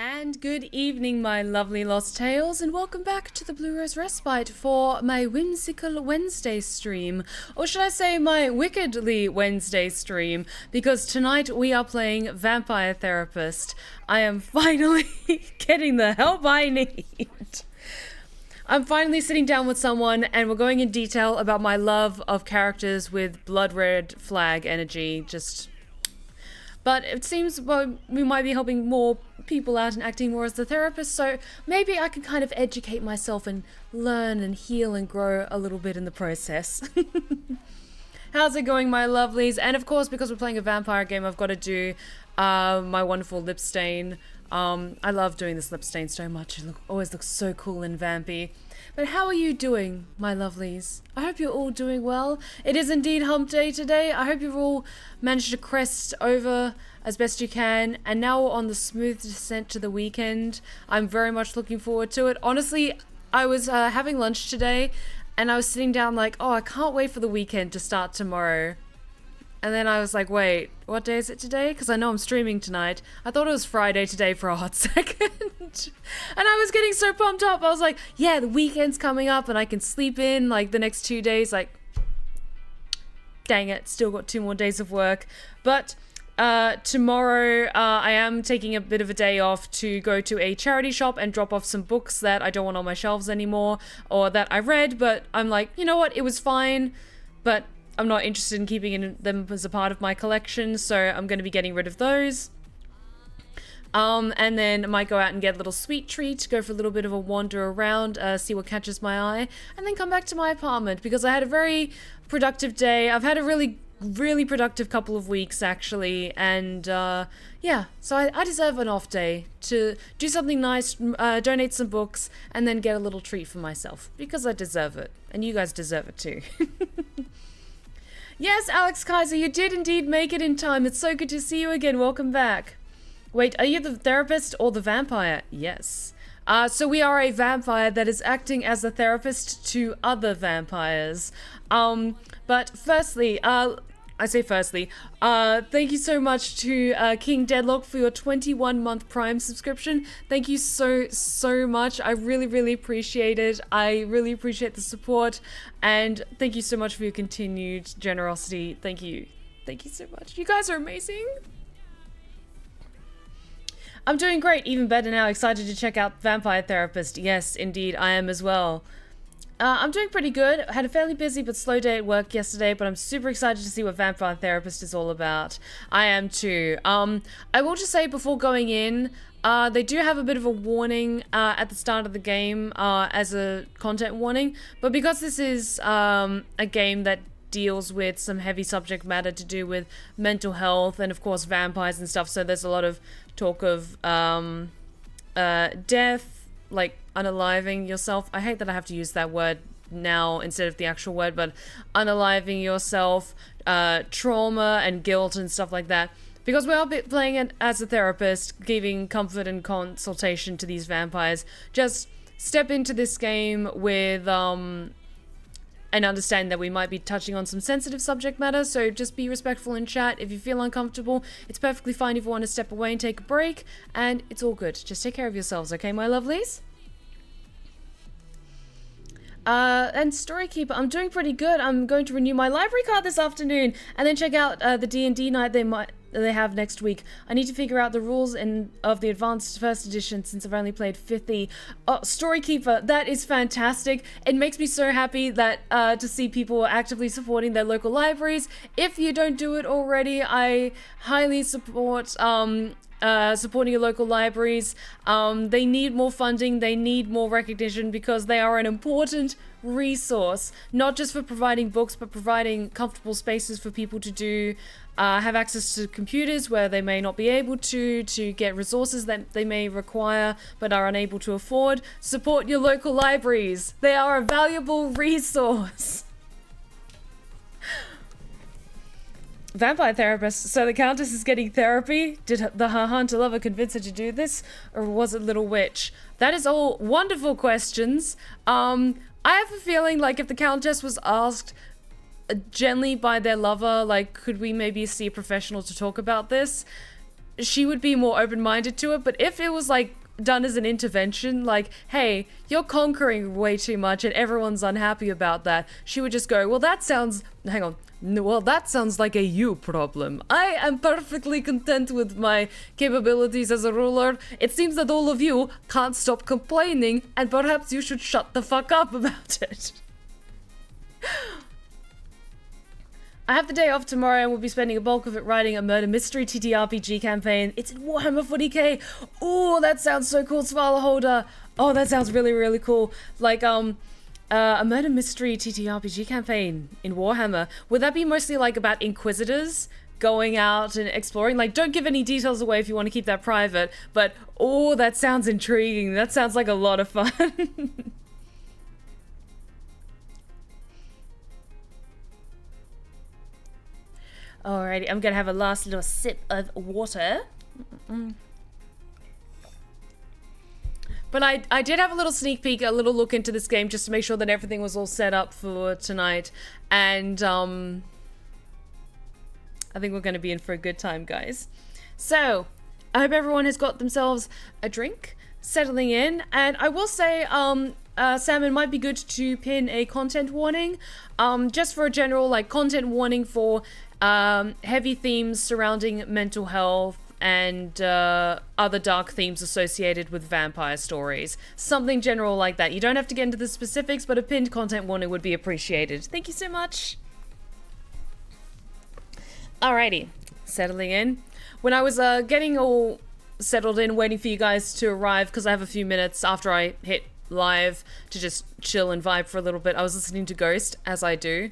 And good evening, my lovely Lost Tales, and welcome back to the Blue Rose Respite for my whimsical Wednesday stream. Or should I say my wickedly Wednesday stream, because tonight we are playing Vampire Therapist. I am finally getting the help I need. I'm finally sitting down with someone and we're going in detail about my love of characters with blood red flag energy, But it seems we might be helping more people out and acting more as the therapist, so maybe I can kind of educate myself and learn and heal and grow a little bit in the process. How's it going, my lovelies? And of course, because we're playing a vampire game, I've got to do my wonderful lip stain. I love doing this lip stain so much. It always looks so cool and vampy. But how are you doing, my lovelies? I hope you're all doing well. It is indeed hump day today. I hope you've all managed to crest over as best you can. And now we're on the smooth descent to the weekend. I'm very much looking forward to it. Honestly, I was having lunch today and I was sitting down like, oh, I can't wait for the weekend to start tomorrow. And then I was like, wait, what day is it today? Because I know I'm streaming tonight. I thought it was Friday today for a hot second. And I was getting so pumped up. I was like, yeah, the weekend's coming up and I can sleep in like the next 2 days. Like, dang it, still got 2 more days of work. But tomorrow I am taking a bit of a day off to go to a charity shop and drop off some books that I don't want on my shelves anymore. Or that I read, but I'm like, you know what, it was fine. But I'm not interested in keeping them as a part of my collection, so I'm going to be getting rid of those. And then I might go out and get a little sweet treat, go for a little bit of a wander around, see what catches my eye, and then come back to my apartment, because I had a very productive day. I've had a really productive couple of weeks, actually, and yeah, so I deserve an off day to do something nice, donate some books, and then get a little treat for myself, because I deserve it, and you guys deserve it too. Yes, Alex Kaiser, you did indeed make it in time. It's so good to see you again. Welcome back. Wait, are you the therapist or the vampire? Yes. So we are a vampire that is acting as a therapist to other vampires. But firstly, thank you so much to King Deadlock for your 21-month Prime subscription. Thank you so much. I really appreciate it. I really appreciate the support, and thank you so much for your continued generosity. Thank you so much. You guys are amazing. I'm doing great, even better now. Excited to check out Vampire Therapist. Yes, indeed, I am as well. I'm doing pretty good. I had a fairly busy but slow day at work yesterday, but I'm super excited to see what Vampire Therapist is all about. I am too. I will just say before going in, they do have a bit of a warning at the start of the game as a content warning, but because this is a game that deals with some heavy subject matter to do with mental health and of course vampires and stuff, so there's a lot of talk of death, like unaliving yourself. I hate that I have to use that word now instead of the actual word, but unaliving yourself, trauma and guilt and stuff like that. Because we are playing it as a therapist, giving comfort and consultation to these vampires. Just step into this game with and understand that we might be touching on some sensitive subject matter, so just be respectful in chat. If you feel uncomfortable, it's perfectly fine if you want to step away and take a break, and it's all good. Just take care of yourselves, okay, my lovelies? And Storykeeper, I'm doing pretty good. I'm going to renew my library card this afternoon, and then check out the D&D night they have next week. I need to figure out the rules of the advanced first edition since I've only played 5th. Oh, Storykeeper, that is fantastic. It makes me so happy that to see people actively supporting their local libraries. If you don't do it already, I highly support supporting your local libraries. They need more funding, they need more recognition, because they are an important resource, not just for providing books, but providing comfortable spaces for people to do have access to computers where they may not be able to get resources that they may require but are unable to afford. Support your local libraries. They are a valuable resource. Vampire Therapist. So the Countess is getting therapy? Did the hunter lover convince her to do this? Or was it Little Witch? That is all wonderful questions. I have a feeling like if the Countess was asked gently by their lover, like, could we maybe see a professional to talk about this? she would be more open-minded to it. But if it was like done as an intervention, like, hey, you're conquering way too much and everyone's unhappy about that, she would just go, well, that sounds, hang on, well, that sounds like a you problem. I am perfectly content with my capabilities as a ruler. It seems that all of you can't stop complaining, and perhaps you should shut the fuck up about it. I have the day off tomorrow and we'll be spending a bulk of it writing a murder mystery TTRPG campaign. It's in Warhammer 40k. Oh, that sounds so cool, Svala Holder. Oh, that sounds really, really cool. Like, a murder mystery TTRPG campaign in Warhammer. Would that be mostly like about Inquisitors going out and exploring? Like, don't give any details away if you want to keep that private, but oh, that sounds intriguing. That sounds like a lot of fun. Alrighty, I'm gonna have a last little sip of water. But I did have a little sneak peek, a little look into this game just to make sure that everything was all set up for tonight. And I think we're gonna be in for a good time, guys. So, I hope everyone has got themselves a drink, settling in. And I will say, Salmon, might be good to pin a content warning, just for a general like content warning for heavy themes surrounding mental health and other dark themes associated with vampire stories. Something general like that. You don't have to get into the specifics, but a pinned content warning would be appreciated. Thank you so much. Alrighty, settling in. When I was getting all settled in, waiting for you guys to arrive, because I have a few minutes after I hit live to just chill and vibe for a little bit, I was listening to Ghost, as I do.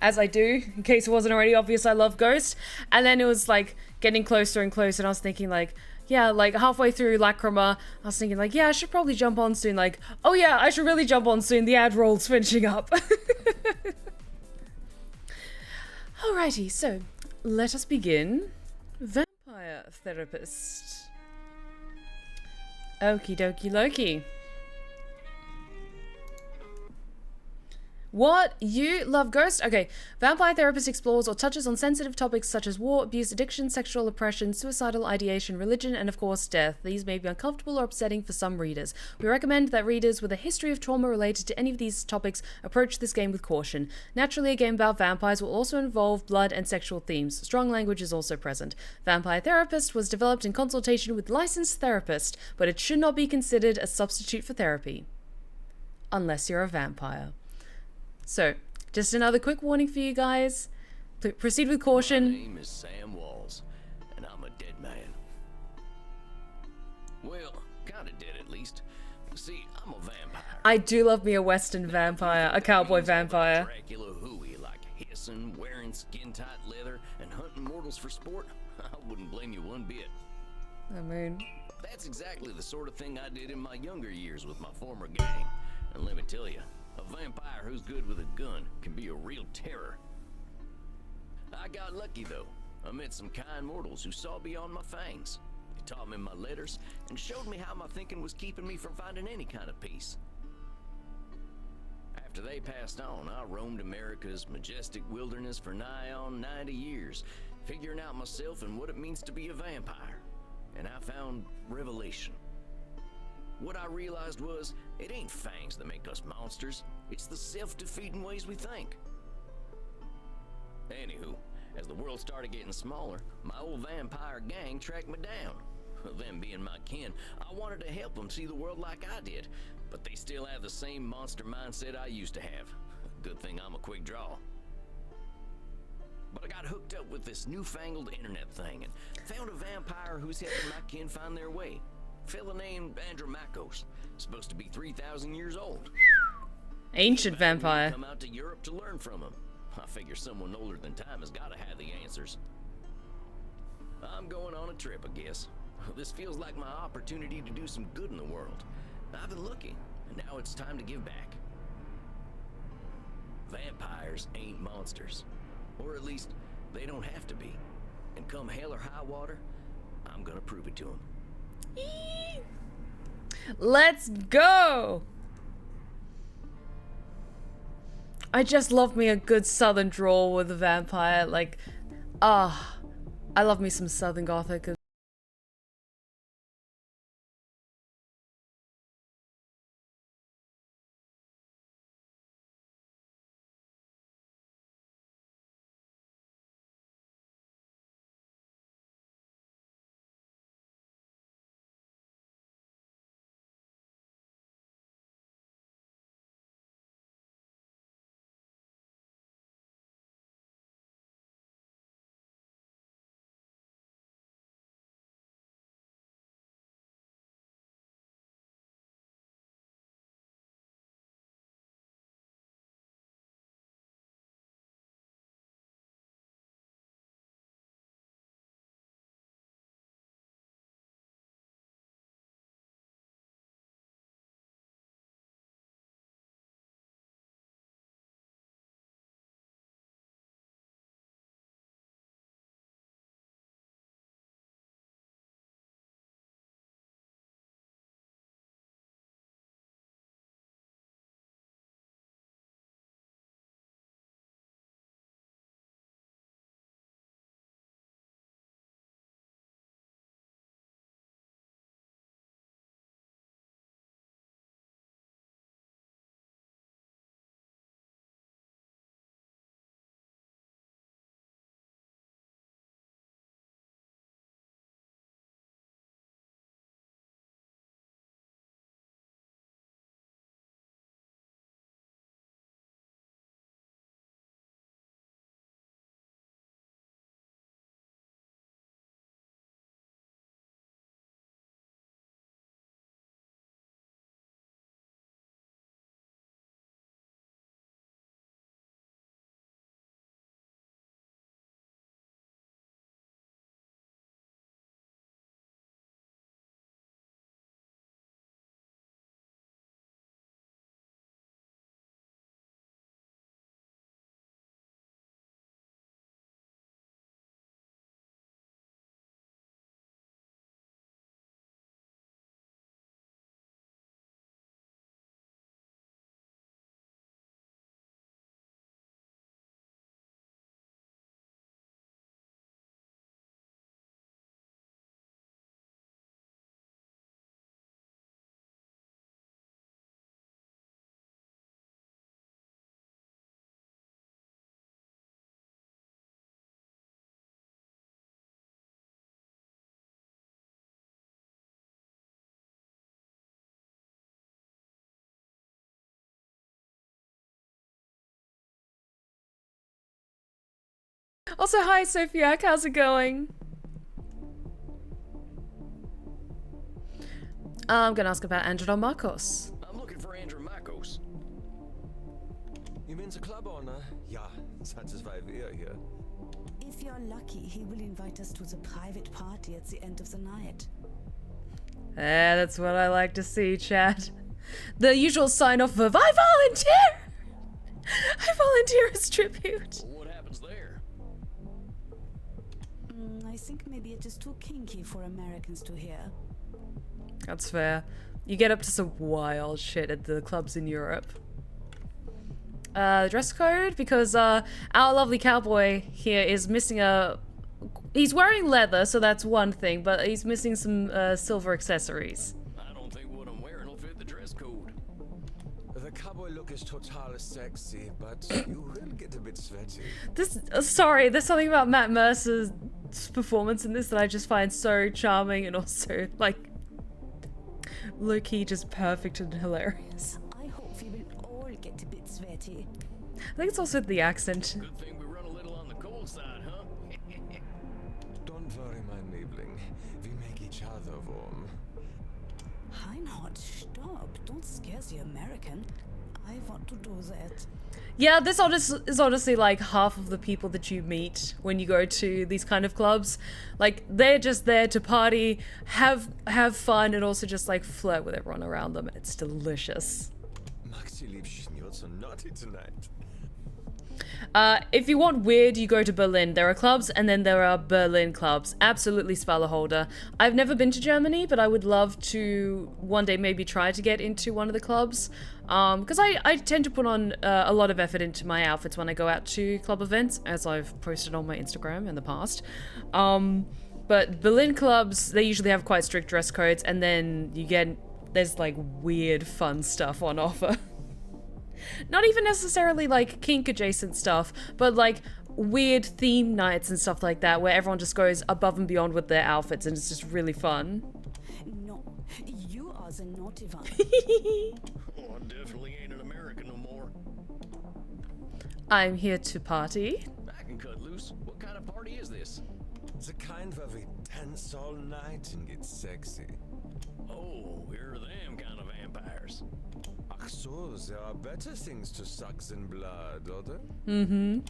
In case it wasn't already obvious, I love Ghost. And then it was like getting closer and closer, and I was thinking like, yeah, like halfway through Lacrima, I was thinking like, yeah, I should probably jump on soon. Like, oh yeah, I should really jump on soon. The ad roll's finishing up. Alrighty, so let us begin. Vampire Therapist. Okie dokie Loki. What? You love Ghost? Okay. Vampire Therapist explores or touches on sensitive topics such as war, abuse, addiction, sexual oppression, suicidal ideation, religion, and of course death. These may be uncomfortable or upsetting for some readers. We recommend that readers with a history of trauma related to any of these topics approach this game with caution. Naturally, a game about vampires will also involve blood and sexual themes. Strong language is also present. Vampire Therapist was developed in consultation with licensed therapists, but it should not be considered a substitute for therapy. Unless you're a vampire. So, just another quick warning for you guys. Proceed with caution. My name is Sam Walls, and I'm a dead man. Well, kinda dead at least. See, I'm a vampire. I do love me a Western vampire, a cowboy vampire. Dracula hooey, like hissing, wearing skin-tight leather, and hunting mortals for sport. I wouldn't blame you one bit. I mean, that's exactly the sort of thing I did in my younger years with my former gang. And let me tell you, a vampire who's good with a gun can be a real terror. I got lucky though. I met some kind mortals who saw beyond my fangs. They taught me my letters and showed me how my thinking was keeping me from finding any kind of peace. After they passed on, I roamed America's majestic wilderness for nigh on 90 years, figuring out myself and what it means to be a vampire. And I found revelation. What I realized was, it ain't fangs that make us monsters. It's the self-defeating ways we think. Anywho, as the world started getting smaller, my old vampire gang tracked me down. Them being my kin, I wanted to help them see the world like I did, but they still have the same monster mindset I used to have. Good thing I'm a quick draw. But I got hooked up with this newfangled internet thing and found a vampire who's helping my kin find their way. Fella named Andromachos, supposed to be 3,000 years old. ancient vampire. Come out to Europe to learn from him. I figure someone older than time has got to have the answers. I'm going on a trip, I guess. This feels like my opportunity to do some good in the world. I've been looking, and now it's time to give back. Vampires ain't monsters. Or at least, they don't have to be. And come hell or high water, I'm gonna prove it to them. Let's go! I just love me a good southern drawl with a vampire. Like, I love me some Southern Gothic. Also, hi Sophia, how's it going? I'm gonna ask about Andromarchos. I'm looking for Andromarchos. You mean the club owner? Ja, satisfy wir here. If you're lucky, he will invite us to the private party at the end of the night. That's what I like to see, chat. The usual sign off of I volunteer! I volunteer as tribute. Well, what happens there? I think maybe it is too kinky for Americans to hear. That's fair. You get up to some wild shit at the clubs in Europe. Dress code, because our lovely cowboy here is missing a... He's wearing leather, so that's one thing, but he's missing some silver accessories. I don't think what I'm wearing will fit the dress code. The cowboy look is totally sexy, but you will get a bit sweaty. This, sorry, there's something about Matt Mercer's performance in this that I just find so charming and also, like, low-key just perfect and hilarious. I hope we will all get a bit sweaty. I think it's also the accent. Good thing we run a little on the cold side, huh? Don't worry, my Liebling. We make each other warm. Reinhard, stop. Don't scare the American. I want to do that. Yeah, this is honestly like half of the people that you meet when you go to these kind of clubs. Like, they're just there to party, have fun, and also just like flirt with everyone around them. It's delicious. Maxi Liebchen, you're so naughty tonight. If you want weird, you go to Berlin. There are clubs, and then there are Berlin clubs. Absolutely Spallerholder. I've never been to Germany, but I would love to one day maybe try to get into one of the clubs. Because I tend to put on a lot of effort into my outfits when I go out to club events, as I've posted on my Instagram in the past. But Berlin clubs, they usually have quite strict dress codes, and then there's like weird fun stuff on offer. Not even necessarily like kink adjacent stuff, but like weird theme nights and stuff like that where everyone just goes above and beyond with their outfits and it's just really fun. No, you are the naughty one. Oh, I definitely ain't an American no more. I'm here to party. I can cut loose. What kind of party is this? The kind where we dance all night and get sexy. Oh, here are them kind of vampires. Ach so, there are better things to suck than blood, are there? Mm-hmm.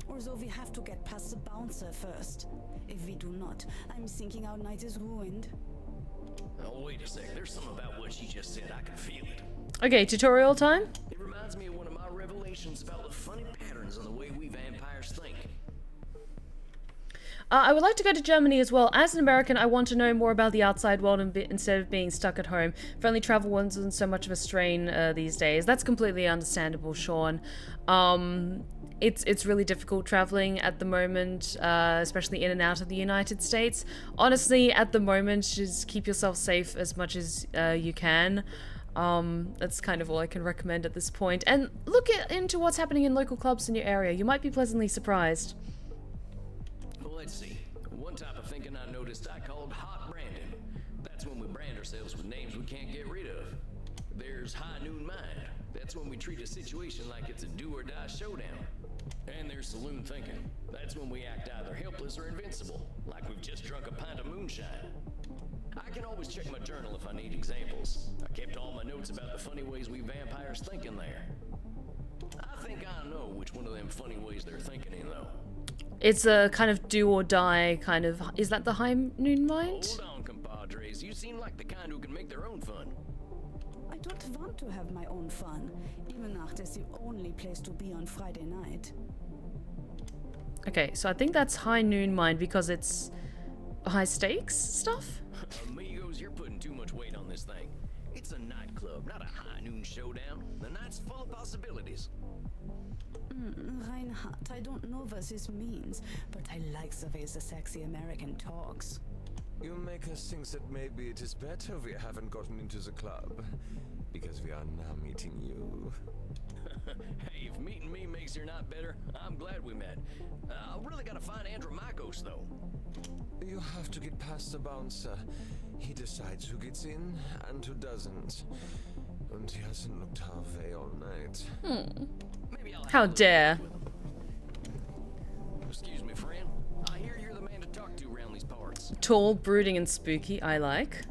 Although we have to get past the bouncer first. If we do not, I'm thinking our night is ruined. Oh, wait a sec. There's something about what she just said. I can feel it. Okay, tutorial time. It reminds me of one of my revelations about the funny patterns in the way we vampires think. I would like to go to Germany as well. As an American, I want to know more about the outside world instead of being stuck at home. Friendly travel wasn't so much of a strain these days. That's completely understandable, Sean. It's really difficult traveling at the moment, especially in and out of the United States. Honestly, at the moment, just keep yourself safe as much as you can. That's kind of all I can recommend at this point. And look into what's happening in local clubs in your area. You might be pleasantly surprised. Let's see. One type of thinking I noticed I called hot branding. That's when we brand ourselves with names we can't get rid of. There's high noon mind. That's when we treat a situation like it's a do or die showdown. And there's saloon thinking. That's when we act either helpless or invincible, like we've just drunk a pint of moonshine. I can always check my journal if I need examples. I kept all my notes about the funny ways we vampires think in there. I think I know which one of them funny ways they're thinking in, though. It's a kind of do or die kind of... Is that the high noon mind? Hold on, compadres. You seem like the kind who can make their own fun. I don't want to have my own fun. Even Echt is the only place to be on Friday night. Okay, so I think that's high noon mind because it's high stakes stuff? Amigos, you're putting too much weight on this thing. It's a nightclub, not a high noon showdown. The night's full of possibilities. Reinhardt, I don't know what this means, but I like the way the sexy American talks. You make us think that maybe it is better we haven't gotten into the club, because we are now meeting you. Hey, if meeting me makes your night better, I'm glad we met. I really gotta find Andromachos, though. You have to get past the bouncer. He decides who gets in and who doesn't. And he hasn't looked our way all night. Maybe I'll How dare. Excuse me, friend. I hear you're the man to talk to around these parts. Tall, brooding, and spooky, I like.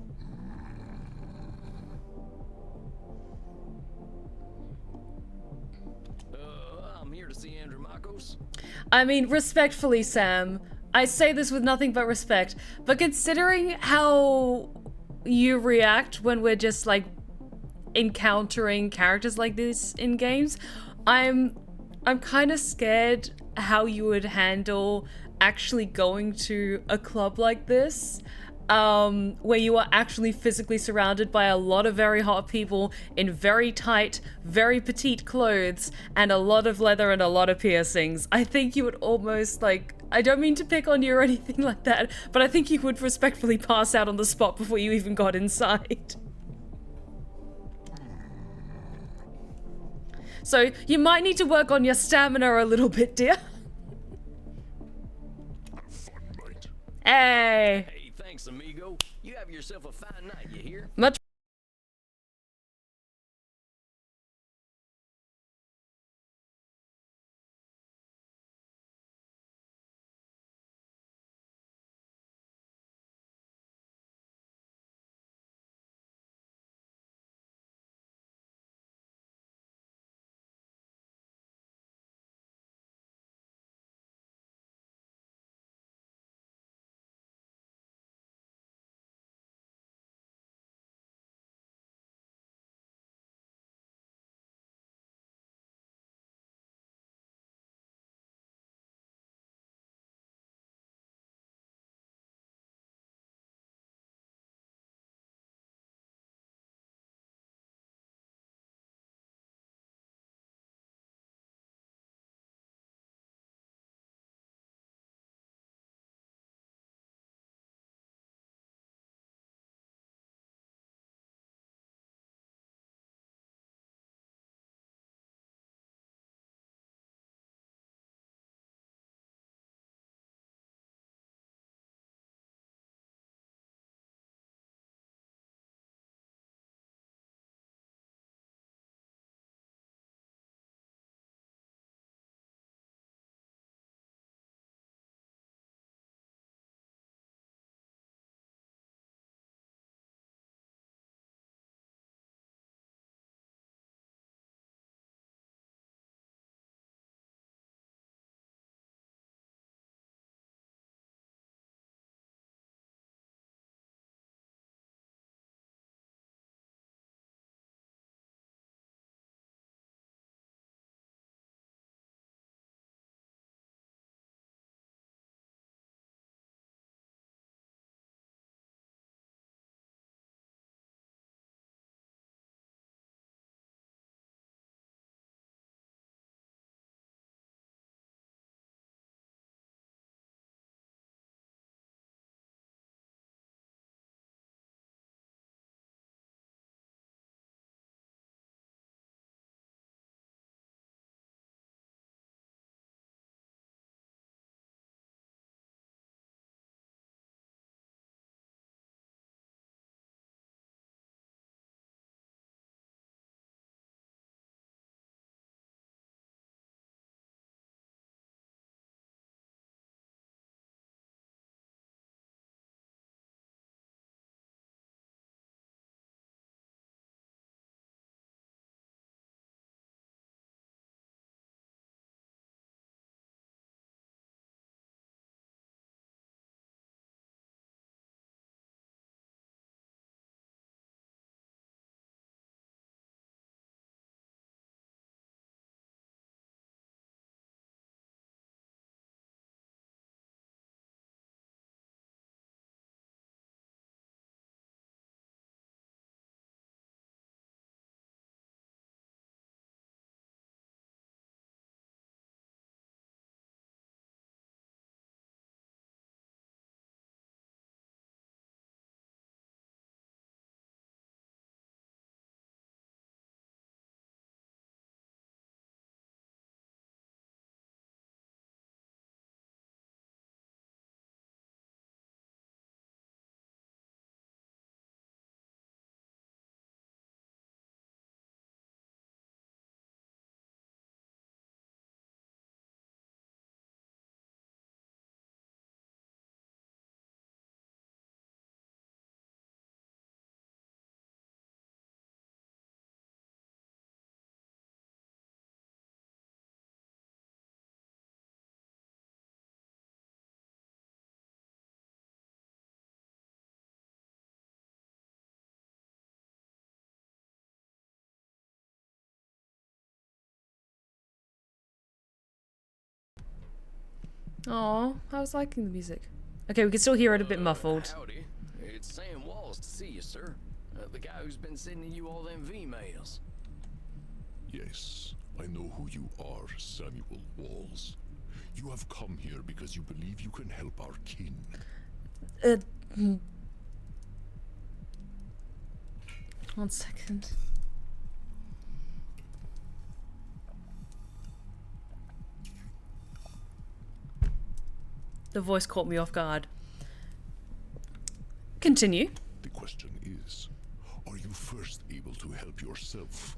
I'm here to see Andromachos. I mean, respectfully, Sam, I say this with nothing but respect, but considering how you react when we're just, like, encountering characters like this in games, I'm kind of scared how you would handle actually going to a club like this, where you are actually physically surrounded by a lot of very hot people in very tight, very petite clothes and a lot of leather and a lot of piercings. I think you would almost, like, I don't mean to pick on you or anything like that, but I think you would respectfully pass out on the spot before you even got inside. So you might need to work on your stamina a little bit, dear. Hey. Hey, thanks, amigo. You have yourself a fine night, you hear? Much Oh, I was liking the music. Okay, we can still hear it a bit muffled. Howdy. It's Sam Walls to see you, sir. The guy who's been sending you all them V-mails. Yes, I know who you are, Samuel Walls. You have come here because you believe you can help our kin. One second. The voice caught me off guard. Continue. The question is, are you first able to help yourself?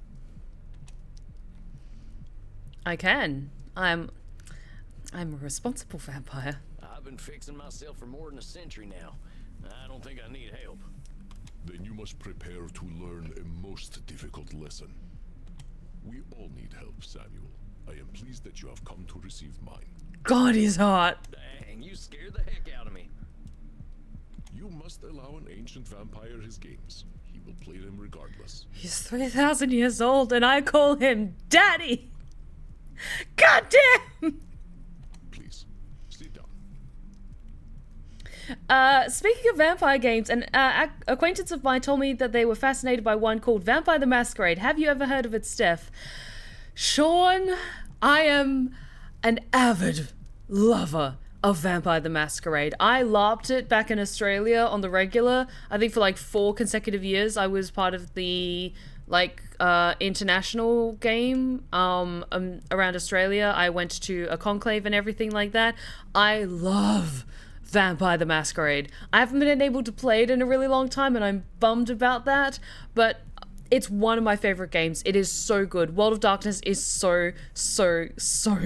I can. I'm a responsible vampire. I've been fixing myself for more than a century now. I don't think I need help. Then you must prepare to learn a most difficult lesson. We all need help, Samuel. I am pleased that you have come to receive mine. God, he's hot. Dang, you scared the heck out of me. You must allow an ancient vampire his games. He will play them regardless. He's 3,000 years old and I call him Daddy. God damn! Please, sit down. Speaking of vampire games, an acquaintance of mine told me that they were fascinated by one called Vampire the Masquerade. Have you ever heard of it, Steph? Sean, I am an avid lover of Vampire the Masquerade. I LARPed it back in Australia on the regular. I think for like 4 consecutive years I was part of the international game around Australia. I went to a conclave and everything like that. I love Vampire the Masquerade. I haven't been able to play it in a really long time and I'm bummed about that, but it's one of my favorite games. It is so good. World of Darkness is so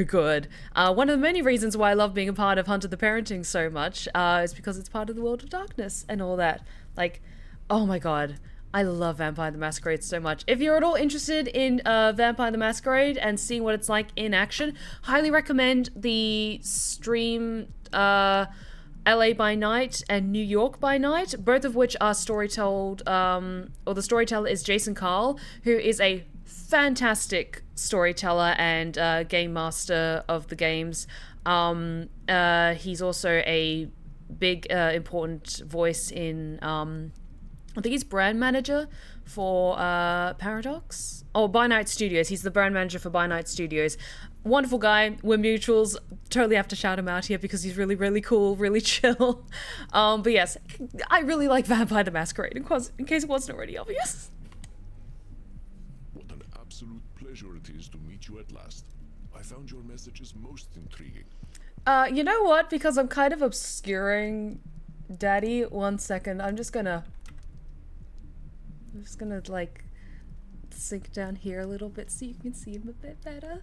good. One of the many reasons why I love being a part of Hunter the Parenting so much is because it's part of the World of Darkness and all that. Like, oh my god. I love Vampire the Masquerade so much. If you're at all interested in Vampire the Masquerade and seeing what it's like in action, highly recommend the stream LA by Night and New York by Night, both of which are storytold, or the storyteller is Jason Carl, who is a fantastic storyteller and game master of the games. He's also a big, important voice in, I think he's brand manager for Paradox? Oh, By Night Studios. He's the brand manager for By Night Studios. Wonderful guy. We're mutuals. Totally have to shout him out here because he's really, really cool, really chill. But yes, I really like Vampire the Masquerade, in case it wasn't already obvious. What an absolute pleasure it is to meet you at last. I found your messages most intriguing. You know what? Because I'm kind of obscuring Daddy. 1 second. I'm just gonna like sink down here a little bit so you can see him a bit better.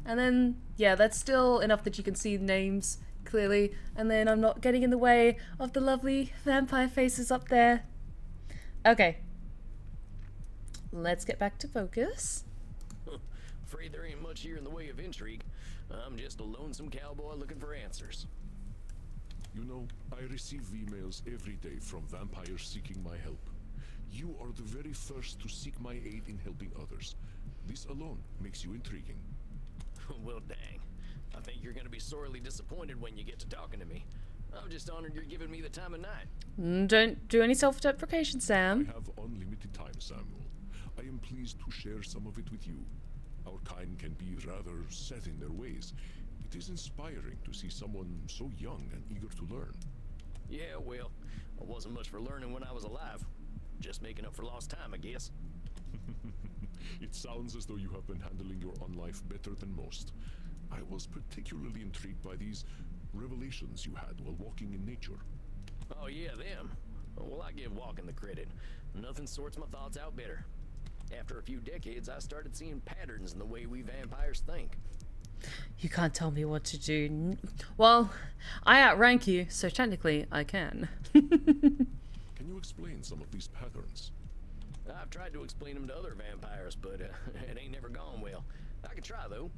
And then, yeah, that's still enough that you can see names clearly. And then I'm not getting in the way of the lovely vampire faces up there. Okay. Let's get back to focus. Afraid there ain't much here in the way of intrigue. I'm just a lonesome cowboy looking for answers. You know, I receive emails every day from vampires seeking my help. You are the very first to seek my aid in helping others. This alone makes you intriguing. Well, dang. I think you're gonna be sorely disappointed when you get to talking to me. I'm just honored you're giving me the time of night. Don't do any self-deprecation, Sam. I have unlimited time, Samuel. I am pleased to share some of it with you. Our kind can be rather set in their ways. It is inspiring to see someone so young and eager to learn. Yeah, well, I wasn't much for learning when I was alive. Just making up for lost time, I guess. It sounds as though you have been handling your unlife better than most. I was particularly intrigued by these revelations you had while walking in nature. Oh yeah, them. Well, I give walking the credit. Nothing sorts my thoughts out better. After a few decades, I started seeing patterns in the way we vampires think. You can't tell me what to do. Well, I outrank you, so technically I can. Can you explain some of these patterns? I've tried to explain them to other vampires, but it ain't never gone well. I can try, though.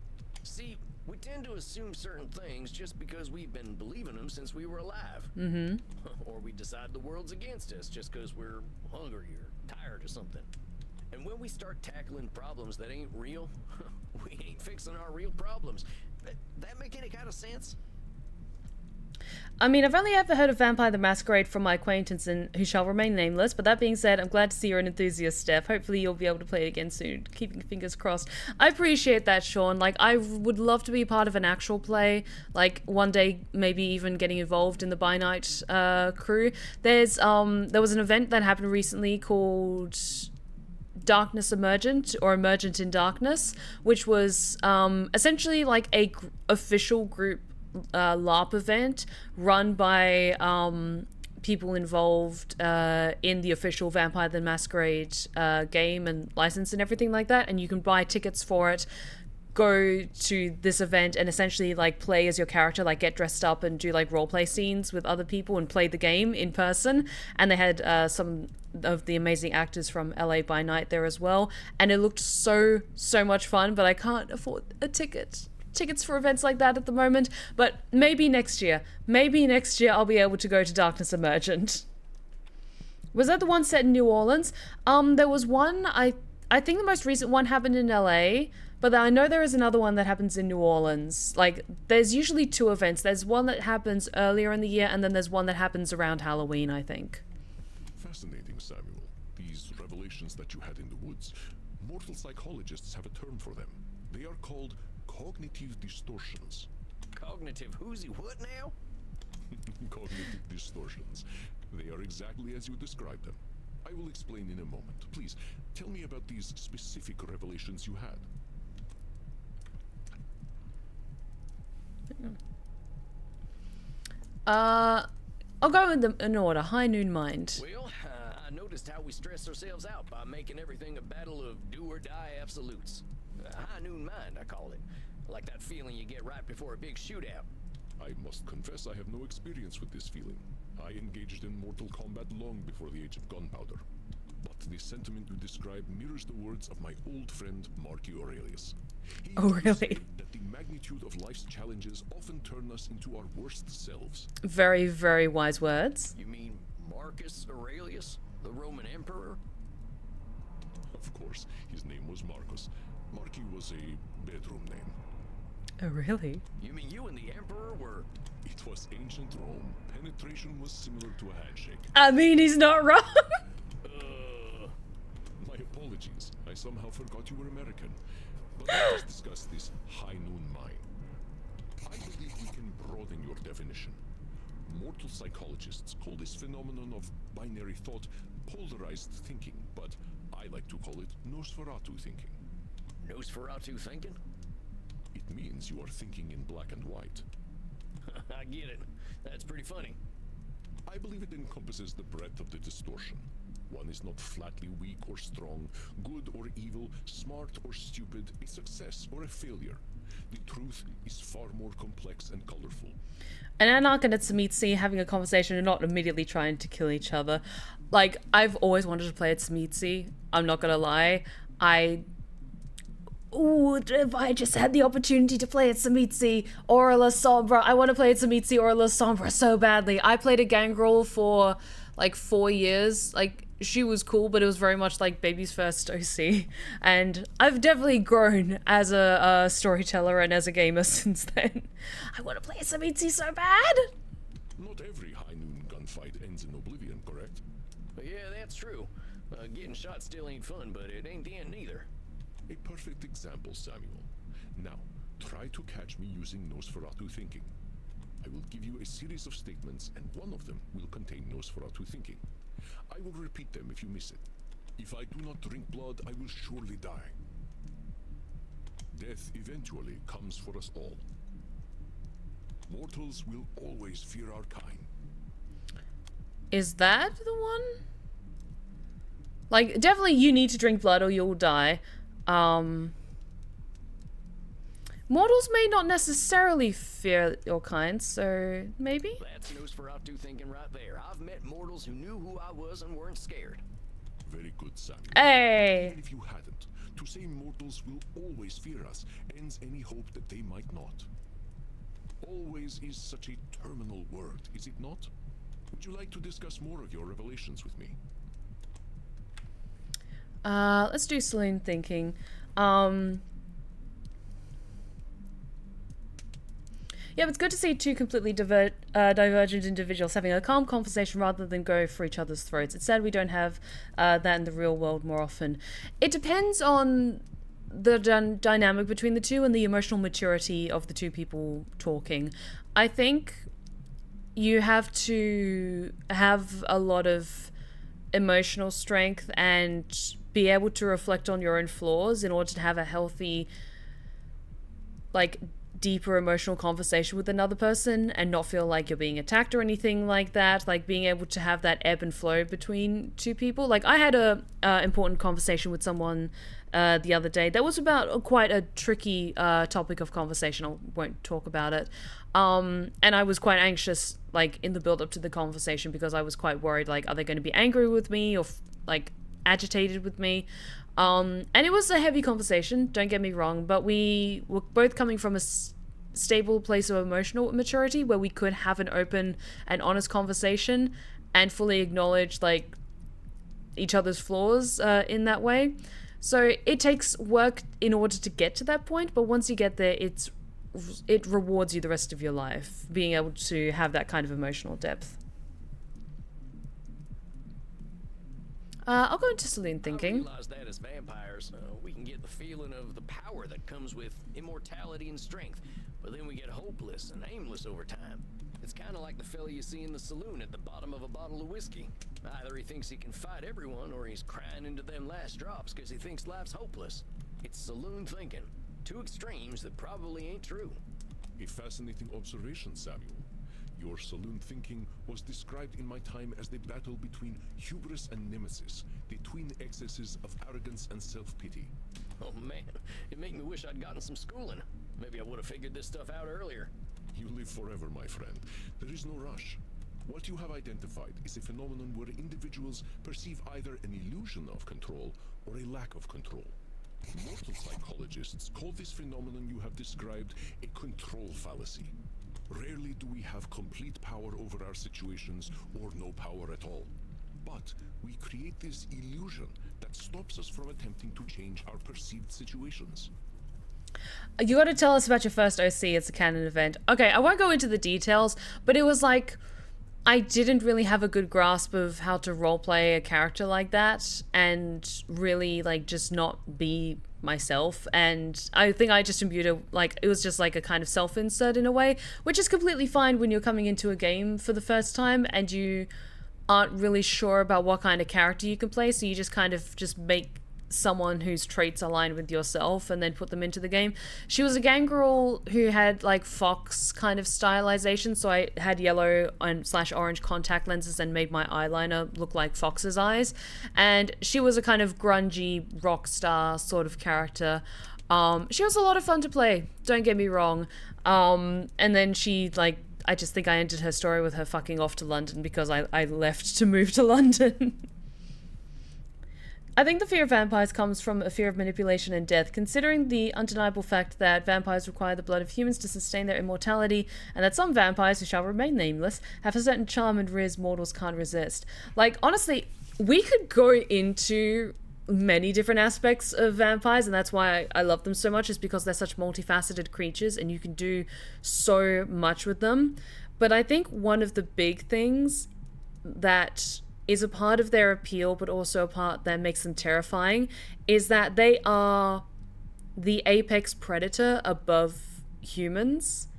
See, we tend to assume certain things just because we've been believing them since we were alive. Mm-hmm. Or we decide the world's against us just because we're hungry or tired or something. And when we start tackling problems that ain't real, we ain't fixing our real problems. That make any kind of sense? I mean, I've only ever heard of Vampire the Masquerade from my acquaintance and who shall remain nameless, but that being said, I'm glad to see you're an enthusiast, Steph. Hopefully you'll be able to play it again soon. Keeping fingers crossed. I appreciate that, Sean. Like, I would love to be part of an actual play. Like, one day, maybe even getting involved in the By Night crew. There was an event that happened recently called Darkness Emergent, or Emergent in Darkness, which was essentially like a official group LARP event run by people involved in the official Vampire the Masquerade game and license and everything like that, and you can buy tickets for it, go to this event and essentially like play as your character, like get dressed up and do like roleplay scenes with other people and play the game in person. And they had some of the amazing actors from LA by Night there as well, and it looked so much fun, but I can't afford a tickets for events like that at the moment, but maybe next year I'll be able to go to Darkness Emergent. Was that the one set in New Orleans? There was one, I think the most recent one happened in LA, but I know there is another one that happens in New Orleans. Like, there's usually two events. There's one that happens earlier in the year, and then there's one that happens around Halloween, I think. Fascinating, Samuel. These revelations that you had in the woods. Mortal psychologists have a term for them. They are called cognitive distortions. Cognitive who's what now? Cognitive distortions. They are exactly as you described them. I will explain in a moment. Please, tell me about these specific revelations you had. I'll go in order. High Noon Mind. Well, I noticed how we stress ourselves out by making everything a battle of do-or-die absolutes. High Noon Mind, I call it. Like that feeling you get right before a big shootout. I must confess I have no experience with this feeling. I engaged in mortal combat long before the age of gunpowder. But the sentiment you describe mirrors the words of my old friend Marky Aurelius. He Oh, used to really? say that the magnitude of life's challenges often turn us into our worst selves. Very, very wise words. You mean Marcus Aurelius, the Roman emperor? Of course, his name was Marcus. Marky was a bedroom name. Oh, really? You mean you and the emperor were... It was ancient Rome. Penetration was similar to a handshake. I mean, he's not wrong. My apologies. I somehow forgot you were American. But let us discuss this high noon mine. I believe we can broaden your definition. Mortal psychologists call this phenomenon of binary thought polarized thinking, but I like to call it Nosferatu thinking. Nosferatu thinking? It means you are thinking in black and white. I get it. That's pretty funny. I believe it encompasses the breadth of the distortion. One is not flatly weak or strong, good or evil, smart or stupid, a success or a failure. The truth is far more complex and colorful. And Anarch and Tsamitsi having a conversation and not immediately trying to kill each other. Like, I've always wanted to play at Tsamitsi. I'm not gonna lie. Ooh, if I just had the opportunity to play at Tsamitsi or La Sombra. I want to play at Tsamitsi or La Sombra so badly. I played a Gangrel for like 4 years. Like, she was cool, but it was very much like baby's first OC. And I've definitely grown as a storyteller and as a gamer since then. I want to play at Tsamitsi so bad. Not every high noon gunfight ends in oblivion, correct? Yeah, that's true. Getting shot still ain't fun, but it ain't the end neither. A perfect example, Samuel. Now, try to catch me using Nosferatu thinking. I will give you a series of statements, and one of them will contain Nosferatu thinking. I will repeat them if you miss it. If I do not drink blood, I will surely die. Death eventually comes for us all. Mortals will always fear our kind. Is that the one? Like, definitely you need to drink blood or you'll die. Mortals may not necessarily fear your kind, so maybe? That's Nosferatu thinking right there. I've met mortals who knew who I was and weren't scared. Very good, Samuel. Hey! Even if you hadn't, to say mortals will always fear us ends any hope that they might not. Always is such a terminal word, is it not? Would you like to discuss more of your revelations with me? Let's do saloon thinking. Yeah, but it's good to see two completely divergent individuals having a calm conversation rather than go for each other's throats. It's sad we don't have that in the real world more often. It depends on the dynamic between the two and the emotional maturity of the two people talking. I think you have to have a lot of emotional strength and be able to reflect on your own flaws in order to have a healthy, like, deeper emotional conversation with another person and not feel like you're being attacked or anything like that. Like, being able to have that ebb and flow between two people. Like, I had a important conversation with someone the other day that was about quite a tricky topic of conversation. I won't talk about it. And I was quite anxious, like, in the build up to the conversation, because I was quite worried, like, are they going to be angry with me or like agitated with me? And it was a heavy conversation, don't get me wrong, but we were both coming from a stable place of emotional maturity where we could have an open and honest conversation and fully acknowledge, like, each other's flaws in that way. So it takes work in order to get to that point, but once you get there, it rewards you the rest of your life, being able to have that kind of emotional depth. I'll go into saloon thinking. I realize that as vampires, we can get the feeling of the power that comes with immortality and strength, but then we get hopeless and aimless over time. It's kind of like the fella you see in the saloon at the bottom of a bottle of whiskey. Either he thinks he can fight everyone, or he's crying into them last drops because he thinks life's hopeless. It's saloon thinking. Two extremes that probably ain't true. A fascinating observation, Samuel. Your saloon thinking was described in my time as the battle between hubris and nemesis, the twin excesses of arrogance and self-pity. Oh man, it made me wish I'd gotten some schooling. Maybe I would have figured this stuff out earlier. You live forever, my friend. There is no rush. What you have identified is a phenomenon where individuals perceive either an illusion of control or a lack of control. Mortal psychologists call this phenomenon you have described a control fallacy. Rarely do we have complete power over our situations or no power at all. But we create this illusion that stops us from attempting to change our perceived situations. You gotta tell us about your first OC. It's a canon event. Okay, I won't go into the details, but it was like, I didn't really have a good grasp of how to roleplay a character like that and really, like, just not be myself. And I think I just imbued it was just like a kind of self-insert in a way, which is completely fine when you're coming into a game for the first time and you aren't really sure about what kind of character you can play, so you just kind of just make someone whose traits align with yourself and then put them into the game. She was a gangrel who had like fox kind of stylization, so I had yellow and / orange contact lenses and made my eyeliner look like fox's eyes, and she was a kind of grungy rock star sort of character. She was a lot of fun to play, don't get me wrong, and then she, like, I just think I ended her story with her fucking off to London because I left to move to London. I think the fear of vampires comes from a fear of manipulation and death, considering the undeniable fact that vampires require the blood of humans to sustain their immortality, and that some vampires, who shall remain nameless, have a certain charm and riz mortals can't resist. Like, honestly, we could go into many different aspects of vampires, and that's why I love them so much, is because they're such multifaceted creatures and you can do so much with them. But I think one of the big things that is a part of their appeal, but also a part that makes them terrifying, is that they are the apex predator above humans.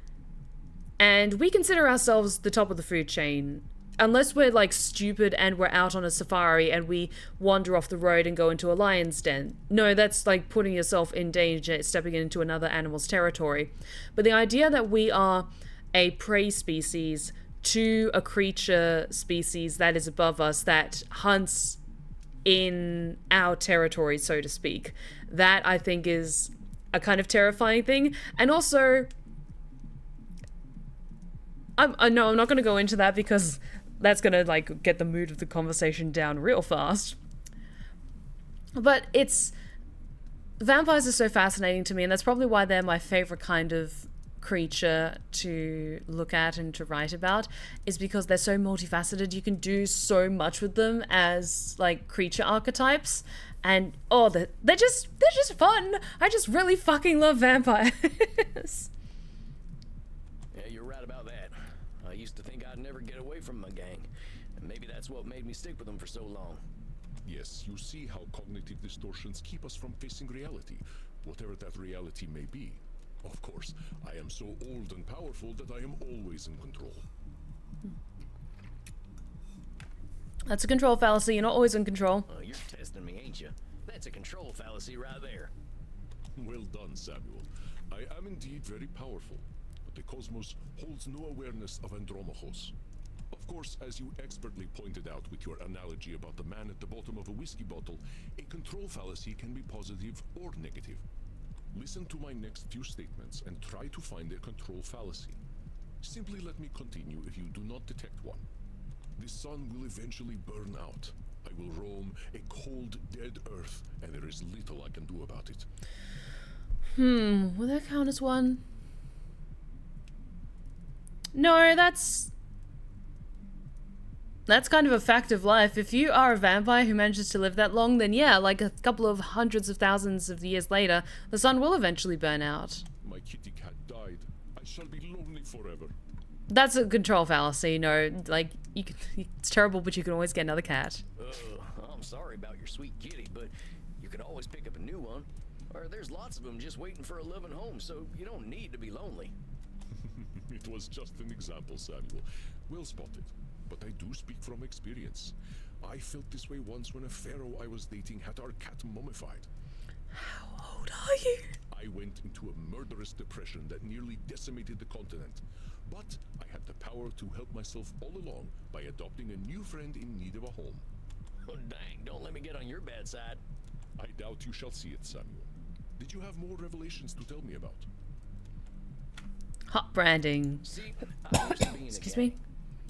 And we consider ourselves the top of the food chain. Unless we're, like, stupid and we're out on a safari and we wander off the road and go into a lion's den. No, that's, like, putting yourself in danger, stepping into another animal's territory. But the idea that we are a prey species to a creature species that is above us, that hunts in our territory, so to speak, that I think is a kind of terrifying thing. And also, I'm not going to go into that because that's going to, like, get the mood of the conversation down real fast. But vampires are so fascinating to me, and that's probably why they're my favorite kind of creature to look at and to write about, is because they're so multifaceted. You can do so much with them as, like, creature archetypes, and they're just fun. I just really fucking love vampires. Yeah, used to think I'd never get away from my gang. And maybe that's what made me stick with them for so long. Yes, you see how cognitive distortions keep us from facing reality, whatever that reality may be. Of course, I am so old and powerful that I am always in control. That's a control fallacy. You're not always in control. You're testing me, ain't you? That's a control fallacy right there. Well done, Samuel. I am indeed very powerful, but the cosmos holds no awareness of Andromachos. Of course, as you expertly pointed out with your analogy about the man at the bottom of a whiskey bottle, a control fallacy can be positive or negative. Listen to my next few statements and try to find a control fallacy. Simply let me continue if you do not detect one. The sun will eventually burn out. I will roam a cold, dead earth, and there is little I can do about it. Will that count as one? No, that's kind of a fact of life. If you are a vampire who manages to live that long, then yeah, like a couple of hundreds of thousands of years later, the sun will eventually burn out. My kitty cat died. I shall be lonely forever. That's a control fallacy. No, like, it's terrible, but you can always get another cat. I'm sorry about your sweet kitty, but you can always pick up a new one. Or there's lots of them just waiting for a loving home, so you don't need to be lonely. It was just an example, Samuel. Well spotted. But I do speak from experience. I felt this way once when a pharaoh I was dating had our cat mummified. How old are you? I went into a murderous depression that nearly decimated the continent. But I had the power to help myself all along by adopting a new friend in need of a home. Oh, dang, don't let me get on your bad side. I doubt you shall see it, Samuel. Did you have more revelations to tell me about? Hot branding. See, I used to be in a Excuse gang. me?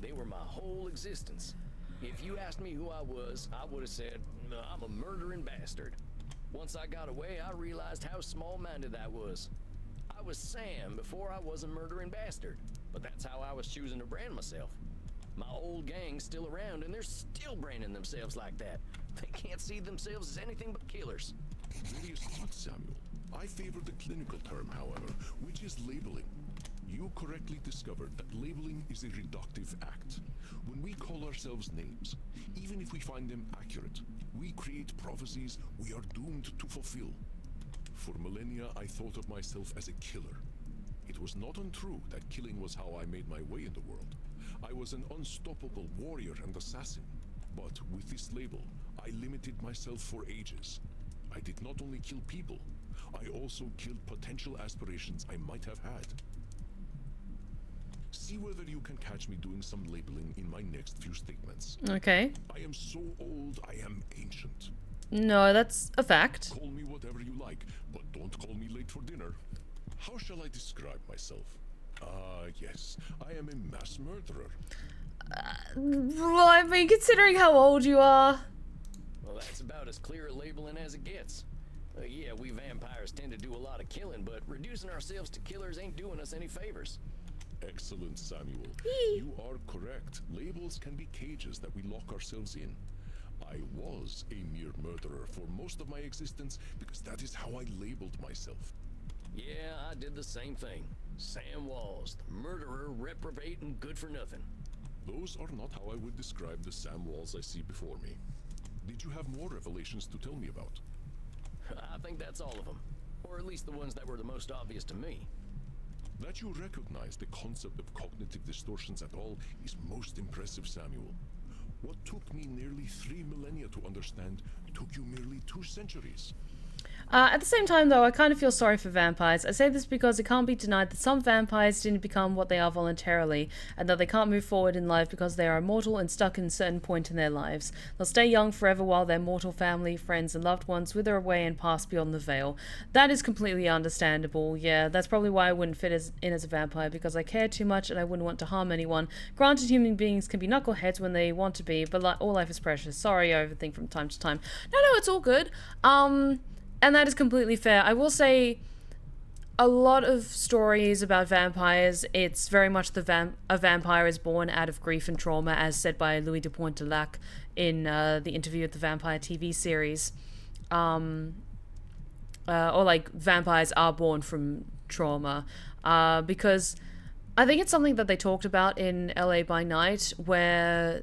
They were my whole existence. If you asked me who I was, I would have said, I'm a murdering bastard. Once I got away, I realized how small-minded I was. I was Sam before I was a murdering bastard, but that's how I was choosing to brand myself. My old gang's still around, and they're still branding themselves like that. They can't see themselves as anything but killers. Very astute, Samuel. I favor the clinical term, however, which is labeling. You correctly discovered that labeling is a reductive act. When we call ourselves names, even if we find them accurate, we create prophecies we are doomed to fulfill. For millennia, I thought of myself as a killer. It was not untrue that killing was how I made my way in the world. I was an unstoppable warrior and assassin. But with this label, I limited myself for ages. I did not only kill people, I also killed potential aspirations I might have had. See whether you can catch me doing some labeling in my next few statements. Okay. I am so old, I am ancient. No, that's a fact. Call me whatever you like, but don't call me late for dinner. How shall I describe myself? Yes, I am a mass murderer. Well, I mean, considering how old you are. Well, that's about as clear a labeling as it gets. Yeah, we vampires tend to do a lot of killing, but reducing ourselves to killers ain't doing us any favors. Excellent, Samuel. You are correct. Labels can be cages that we lock ourselves in. I was a mere murderer for most of my existence because that is how I labeled myself. Yeah, I did the same thing. Sam Walls, murderer, reprobate, and good for nothing. Those are not how I would describe the Sam Walls I see before me. Did you have more revelations to tell me about? I think that's all of them. Or at least the ones that were the most obvious to me. That you recognize the concept of cognitive distortions at all is most impressive, Samuel. What took me nearly 3 millennia to understand took you merely 2 centuries. At the same time, though, I kind of feel sorry for vampires. I say this because it can't be denied that some vampires didn't become what they are voluntarily, and that they can't move forward in life because they are immortal and stuck in a certain point in their lives. They'll stay young forever while their mortal family, friends, and loved ones wither away and pass beyond the veil. That is completely understandable. Yeah, that's probably why I wouldn't fit in as a vampire, because I care too much and I wouldn't want to harm anyone. Granted, human beings can be knuckleheads when they want to be, but all life is precious. Sorry, I overthink from time to time. No, it's all good. And that is completely fair. I will say, a lot of stories about vampires, it's very much a vampire is born out of grief and trauma, as said by Louis de Pointe-Lac in the interview with the Vampire TV series. Or like, vampires are born from trauma. Because I think it's something that they talked about in LA by Night, where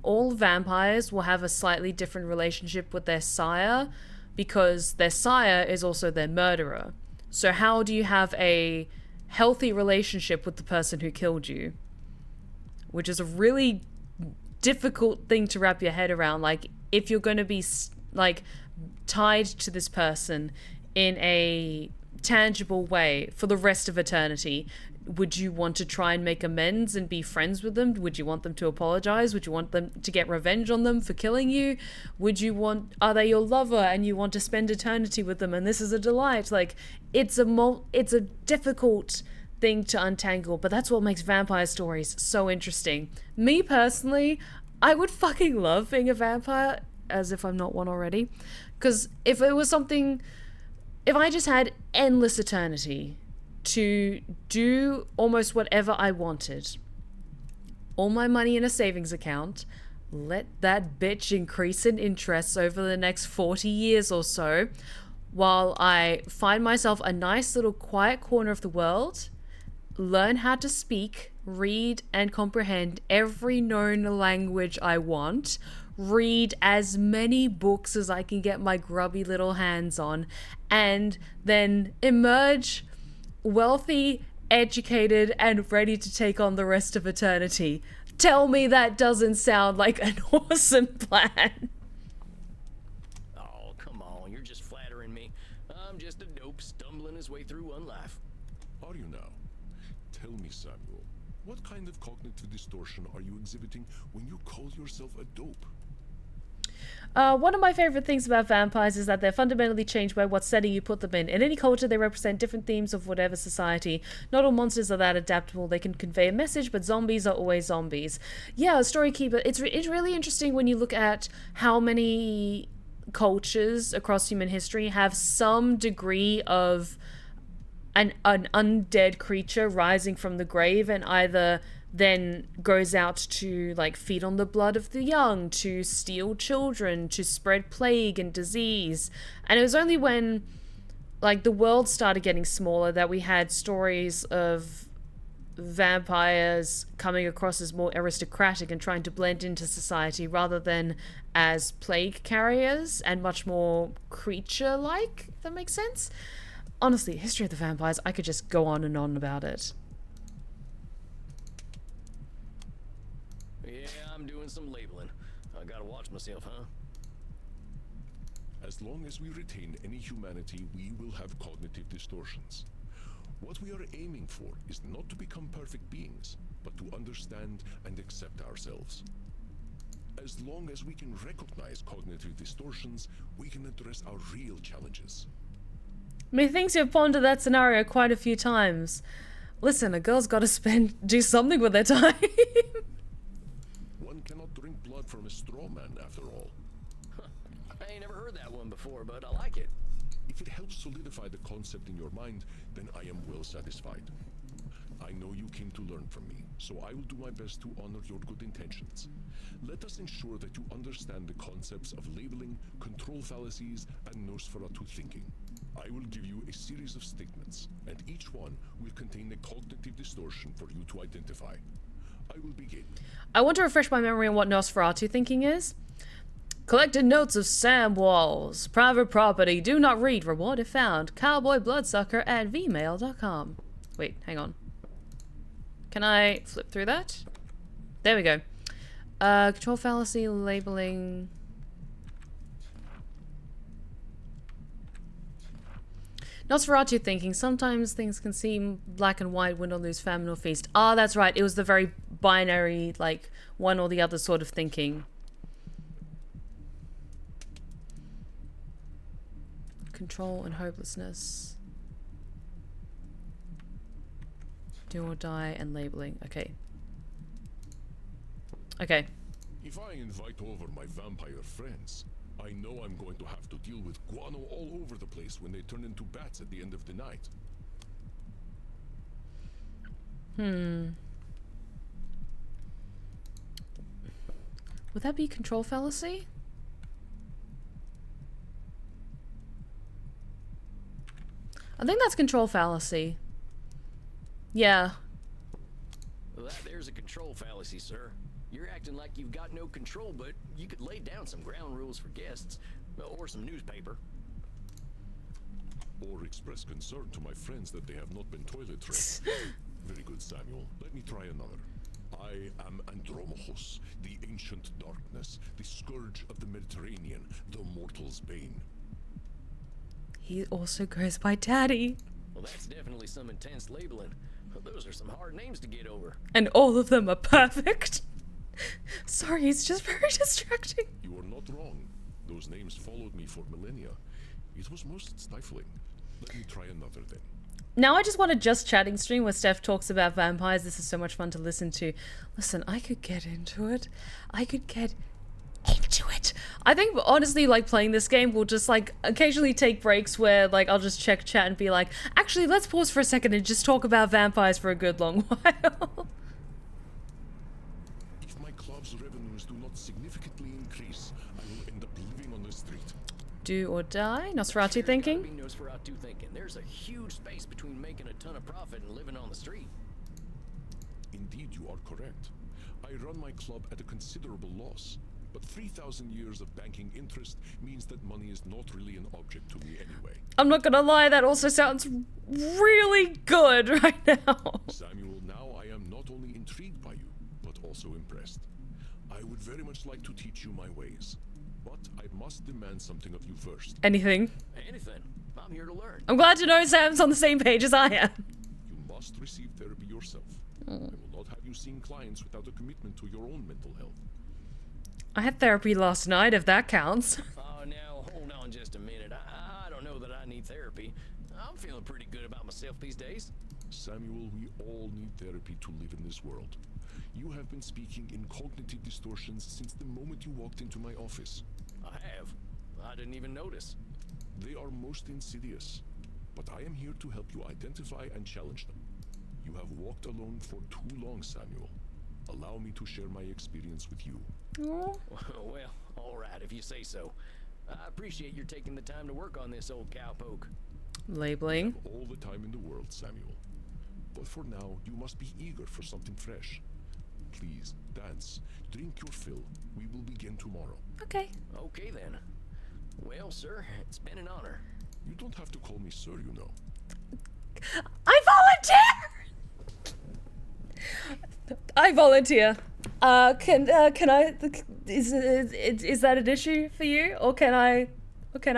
all vampires will have a slightly different relationship with their sire because their sire is also their murderer. So how do you have a healthy relationship with the person who killed you? Which is a really difficult thing to wrap your head around. Like, if you're going to be like tied to this person in a tangible way for the rest of eternity, would you want to try and make amends and be friends with them? Would you want them to apologize? Would you want them to get revenge on them for killing you? Are they your lover and you want to spend eternity with them and this is a delight? Like, it's a difficult thing to untangle, but that's what makes vampire stories so interesting. Me personally, I would fucking love being a vampire, as if I'm not one already, because if I just had endless eternity to do almost whatever I wanted, all my money in a savings account, let that bitch increase in interest over the next 40 years or so, while I find myself a nice little quiet corner of the world, learn how to speak, read, and comprehend every known language I want, read as many books as I can get my grubby little hands on, and then emerge wealthy, educated, and ready to take on the rest of eternity. Tell me that doesn't sound like an awesome plan. Oh, come on, you're just flattering me. I'm just a dope stumbling his way through unlife. Are you now? Tell me, Samuel, what kind of cognitive distortion are you exhibiting when you call yourself a dope? One of my favorite things about vampires is that they're fundamentally changed by what setting you put them in. In any culture, they represent different themes of whatever society. Not all monsters are that adaptable. They can convey a message, but zombies are always zombies. Yeah, Storykeeper, it's really interesting when you look at how many cultures across human history have some degree of an undead creature rising from the grave and either then goes out to like feed on the blood of the young, to steal children, to spread plague and disease. And it was only when like the world started getting smaller that we had stories of vampires coming across as more aristocratic and trying to blend into society rather than as plague carriers and much more creature-like, if that makes sense. Honestly, history of the vampires, I could just go on and on about it. Yeah, I'm doing some labeling. I gotta watch myself, huh? As long as we retain any humanity, we will have cognitive distortions. What we are aiming for is not to become perfect beings, but to understand and accept ourselves. As long as we can recognize cognitive distortions, we can address our real challenges. Methinks you've pondered that scenario quite a few times. Listen, a girl's gotta do something with their time. One cannot drink blood from a straw man, after all. Huh. I ain't never heard that one before, but I like it. If it helps solidify the concept in your mind, then I am well satisfied. I know you came to learn from me, so I will do my best to honor your good intentions. Let us ensure that you understand the concepts of labeling, control fallacies, and Nosferatu thinking. I will give you a series of statements, and each one will contain a cognitive distortion for you to identify. I will begin. I want to refresh my memory on what Nosferatu thinking is. Collected notes of Sam Walls. Private property. Do not read. Reward if found. Cowboy bloodsucker at vmail.com. Wait, hang on. Can I flip through that? There we go. Control fallacy, labeling. Nosferatu thinking. Sometimes things can seem black and white, win or lose, famine or feast. Ah, that's right. It was the very binary, like, one or the other sort of thinking. Control and hopelessness. Do or die and labeling. Okay. Okay. If I invite over my vampire friends, I know I'm going to have to deal with guano all over the place when they turn into bats at the end of the night. Would that be control fallacy? I think that's control fallacy. Yeah. there's a control fallacy, sir. You're acting like you've got no control, but you could lay down some ground rules for guests, or some newspaper. Or express concern to my friends that they have not been toilet trained. Very good, Samuel. Let me try another. I am Andromachos, the ancient darkness, the scourge of the Mediterranean, the mortal's bane. He also goes by Daddy. Well, that's definitely some intense labeling. Those are some hard names to get over. And all of them are perfect. Sorry, it's just very distracting. You are not wrong. Those names followed me for millennia. It was most stifling. Let me try another then. Now I just want a just chatting stream where Steph talks about vampires. This is so much fun to listen to. Listen, I could get into it. I could get into it. I think honestly, like, playing this game will just like occasionally take breaks where like I'll just check chat and be like, actually, let's pause for a second and just talk about vampires for a good long while. If my club's revenues do not significantly increase, I will end up living on the street. Do or die? Nosferatu There's thinking? gotta be Nosferatu thinking. There's a huge space between making a ton of profit and living on the street. Indeed, you are correct. I run my club at a considerable loss, but 3,000 years of banking interest means that money is not really an object to me anyway. I'm not gonna lie, that also sounds really good right now. Samuel, now I am not only intrigued by you, but also impressed. I would very much like to teach you my ways, but I must demand something of you first. Anything. Anything. I'm here to learn. I'm glad to know Sam's on the same page as I am. You must receive therapy yourself. I will not have you seeing clients without a commitment to your own mental health. I had therapy last night, if that counts. Oh, now, hold on just a minute. I don't know that I need therapy. I'm feeling pretty good about myself these days. Samuel, we all need therapy to live in this world. You have been speaking in cognitive distortions since the moment you walked into my office. I have. I didn't even notice. They are most insidious, but I am here to help you identify and challenge them. You have walked alone for too long, Samuel. Allow me to share my experience with you. Oh. Well, all right, if you say so. I appreciate your taking the time to work on this old cowpoke. Labeling. All the time in the world, Samuel. But for now, you must be eager for something fresh. Please, dance, drink your fill. We will begin tomorrow. Okay. Okay, then. Well, sir, it's been an honor. You don't have to call me sir, you know. I volunteer! Can I, is that an issue for you? Or can I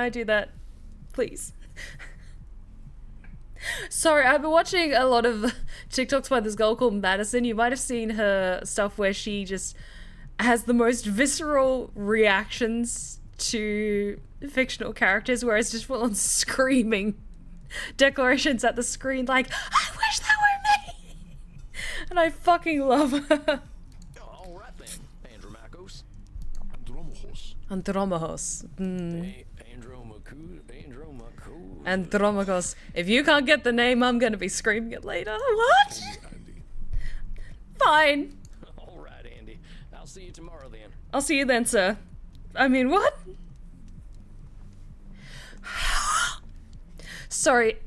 do that? Please. Sorry, I've been watching a lot of TikToks by this girl called Madison. You might have seen her stuff where she just has the most visceral reactions to fictional characters, where it's just full on screaming declarations at the screen like, I wish that were me! And I fucking love her. All right, then, Andromachos. Andromachos. Andromachos. Andromachos. If you can't get the name, I'm gonna be screaming it later. What? Andy. Fine. All right, Andy. I'll see you tomorrow, then. I'll see you then, sir. I mean, what? Sorry.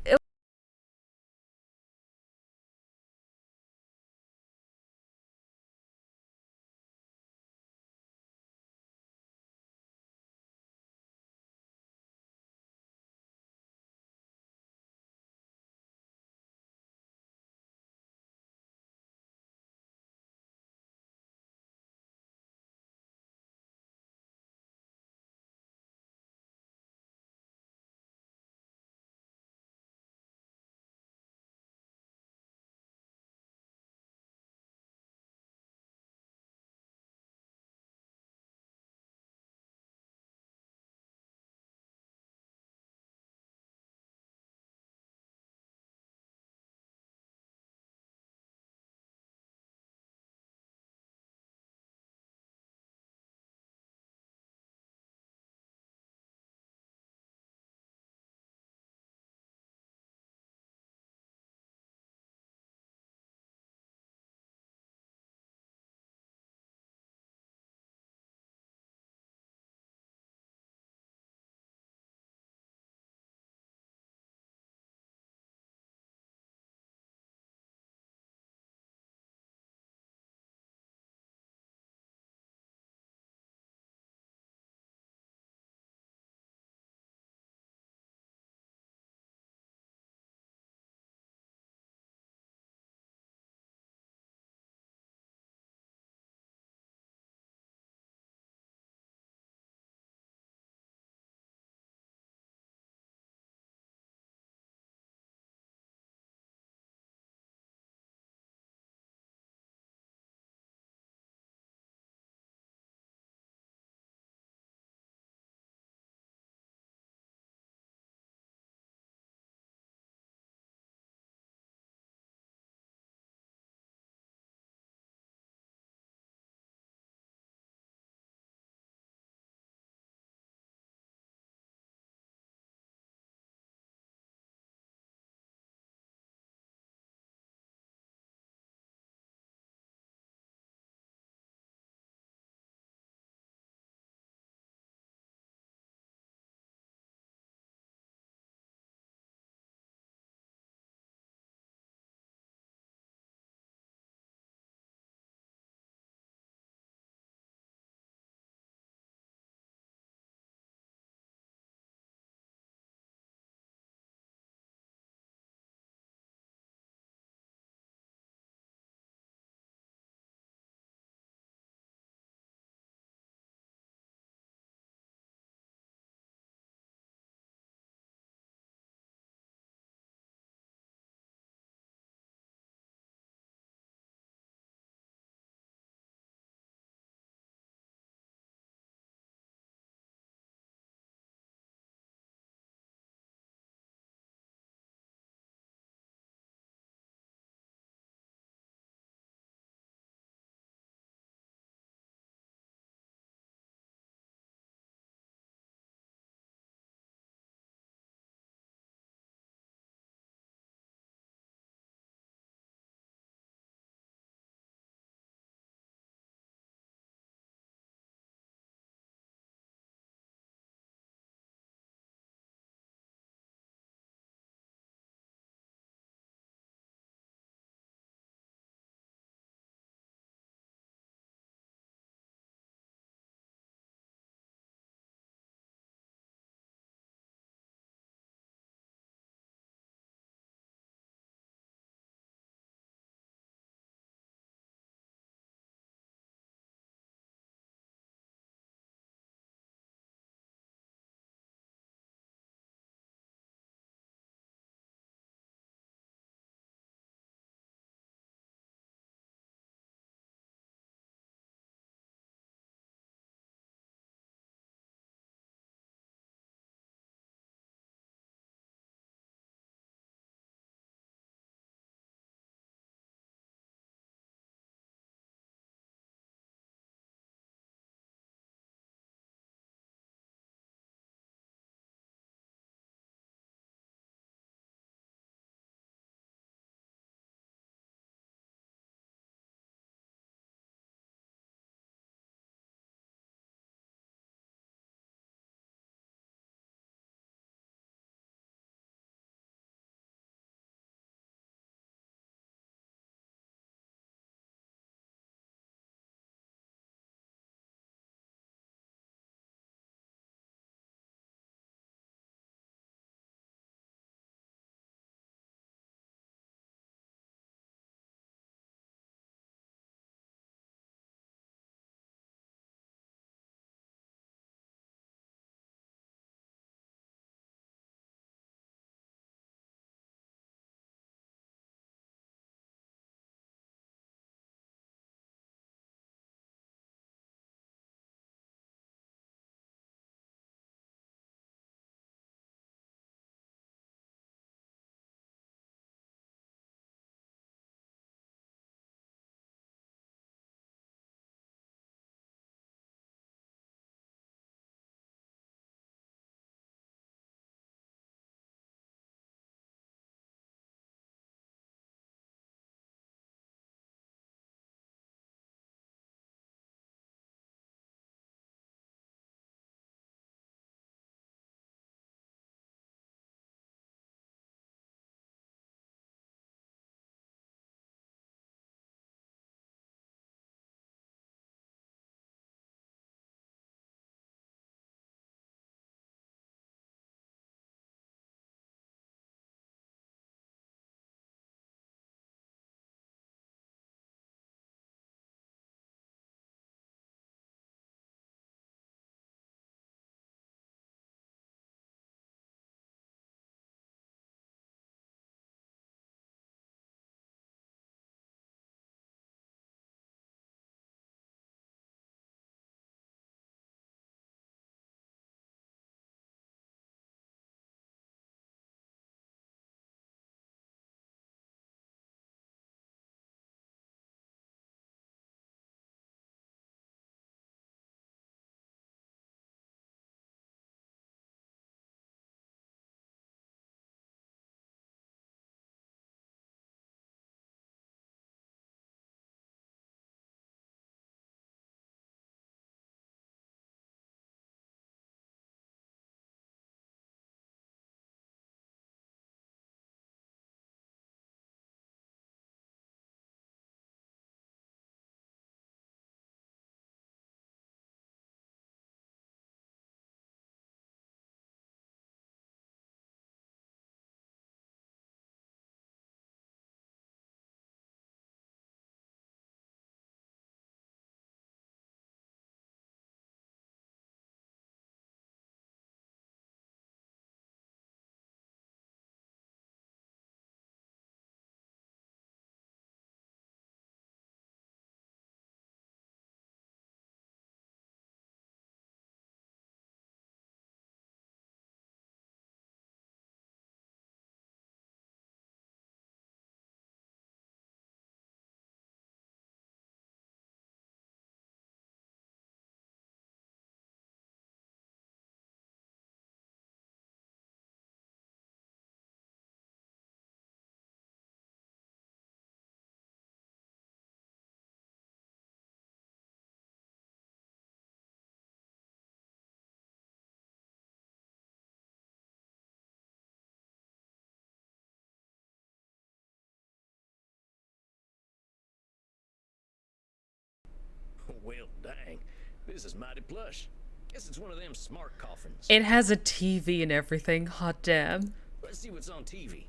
Well, dang. This is mighty plush. Guess it's one of them smart coffins. It has a TV and everything. Hot damn. Let's see what's on TV.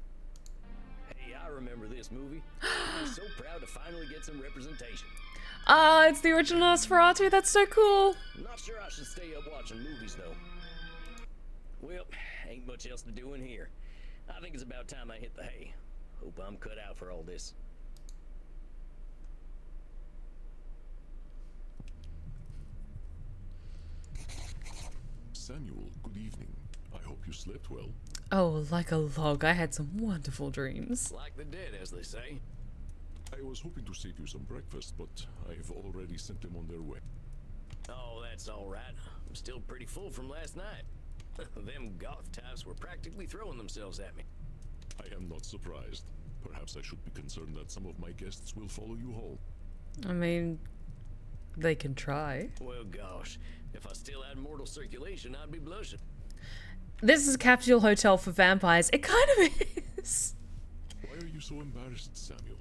Hey, I remember this movie. I'm so proud to finally get some representation. Ah, it's the original Nosferatu. That's so cool. Not sure I should stay up watching movies, though. Well, ain't much else to do in here. I think it's about time I hit the hay. Hope I'm cut out for all this. Samuel, good evening. I hope you slept well. Oh, like a log. I had some wonderful dreams. Like the dead, as they say. I was hoping to save you some breakfast, but I've already sent them on their way. Oh, that's all right. I'm still pretty full from last night. Them goth types were practically throwing themselves at me. I am not surprised. Perhaps I should be concerned that some of my guests will follow you home. I mean, they can try. Well, gosh, if I still had mortal circulation, I'd be blushing. This is a capsule hotel for vampires. It kind of is. Why are you so embarrassed, Samuel?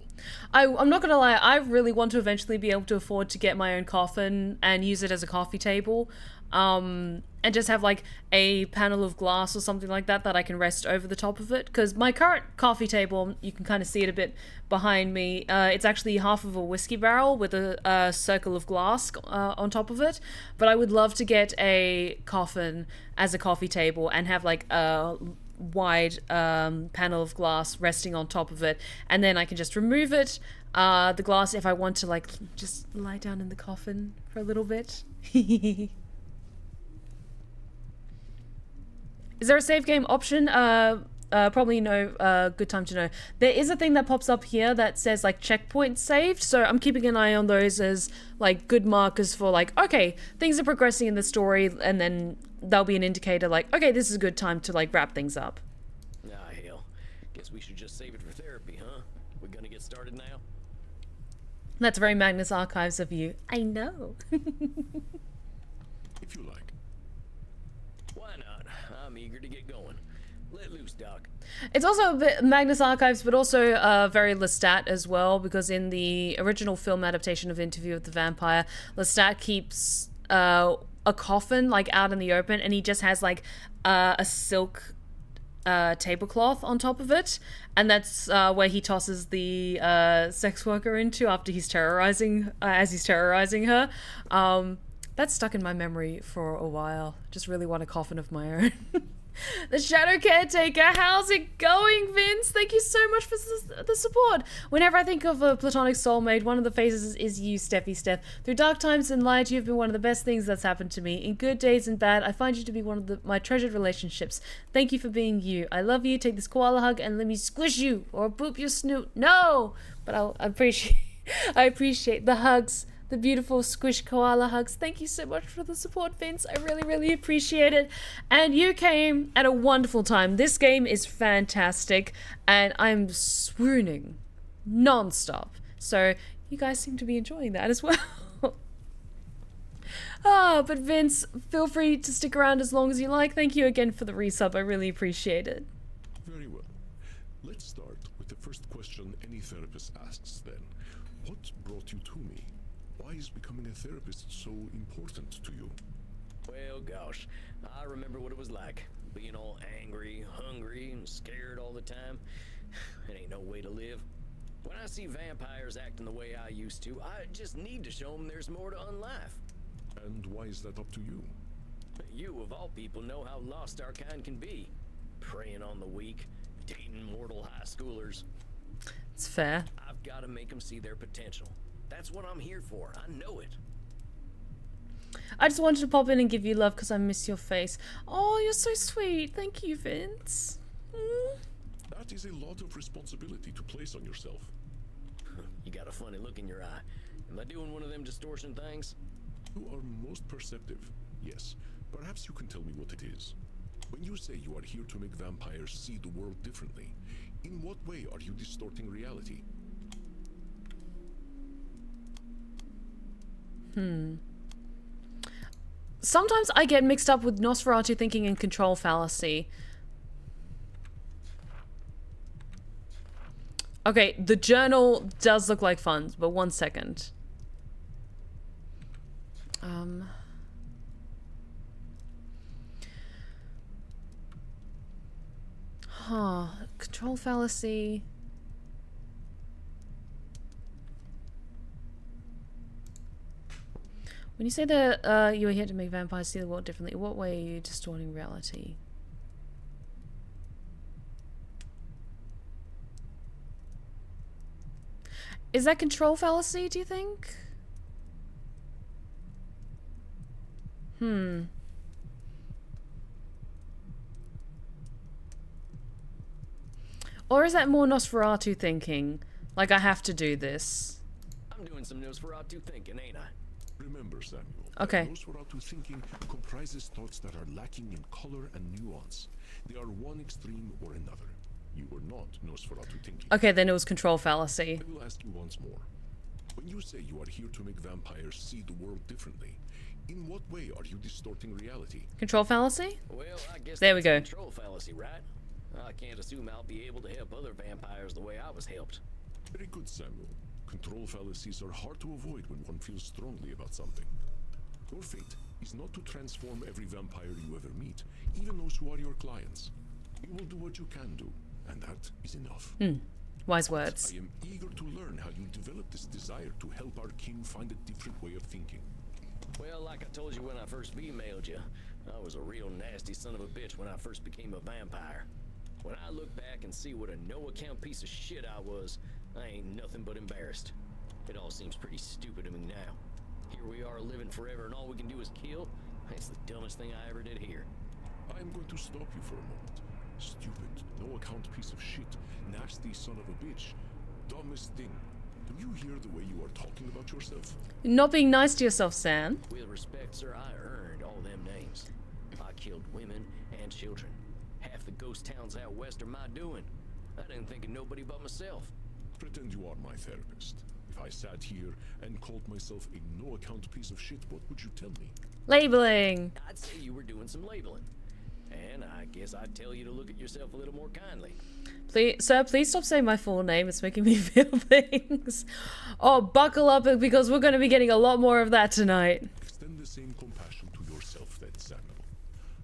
I'm not gonna lie, I really want to eventually be able to afford to get my own coffin and use it as a coffee table. And just have like a panel of glass or something like that that I can rest over the top of it. Because my current coffee table, you can kind of see it a bit behind me, it's actually half of a whiskey barrel with a circle of glass on top of it. But I would love to get a coffin as a coffee table and have like a wide panel of glass resting on top of it, and then I can just remove it, the glass, if I want to like just lie down in the coffin for a little bit. Is there a save game option? Probably no. Good time to know. There is a thing that pops up here that says like checkpoint saved, so I'm keeping an eye on those as like good markers for like, okay, things are progressing in the story, and then that'll be an indicator like, okay, this is a good time to like wrap things up. Ah, hell. Guess we should just save it for therapy, huh? We're gonna get started now? That's very Magnus Archives of you. I know. If you like. Why not? I'm eager to get going. Let loose, Doc. It's also a bit Magnus Archives, but also very Lestat as well, because in the original film adaptation of Interview with the Vampire, Lestat keeps a coffin like out in the open, and he just has like a silk tablecloth on top of it, and that's where he tosses the sex worker into after he's terrorizing her. That's stuck in my memory for a while. Just really want a coffin of my own. The Shadow Caretaker, how's it going, Vince? Thank you so much for the support. Whenever I think of a platonic soulmate, one of the faces is you, Steffi Steph. Through dark times and light, you've been one of the best things that's happened to me. In good days and bad, I find you to be one of my treasured relationships. Thank you for being you. I love you. Take this koala hug and let me squish you or boop your snoot. No! But I appreciate the hugs. The beautiful squish koala hugs. Thank you so much for the support, Vince. I really, really appreciate it. And you came at a wonderful time. This game is fantastic, and I'm swooning non-stop. So you guys seem to be enjoying that as well. But Vince, feel free to stick around as long as you like. Thank you again for the resub. I really appreciate it. Very well. Let's start with the first question any therapist asks then. What brought you to me? Why is becoming a therapist so important to you? Well, gosh, I remember what it was like. Being all angry, hungry, and scared all the time. It ain't no way to live. When I see vampires acting the way I used to, I just need to show them there's more to unlife. And why is that up to you? You, of all people, know how lost our kind can be. Preying on the weak, dating mortal high schoolers. It's fair. I've got to make them see their potential. That's what I'm here for. I know it. I just wanted to pop in and give you love because I miss your face. Oh, you're so sweet. Thank you, Vince. That is a lot of responsibility to place on yourself. You got a funny look in your eye. Am I doing one of them distortion things? You are most perceptive, yes. Perhaps you can tell me what it is. When you say you are here to make vampires see the world differently, in what way are you distorting reality? Sometimes I get mixed up with Nosferatu thinking and control fallacy. Okay, the journal does look like fun, but 1 second. Control fallacy. When you say that you are here to make vampires see the world differently, in what way are you distorting reality? Is that control fallacy, do you think? Or is that more Nosferatu thinking? Like, I have to do this. I'm doing some Nosferatu thinking, ain't I? Remember, Samuel, Okay. Nosferatu thinking comprises thoughts that are lacking in color and nuance. They are one extreme or another. You are not Nosferatu thinking. Okay, then it was control fallacy. I will ask you once more. When you say you are here to make vampires see the world differently, in what way are you distorting reality? Control fallacy? Well, I guess There we that's go. control fallacy, right? I can't assume I'll be able to help other vampires the way I was helped. Very good, Samuel. Control fallacies are hard to avoid when one feels strongly about something. Your fate is not to transform every vampire you ever meet, even those who are your clients. You will do what you can do, and that is enough. Wise words. I am eager to learn how you developed this desire to help our king find a different way of thinking. Well, like I told you when I first emailed you, I was a real nasty son of a bitch when I first became a vampire. When I look back and see what a no-account piece of shit I was, I ain't nothing but embarrassed. It all seems pretty stupid to me now. Here we are living forever and all we can do is kill? It's the dumbest thing I ever did here. I am going to stop you for a moment. Stupid, no-account piece of shit, nasty son of a bitch, dumbest thing. Do you hear the way you are talking about yourself? Not being nice to yourself, Sam. With respect, sir, I earned all them names. I killed women and children. Half the ghost towns out west are my doing. I didn't think of nobody but myself. Pretend you are my therapist. If I sat here and called myself a no-account piece of shit, what would you tell me? Labeling. I'd say you were doing some labeling. And I guess I'd tell you to look at yourself a little more kindly. Please, sir, please stop saying my full name. It's making me feel things. Oh, buckle up because we're going to be getting a lot more of that tonight. Extend the same compassion to yourself then, Samuel.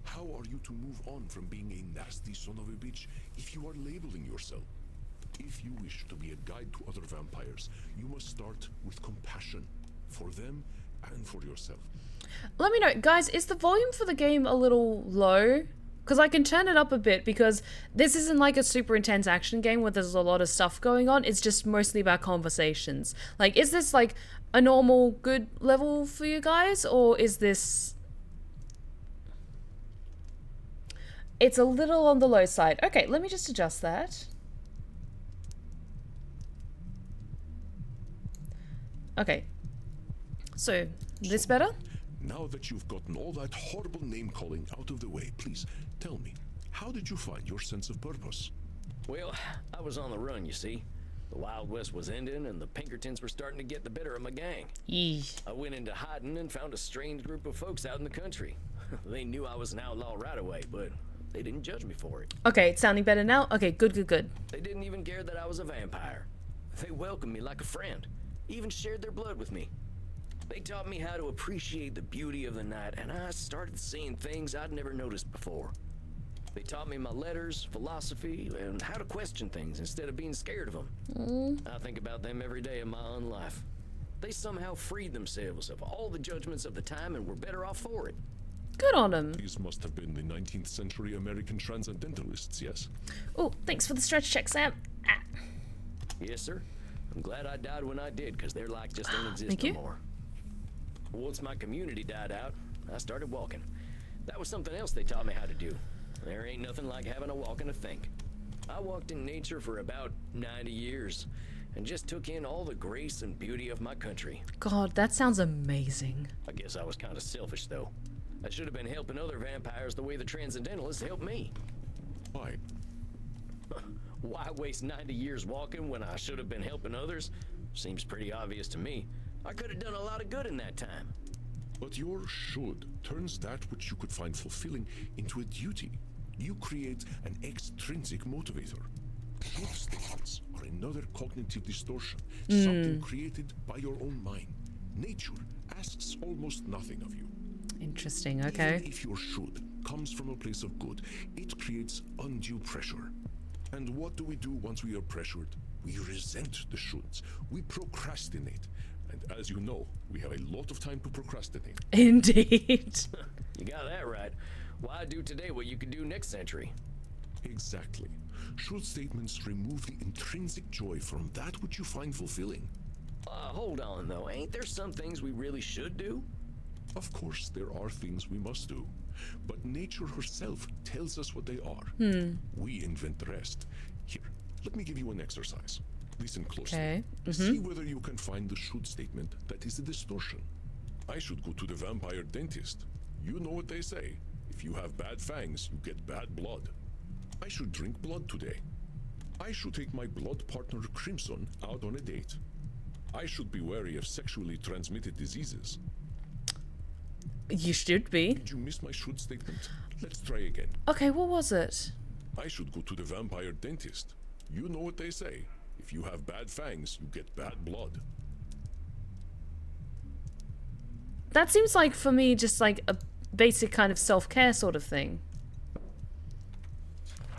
How are you to move on from being a nasty son of a bitch if you are labeling yourself? If you wish to be a guide to other vampires, you must start with compassion for them and for yourself. Let me know, guys, is the volume for the game a little low? Because I can turn it up a bit because this isn't like a super intense action game where there's a lot of stuff going on. It's just mostly about conversations. Like, is this like a normal good level for you guys? Or is this... It's a little on the low side. Okay, let me just adjust that. Okay. So, this better? Now that you've gotten all that horrible name-calling out of the way, please tell me, how did you find your sense of purpose? Well, I was on the run, you see. The Wild West was ending and the Pinkertons were starting to get the better of my gang. Yee. I went into hiding and found a strange group of folks out in the country. They knew I was an outlaw right away, but they didn't judge me for it. Okay, it's sounding better now? Okay, good, good, good. They didn't even care that I was a vampire. They welcomed me like a friend, even shared their blood with me. They taught me how to appreciate the beauty of the night, and I started seeing things I'd never noticed before. They taught me my letters, philosophy, and how to question things instead of being scared of them. I think about them every day of my unlife. They somehow freed themselves of all the judgments of the time and were better off for it. Good on them. These must have been the 19th century American transcendentalists, yes? Oh, thanks for the stretch check, Sam. Ah. Yes, sir. I'm glad I died when I did, because their like just don't exist Thank no you. more. Once my community died out, I started walking. That was something else they taught me how to do. There ain't nothing like having a walk and a think. I walked in nature for about 90 years and just took in all the grace and beauty of my country. God, that sounds amazing. I guess I was kind of selfish, though. I should have been helping other vampires the way the Transcendentalists helped me. Why? Why waste 90 years walking when I should have been helping others? Seems pretty obvious to me. I could have done a lot of good in that time. But your should turns that which you could find fulfilling into a duty. You create an extrinsic motivator. Should statements are another cognitive distortion, something created by your own mind. Nature asks almost nothing of you. Interesting, okay. Even if your should comes from a place of good, it creates undue pressure. And what do we do once we are pressured? We resent the shoulds. We procrastinate. And as you know, we have a lot of time to procrastinate. Indeed. You got that right. Why do today what you could do next century? Exactly. Should statements remove the intrinsic joy from that which you find fulfilling? Hold on though. Ain't there some things we really should do? Of course, there are things we must do. But nature herself tells us what they are. We invent the rest. Here, let me give you an exercise. Listen closely. Okay. See whether you can find the should statement that is a distortion. I should go to the vampire dentist. You know what they say. If you have bad fangs, you get bad blood. I should drink blood today. I should take my blood partner Crimson out on a date. I should be wary of sexually transmitted diseases. You should be. Did you miss my should statement? Let's try again. Okay, what was it? I should go to the vampire dentist. You know what they say. If you have bad fangs, you get bad blood. That seems like, for me, just like a basic kind of self-care sort of thing.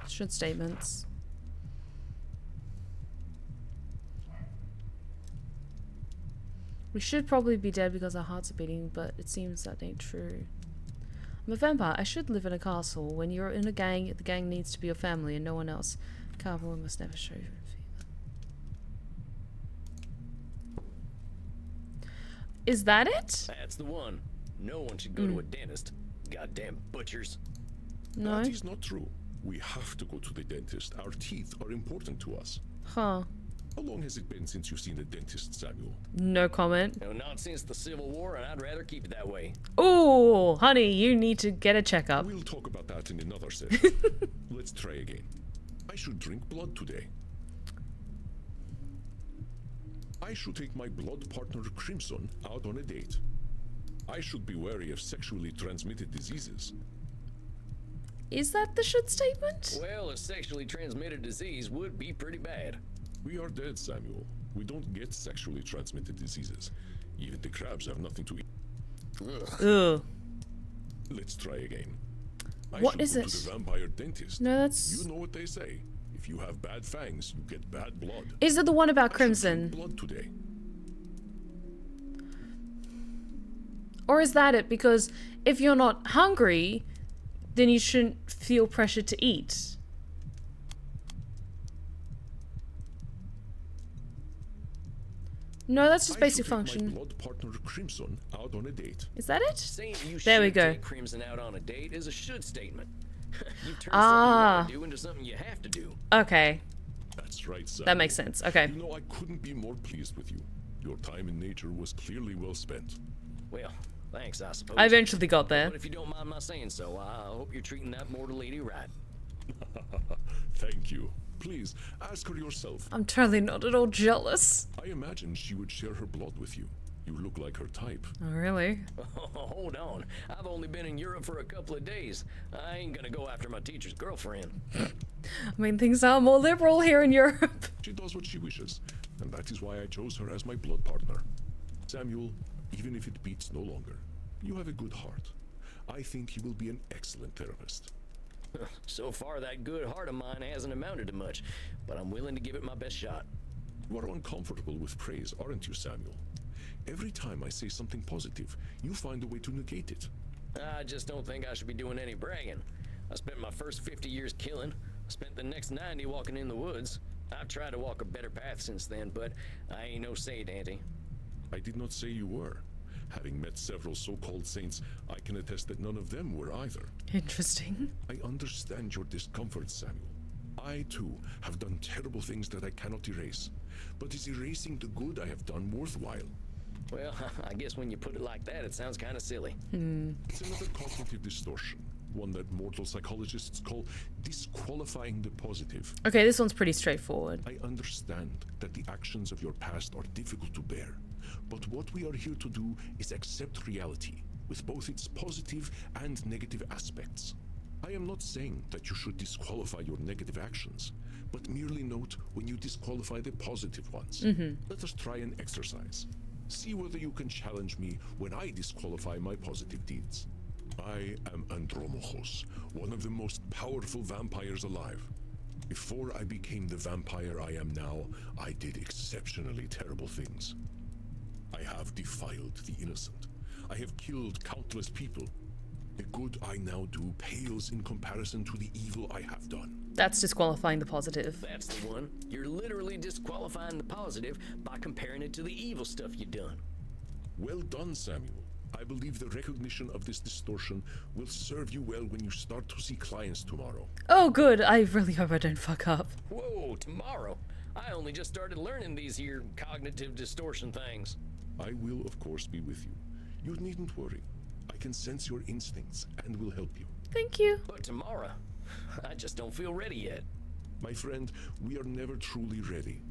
Should statements. We should probably be dead because our hearts are beating, but it seems that ain't true. I'm a vampire. I should live in a castle. When you're in a gang, the gang needs to be your family and no one else. Cowboy must never show you fear. Is that it? That's the one. No one should go to a dentist. Goddamn butchers. No. That is not true. We have to go to the dentist. Our teeth are important to us. Huh. How long has it been since you've seen a dentist, Samuel? No comment. No, not since the Civil War, and I'd rather keep it that way. Ooh, honey, you need to get a checkup. We'll talk about that in another session. Let's try again. I should drink blood today. I should take my blood partner Crimson out on a date. I should be wary of sexually transmitted diseases. Is that the should statement? Well, a sexually transmitted disease would be pretty bad. We are dead, Samuel. We don't get sexually transmitted diseases. Even the crabs have nothing to eat. Ugh. Let's try again. What is I should it? go to the vampire dentist. No, that's... You know what they say. If you have bad fangs, you get bad blood. Is it the one about I should Crimson? drink blood today. Or is that it? Because if you're not hungry, then you shouldn't feel pressure to eat. No, that's just basic I should take function. my blood partner Crimson out on a date. Is that it? Saying you There we should go. take Crimson out on a date is a should statement. You turn Ah. something you want to do into something you have to do. Okay, That's right, Samuel. that makes sense. Okay. You know, I couldn't be more pleased with you. Your time in nature was clearly well spent. Well, thanks, I suppose. I eventually got there. But if you don't mind my saying so, I hope you're treating that mortal lady right. Thank you. Please, ask her yourself. I'm totally not at all jealous. I imagine she would share her blood with you. You look like her type. Oh, really? Hold on. I've only been in Europe for a couple of days. I ain't gonna go after my teacher's girlfriend. I mean, things are more liberal here in Europe. She does what she wishes, and that is why I chose her as my blood partner. Samuel, even if it beats no longer, you have a good heart. I think you will be an excellent therapist. So far, that good heart of mine hasn't amounted to much, but I'm willing to give it my best shot. You are uncomfortable with praise, aren't you, Samuel? Every time I say something positive, you find a way to negate it. I just don't think I should be doing any bragging. I spent my first 50 years killing. I spent the next 90 walking in the woods. I've tried to walk a better path since then, but I ain't no saint, Auntie. I did not say you were. Having met several so-called saints, I can attest that none of them were either. Interesting. I understand your discomfort, Samuel. I, too, have done terrible things that I cannot erase. But is erasing the good I have done worthwhile? Well, I guess when you put it like that, it sounds kind of silly. It's another cognitive distortion, one that mortal psychologists call disqualifying the positive. Okay, this one's pretty straightforward. I understand that the actions of your past are difficult to bear, but what we are here to do is accept reality, with both its positive and negative aspects. I am not saying that you should disqualify your negative actions, but merely note when you disqualify the positive ones. Let us try an exercise. See whether you can challenge me when I disqualify my positive deeds. I am Andromachos, one of the most powerful vampires alive. Before I became the vampire I am now, I did exceptionally terrible things. I have defiled the innocent. I have killed countless people. The good I now do pales in comparison to the evil I have done. That's disqualifying the positive. That's the one. You're literally disqualifying the positive by comparing it to the evil stuff you've done. Well done, Samuel. I believe the recognition of this distortion will serve you well when you start to see clients tomorrow. Oh, good. I really hope I don't fuck up. Whoa, tomorrow? I only just started learning these here cognitive distortion things. I will, of course, be with you. You needn't worry. I can sense your instincts and will help you. Thank you. But tomorrow, I just don't feel ready yet. My friend, we are never truly ready.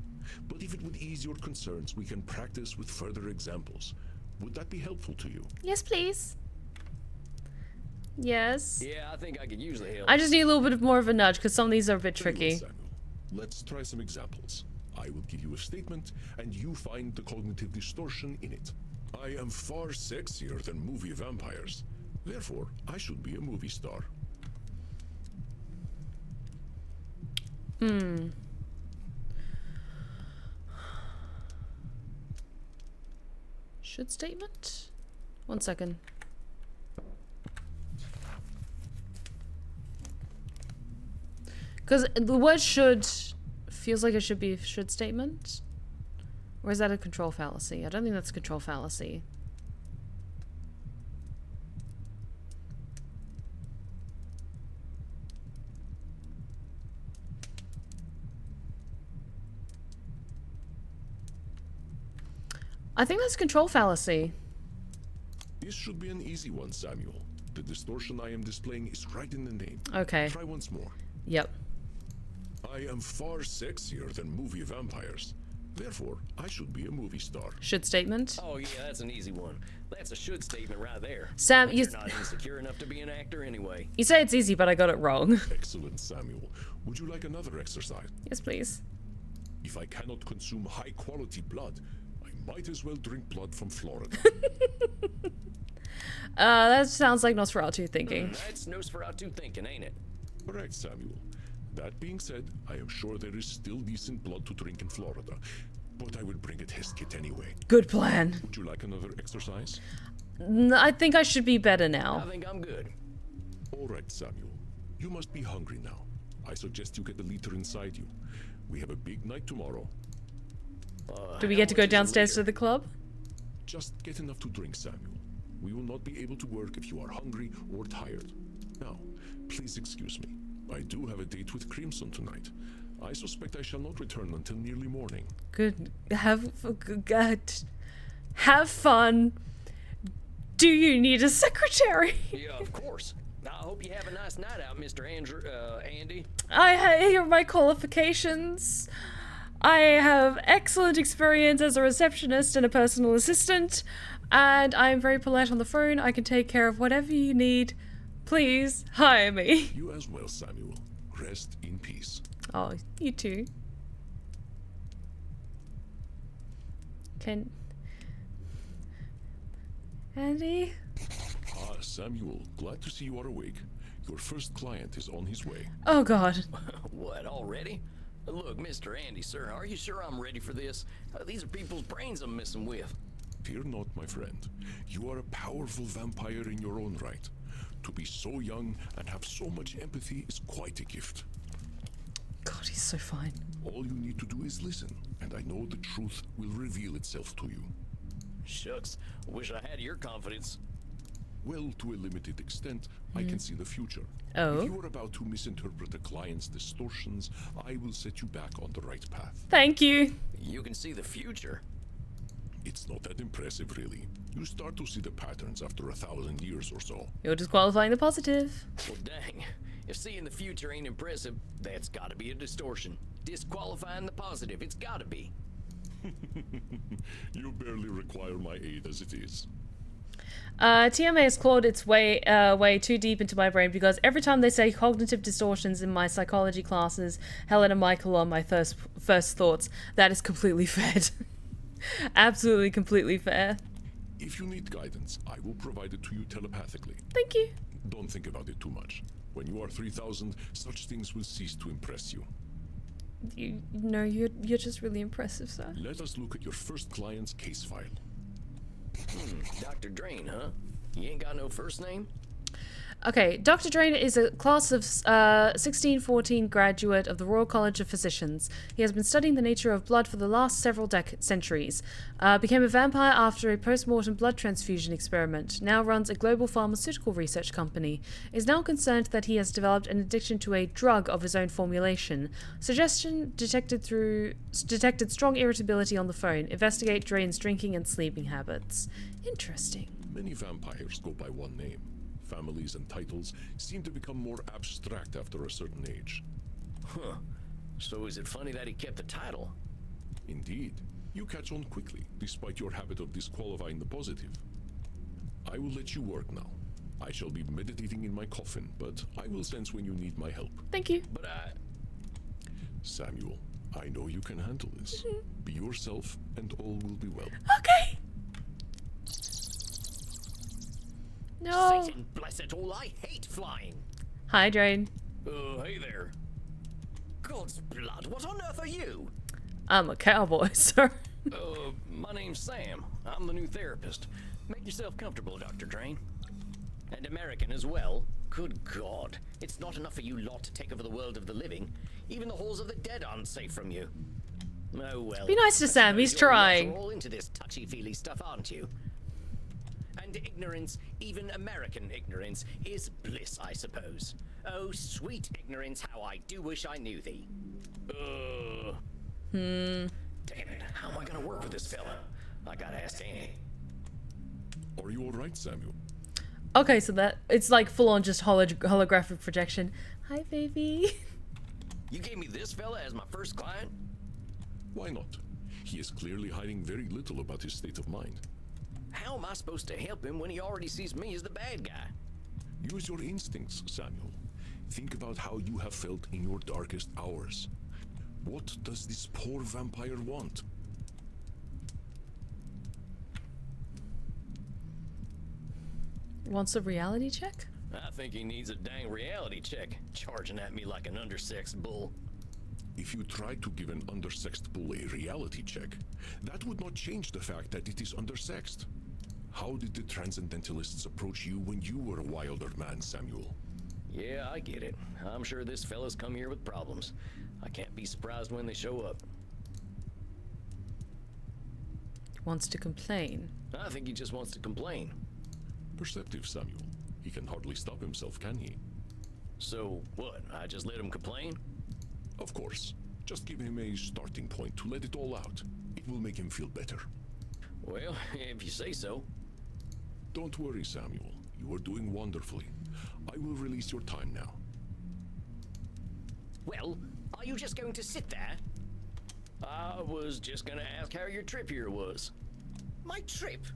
But if it would ease your concerns, we can practice with further examples. Would that be helpful to you? Yes, please. Yes. Yeah, I think I could use the help. I just need a little bit more of a nudge because some of these are a bit Very well, tricky. Samuel. Let's try some examples. I will give you a statement, and you find the cognitive distortion in it. I am far sexier than movie vampires. Therefore, I should be a movie star. Should statement? 1 second. Because the word should feels like it should be should statement. Or is that a control fallacy? I don't think that's a control fallacy. I think that's control fallacy. This should be an easy one, Samuel. The distortion I am displaying is right in the name. Okay. Try once more. Yep. I am far sexier than movie vampires. Therefore, I should be a movie star. Should statement. Oh yeah, that's an easy one. That's a should statement right there. Sam, But you're not insecure enough to be an actor anyway. you say it's easy, but I got it wrong. Excellent, Samuel. Would you like another exercise? Yes, please. If I cannot consume high-quality blood, I might as well drink blood from Florida. That sounds like Nosferatu thinking. That's Nosferatu thinking, ain't it? Correct, Samuel. That being said, I am sure there is still decent blood to drink in Florida, but I will bring a test kit anyway. Good plan. Would you like another exercise? I think I should be better I now. think I'm good. All right, Samuel. You must be hungry now. I suggest you get the liter inside you. We have a big night tomorrow. Do we how get to go much is a downstairs liter? to the club? Just get enough to drink, Samuel. We will not be able to work if you are hungry or tired. Now, please excuse me. I do have a date with Crimson tonight. I suspect I shall not return until nearly morning. Good. Have fun. Do you need a secretary? Yeah, of course. I hope you have a nice night out, Mr. Andy. Here are my qualifications. I have excellent experience as a receptionist and a personal assistant, and I am very polite on the phone. I can take care of whatever you need. Please hire me. You as well, Samuel. Rest in peace. Oh, you too. Can... Andy? Ah, Samuel, glad to see you are awake. Your first client is on his way. Oh, God. What, already? Look, Mr. Andy, sir, are you sure I'm ready for this? These are people's brains I'm messing with. Fear not, my friend. You are a powerful vampire in your own right. To be so young and have so much empathy is quite a gift. God, he's so fine. All you need to do is listen, and I know the truth will reveal itself to you. Shucks, wish I had your confidence. Well, to a limited extent, I can see the future. Oh. If you are about to misinterpret a client's distortions, I will set you back on the right path. Thank you. You can see the future. It's not that impressive, really. You start to see the patterns after 1,000 years or so. You're disqualifying the positive. Well, dang. If seeing the future ain't impressive, that's gotta be a distortion. Disqualifying the positive, it's gotta be. You barely require my aid as it is. TMA has clawed its way too deep into my brain because every time they say cognitive distortions in my psychology classes, Helen and Michael are my first thoughts. That is completely fed. Absolutely, completely fair. If you need guidance, I will provide it to you telepathically. Thank you. Don't think about it too much. When you are 3000, such things will cease to impress you. You're just really impressive, sir. Let us look at your first client's case file. Dr. Drain, huh? You ain't got no first name? Okay, Dr. Drain is a class of 1614 graduate of the Royal College of Physicians. He has been studying the nature of blood for the last several centuries. Became a vampire after a post-mortem blood transfusion experiment. Now runs a global pharmaceutical research company. Is now concerned that he has developed an addiction to a drug of his own formulation. Suggestion detected strong irritability on the phone. Investigate Drain's drinking and sleeping habits. Interesting. Many vampires go by one name. Families and titles seem to become more abstract after a certain age. Huh. So is it funny that he kept the title? Indeed. You catch on quickly, despite your habit of disqualifying the positive. I will let you work now. I shall be meditating in my coffin, but I will sense when you need my help. Thank you. But Samuel, I know you can handle this. Be yourself, and all will be well. Okay. No. Satan bless it all, I hate flying. Hi, Drain. Hey there. God's blood, what on earth are you? I'm a cowboy, sir. My name's Sam. I'm the new therapist. Make yourself comfortable, Dr. Drain. And American as well. Good God. It's not enough for you lot to take over the world of the living. Even the halls of the dead aren't safe from you. Oh well. Be nice to Sam, he's trying. You're all into this touchy-feely stuff, aren't you? And ignorance, even American ignorance, is bliss, I suppose. Oh, sweet ignorance, how I do wish I knew thee. Damn it, how am I gonna work with this fella? I gotta ask Annie. Are you alright, Samuel? Okay, so that it's like full on just holographic projection. Hi, baby. You gave me this fella as my first client? Why not? He is clearly hiding very little about his state of mind. How am I supposed to help him when he already sees me as the bad guy? Use your instincts, Samuel. Think about how you have felt in your darkest hours. What does this poor vampire want? Wants a reality check? I think he needs a dang reality check, charging at me like an undersexed bull. If you tried to give an undersexed bull a reality check, that would not change the fact that it is undersexed. How did the Transcendentalists approach you when you were a wilder man, Samuel? Yeah, I get it. I'm sure this fella's come here with problems. I can't be surprised when they show up. Wants to complain. I think he just wants to complain. Perceptive, Samuel. He can hardly stop himself, can he? So, what? I just let him complain? Of course. Just give him a starting point to let it all out. It will make him feel better. Well, if you say so. Don't worry, Samuel. You are doing wonderfully. I will release your time now. Well, are you just going to sit there? I was just gonna ask how your trip here was. My trip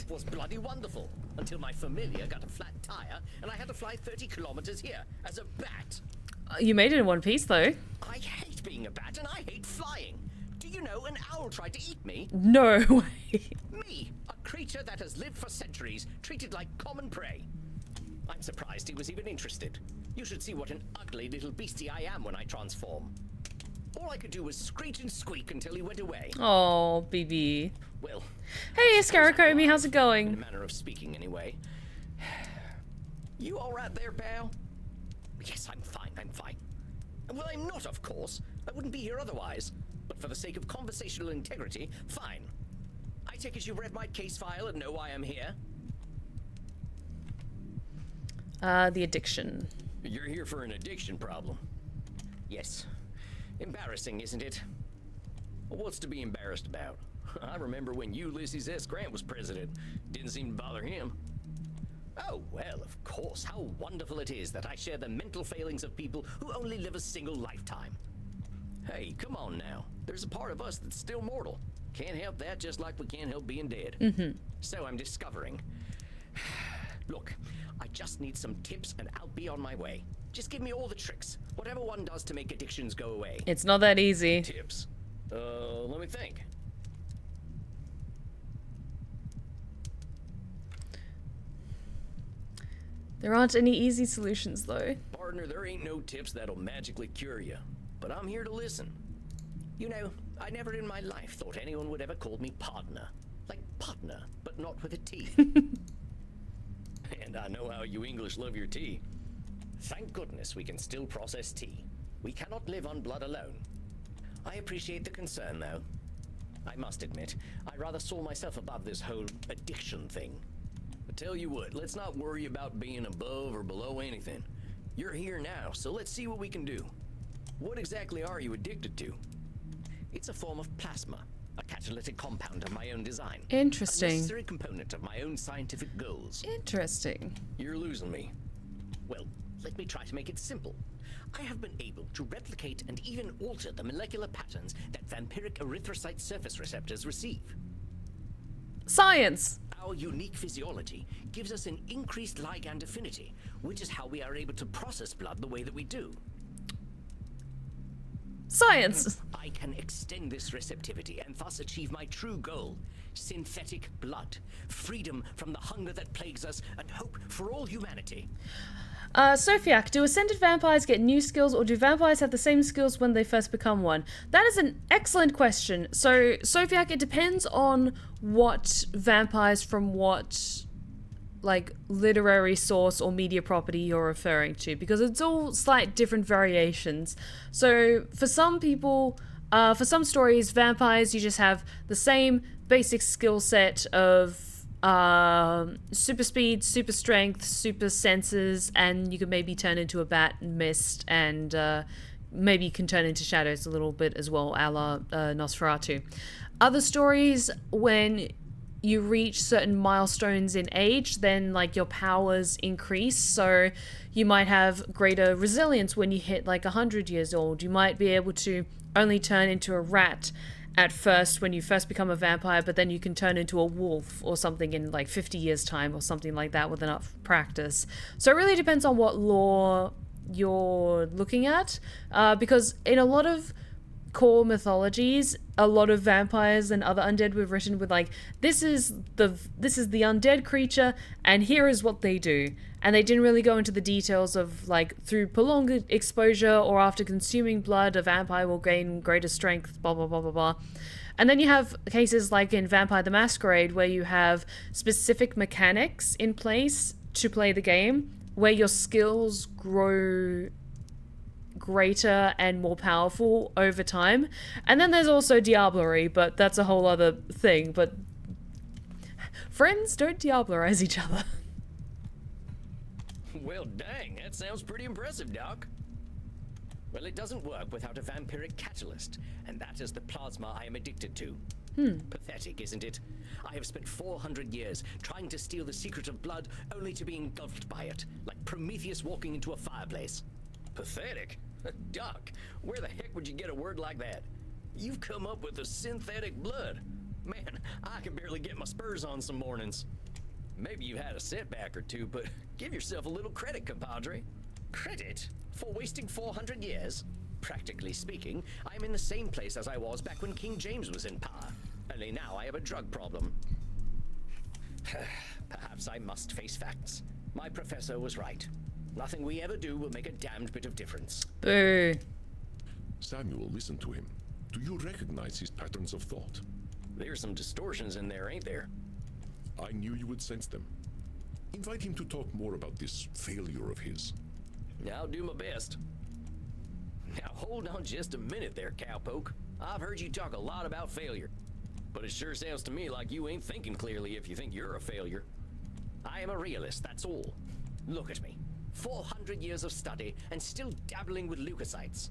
was bloody wonderful. Until my familiar got a flat tire and I had to fly 30 kilometers here as a bat. You made it in one piece, though. I hate being a bat and I hate flying. Do you know an owl tried to eat me? No way. Me, a creature that has lived for centuries, treated like common prey. I'm surprised he was even interested. You should see what an ugly little beastie I am when I transform. All I could do was screech and squeak until he went away. Oh, BB. Well, Hey, Scarecrow, how's it in a going? manner of speaking, anyway. You all right there, pal? Yes, I'm fine. Well, I'm not, of course. I wouldn't be here otherwise. But for the sake of conversational integrity, fine. I take it you read my case file and know why I'm here? The addiction. You're here for an addiction problem. Yes. Embarrassing, isn't it? Well, what's to be embarrassed about? I remember when Ulysses S. Grant was president. Didn't seem to bother him. Oh, well, of course. How wonderful it is that I share the mental failings of people who only live a single lifetime. Hey, come on now. There's a part of us that's still mortal. Can't help that, just like we can't help being dead. So I'm discovering. Look, I just need some tips and I'll be on my way. Just give me all the tricks. Whatever one does to make addictions go away. It's not that easy. Tips? Let me think. There aren't any easy solutions, though. Partner, there ain't no tips that'll magically cure you, but I'm here to listen. You know, I never in my life thought anyone would ever call me partner. Like partner, but not with a T. And I know how you English love your tea. Thank goodness we can still process tea. We cannot live on blood alone. I appreciate the concern, though. I must admit, I rather saw myself above this whole addiction thing. But tell you what, let's not worry about being above or below anything. You're here now, so let's see what we can do. What exactly are you addicted to? It's a form of plasma, a catalytic compound of my own design. Interesting. A necessary component of my own scientific goals. Interesting. You're losing me. Well, let me try to make it simple. I have been able to replicate and even alter the molecular patterns that vampiric erythrocyte surface receptors receive. Science! Our unique physiology gives us an increased ligand affinity, which is how we are able to process blood the way that we do. Science! I can extend this receptivity and thus achieve my true goal: synthetic blood, freedom from the hunger that plagues us, and hope for all humanity. Sophiac, do ascended vampires get new skills, or do vampires have the same skills when they first become one? That is an excellent question. So, Sophiac, it depends on what vampires from what, like, literary source or media property you're referring to, because it's all slight different variations. So, for some people, for some stories, vampires, you just have the same basic skill set of super speed, super strength, super senses, and you can maybe turn into a bat and mist, and maybe you can turn into shadows a little bit as well, a la Nosferatu. Other stories, when you reach certain milestones in age, then like your powers increase, so you might have greater resilience when you hit like 100 years old. You might be able to only turn into a rat at first when you first become a vampire, but then you can turn into a wolf or something in like 50 years time or something like that with enough practice. So it really depends on what lore you're looking at, because in a lot of core mythologies, a lot of vampires and other undead were written with like, this is the undead creature and here is what they do, and they didn't really go into the details of like, through prolonged exposure or after consuming blood, a vampire will gain greater strength, blah blah blah blah blah. And then you have cases like in Vampire the Masquerade, where you have specific mechanics in place to play the game, where your skills grow greater and more powerful over time. And then there's also diablerie, but that's a whole other thing. But friends, don't diablerize each other. Well, dang, that sounds pretty impressive, Doc. Well, it doesn't work without a vampiric catalyst, and that is the plasma I am addicted to. Pathetic, isn't it? I have spent 400 years trying to steal the secret of blood, only to be engulfed by it, like Prometheus walking into a fireplace. Pathetic? Doc, where the heck would you get a word like that? You've come up with a synthetic blood. Man, I can barely get my spurs on some mornings. Maybe you had a setback or two, but give yourself a little credit, compadre. Credit? For wasting 400 years? Practically speaking, I am in the same place as I was back when King James was in power. Only now I have a drug problem. Perhaps I must face facts. My professor was right. Nothing we ever do will make a damned bit of difference. Boo. Samuel, listen to him. Do you recognize his patterns of thought? There's some distortions in there, ain't there? I knew you would sense them. Invite him to talk more about this failure of his. I'll do my best. Now hold on just a minute there, cowpoke. I've heard you talk a lot about failure, but it sure sounds to me like you ain't thinking clearly if you think you're a failure. I am a realist, that's all. Look at me. 400 years of study and still dabbling with leukocytes.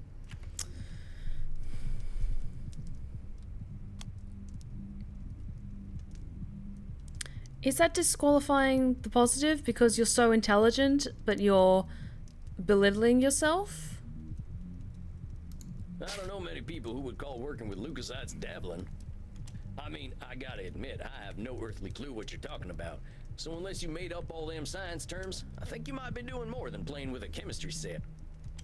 Is that disqualifying the positive because you're so intelligent, but you're belittling yourself? I don't know many people who would call working with leukocytes dabbling. I mean, I gotta admit, I have no earthly clue what you're talking about. So unless you made up all them science terms, I think you might be doing more than playing with a chemistry set.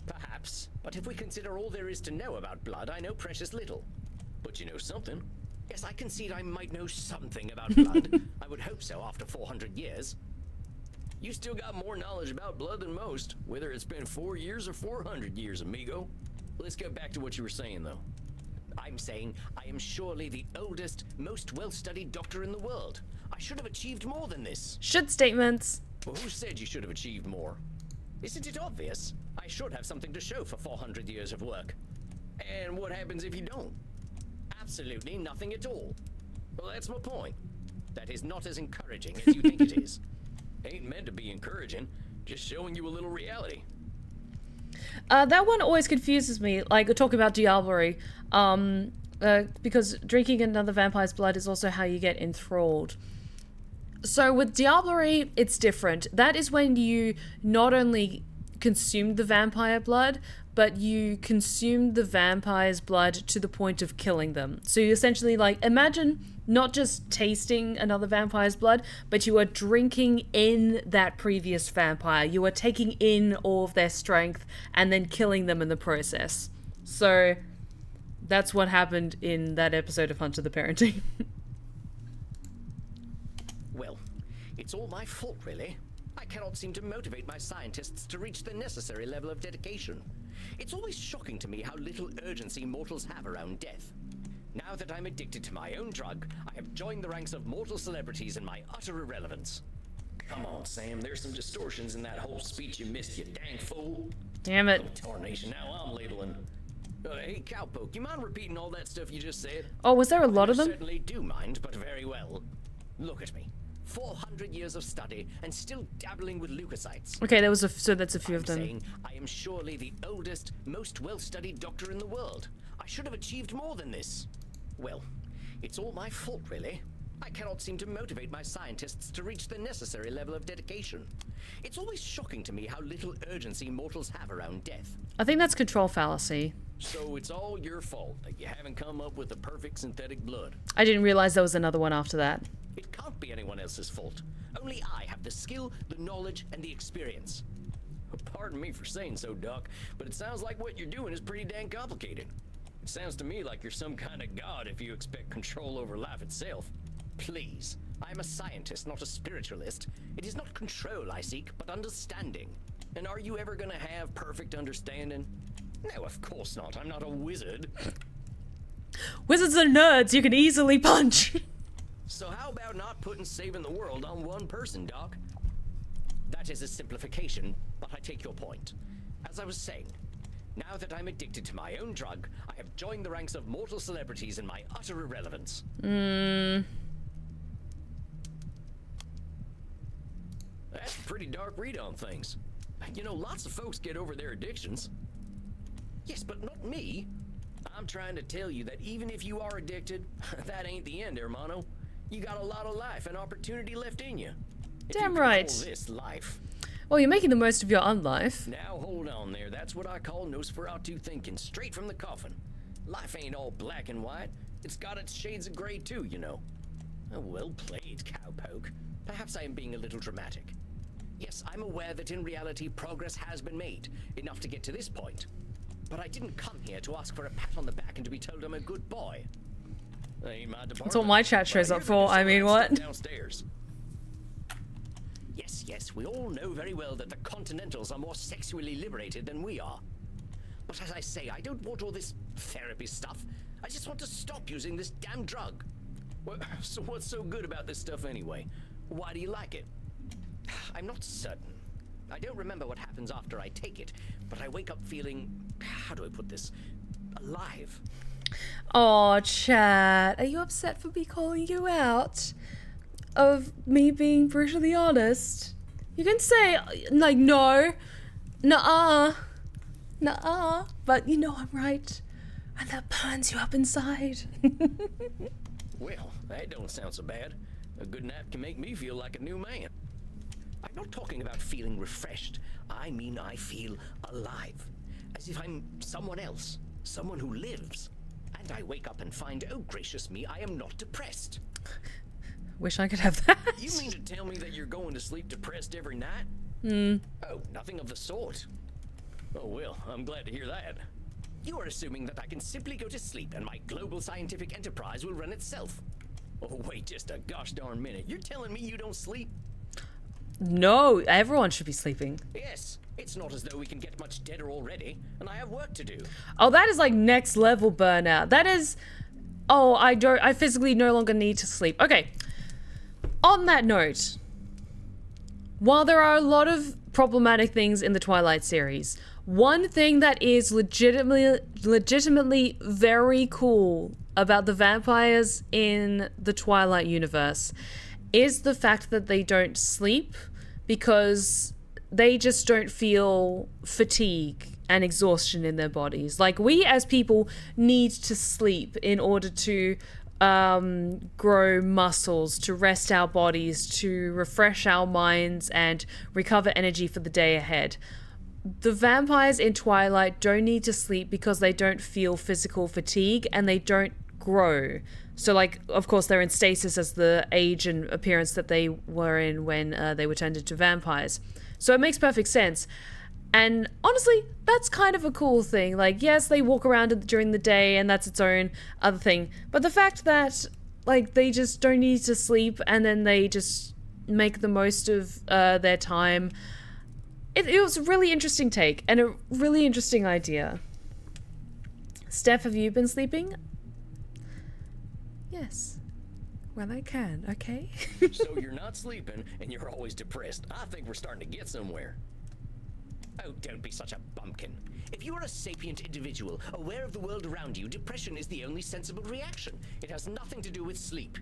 Perhaps, but if we consider all there is to know about blood, I know precious little. But you know something. Yes, I concede I might know something about blood. I would hope so after 400 years. You still got more knowledge about blood than most, whether it's been 4 years or 400 years, amigo. Let's get back to what you were saying, though. I'm saying I am surely the oldest, most well-studied doctor in the world. I should have achieved more than this. Should statements. Well, who said you should have achieved more? Isn't it obvious? I should have something to show for 400 years of work. And what happens if you don't? Absolutely nothing at all. Well, that's my point. That is not as encouraging as you think it is. Ain't meant to be encouraging, just showing you a little reality. That one always confuses me, like talking about diablerie, because drinking another vampire's blood is also how you get enthralled. So with diablerie, it's different. That is when you not only consume the vampire blood, but you consume the vampire's blood to the point of killing them. So you essentially, like, imagine not just tasting another vampire's blood, but you are drinking in that previous vampire. You are taking in all of their strength and then killing them in the process. So that's what happened in that episode of Hunter the Parenting. Well, it's all my fault, really. I cannot seem to motivate my scientists to reach the necessary level of dedication. It's always shocking to me how little urgency mortals have around death. Now that I'm addicted to my own drug, I have joined the ranks of mortal celebrities in my utter irrelevance. Come on, Sam, there's some distortions in that whole speech you missed, you dang fool. Damn it. Tarnation, now I'm labeling. Hey, Cowpoke, you mind repeating all that stuff you just said? Oh, was there a lot of I them? certainly do mind, but very well. Look at me. 400 years of study and still dabbling with leukocytes. Okay, so that's a few of them. Saying I am surely the oldest, most well-studied doctor in the world. I should have achieved more than this. Well, it's all my fault, really. I cannot seem to motivate my scientists to reach the necessary level of dedication. It's always shocking to me how little urgency mortals have around death. I think that's control fallacy. So it's all your fault that you haven't come up with the perfect synthetic blood. I didn't realize there was another one after that. It can't be anyone else's fault. Only I have the skill, the knowledge, and the experience. Pardon me for saying so, Doc, but it sounds like what you're doing is pretty dang complicated. It sounds to me like you're some kind of god if you expect control over life itself. Please, I am a scientist, not a spiritualist. It is not control I seek, but understanding. And are you ever gonna have perfect understanding? No, of course not. I'm not a wizard. Wizards are nerds you can easily punch. So how about not putting saving the world on one person, Doc? That is a simplification, but I take your point. As I was saying, now that I'm addicted to my own drug, I have joined the ranks of mortal celebrities in my utter irrelevance. That's a pretty dark read on things. You know, lots of folks get over their addictions. Yes, but not me. I'm trying to tell you that even if you are addicted, that ain't the end, hermano. You got a lot of life and opportunity left in you. Damn right. Call this life. Well, you're making the most of your unlife. Now hold on there. That's what I call Nosferatu thinking, straight from the coffin. Life ain't all black and white. It's got its shades of gray too, you know. Oh, well played, Cowpoke. Perhaps I am being a little dramatic. Yes, I'm aware that in reality progress has been made, enough to get to this point. But I didn't come here to ask for a pat on the back and to be told I'm a good boy. That ain't my department. That's what my chat shows up for. I mean, what? Downstairs. Yes, we all know very well that the Continentals are more sexually liberated than we are. But as I say, I don't want all this therapy stuff. I just want to stop using this damn drug. Well, so what's so good about this stuff anyway? Why do you like it? I'm not certain. I don't remember what happens after I take it, but I wake up feeling, how do I put this, alive. Oh, chat, are you upset for me calling you out? Of me being brutally honest? You can say, like, no, nuh-uh, but you know I'm right, and that burns you up inside. Well, that don't sound so bad. A good nap can make me feel like a new man. I'm not talking about feeling refreshed. I mean I feel alive. As if I'm someone else. Someone who lives. And I wake up and find, oh gracious me, I am not depressed. Wish I could have that. You mean to tell me that you're going to sleep depressed every night? Oh, nothing of the sort. Oh well, I'm glad to hear that. You are assuming that I can simply go to sleep and my global scientific enterprise will run itself. Oh wait just a gosh darn minute. You're telling me you don't sleep? No, everyone should be sleeping. Yes, it's not as though we can get much deader already, and I have work to do. Oh, that is like next level burnout. That is, oh, I physically no longer need to sleep. Okay. On that note, while there are a lot of problematic things in the Twilight series, one thing that is legitimately very cool about the vampires in the Twilight universe is the fact that they don't sleep, because they just don't feel fatigue and exhaustion in their bodies. Like, we as people need to sleep in order to grow muscles, to rest our bodies, to refresh our minds and recover energy for the day ahead. The vampires in Twilight don't need to sleep because they don't feel physical fatigue and they don't grow. So, like, of course, they're in stasis as the age and appearance that they were in when they were turned into vampires. So it makes perfect sense. And honestly, that's kind of a cool thing. Like, yes, they walk around during the day and that's its own other thing. But the fact that, like, they just don't need to sleep and then they just make the most of their time, it was a really interesting take and a really interesting idea. Steph, have you been sleeping? Yes. Well, I can, okay? So you're not sleeping, and you're always depressed. I think we're starting to get somewhere. Oh, don't be such a bumpkin. If you are a sapient individual, aware of the world around you, depression is the only sensible reaction. It has nothing to do with sleep.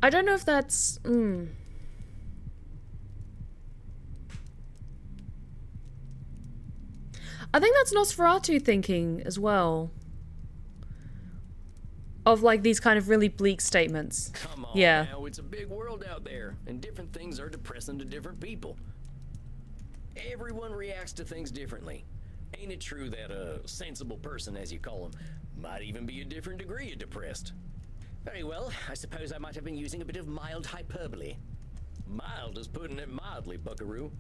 I don't know if that's... I think that's Nosferatu thinking as well. Of, like, these kind of really bleak statements. Come on Yeah. now, it's a big world out there, and different things are depressing to different people. Everyone reacts to things differently. Ain't it true that a sensible person, as you call them, might even be a different degree of depressed? Very well, I suppose I might have been using a bit of mild hyperbole. Mild is putting it mildly, buckaroo.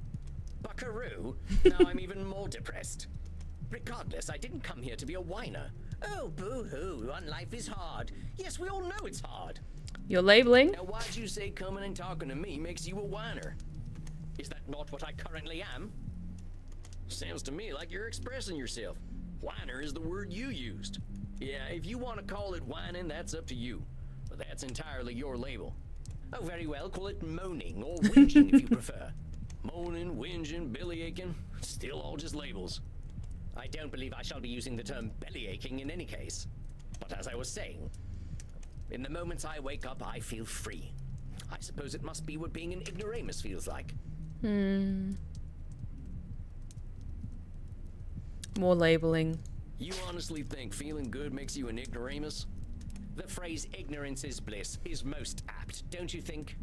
Buckaroo? Now I'm even more depressed. Regardless, I didn't come here to be a whiner. Oh, boo-hoo, unlife is hard. Yes, we all know it's hard. You're labeling? Now why'd you say coming and talking to me makes you a whiner? Is that not what I currently am? Sounds to me like you're expressing yourself. Whiner is the word you used. Yeah, if you want to call it whining, that's up to you. But that's entirely your label. Oh, very well, call it moaning or whinging if you prefer. Moaning, whinging, bellyaching, still all just labels. I don't believe I shall be using the term bellyaching in any case. But as I was saying, in the moments I wake up, I feel free. I suppose it must be what being an ignoramus feels like. More labeling. You honestly think feeling good makes you an ignoramus? The phrase ignorance is bliss is most apt, don't you think?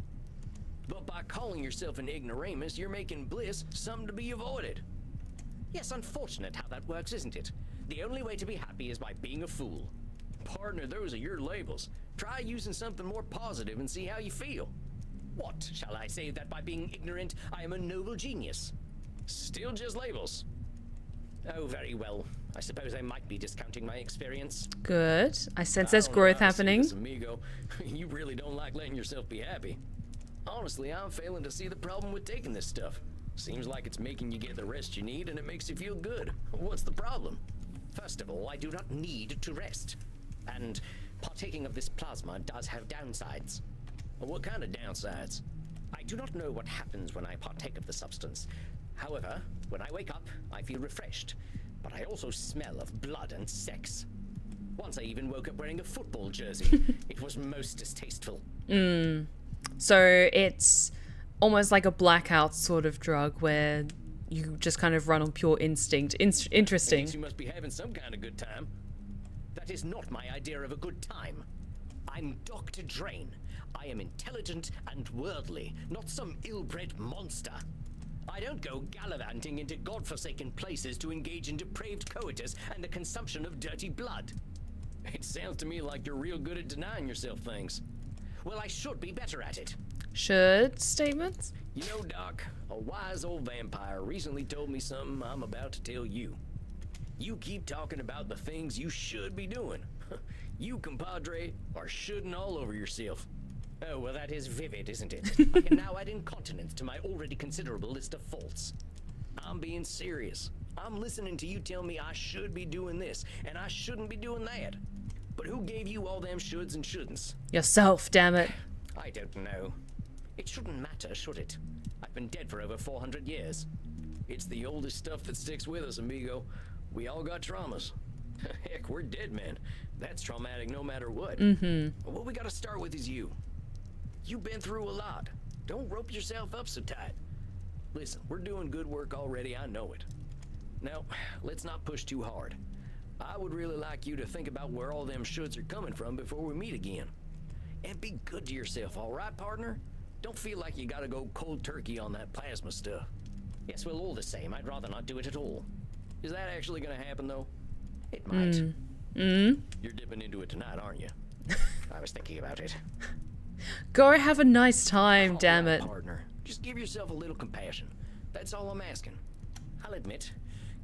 But by calling yourself an ignoramus, you're making bliss something to be avoided. Yes, unfortunate how that works, isn't it? The only way to be happy is by being a fool. Partner, those are your labels. Try using something more positive and see how you feel. What, shall I say that by being ignorant, I am a noble genius? Still just labels. Oh, very well. I suppose I might be discounting my experience. Good. I sense I there's don't know growth how to say happening. this, amigo. You really don't like letting yourself be happy. Honestly, I'm failing to see the problem with taking this stuff. Seems like it's making you get the rest you need and it makes you feel good. What's the problem? First of all, I do not need to rest. And partaking of this plasma does have downsides. What kind of downsides? I do not know what happens when I partake of the substance. However, when I wake up, I feel refreshed. But I also smell of blood and sex. Once I even woke up wearing a football jersey. It was most distasteful. So it's almost like a blackout sort of drug where you just kind of run on pure instinct. Interesting. Means you must be having some kind of good time. That is not my idea of a good time. I'm Dr. Drain. I am intelligent and worldly, not some ill-bred monster. I don't go gallivanting into godforsaken places to engage in depraved coitus and the consumption of dirty blood. It sounds to me like you're real good at denying yourself things. Well, I should be better at it. Should statements? You know, Doc, a wise old vampire recently told me something I'm about to tell you. You keep talking about the things you should be doing. You, compadre, are shoulding all over yourself. Oh, well, that is vivid, isn't it? I can now add incontinence to my already considerable list of faults. I'm being serious. I'm listening to you tell me I should be doing this, and I shouldn't be doing that. But who gave you all them shoulds and shouldn'ts? Yourself, damn it. I don't know. It shouldn't matter, should it? I've been dead for over 400 years. It's the oldest stuff that sticks with us, amigo. We all got traumas. Heck, we're dead men. That's traumatic no matter what. What we gotta start with is you. You've been through a lot. Don't rope yourself up so tight. Listen, we're doing good work already, I know it. Now, let's not push too hard. I would really like you to think about where all them shoulds are coming from before we meet again. And be good to yourself, alright, partner? Don't feel like you gotta go cold turkey on that plasma stuff. Yes, well, all the same, I'd rather not do it at all. Is that actually gonna happen, though? It might. You're dipping into it tonight, aren't you? I was thinking about it. Go have a nice time, damn Alright, it. partner. Just give yourself a little compassion. That's all I'm asking. I'll admit,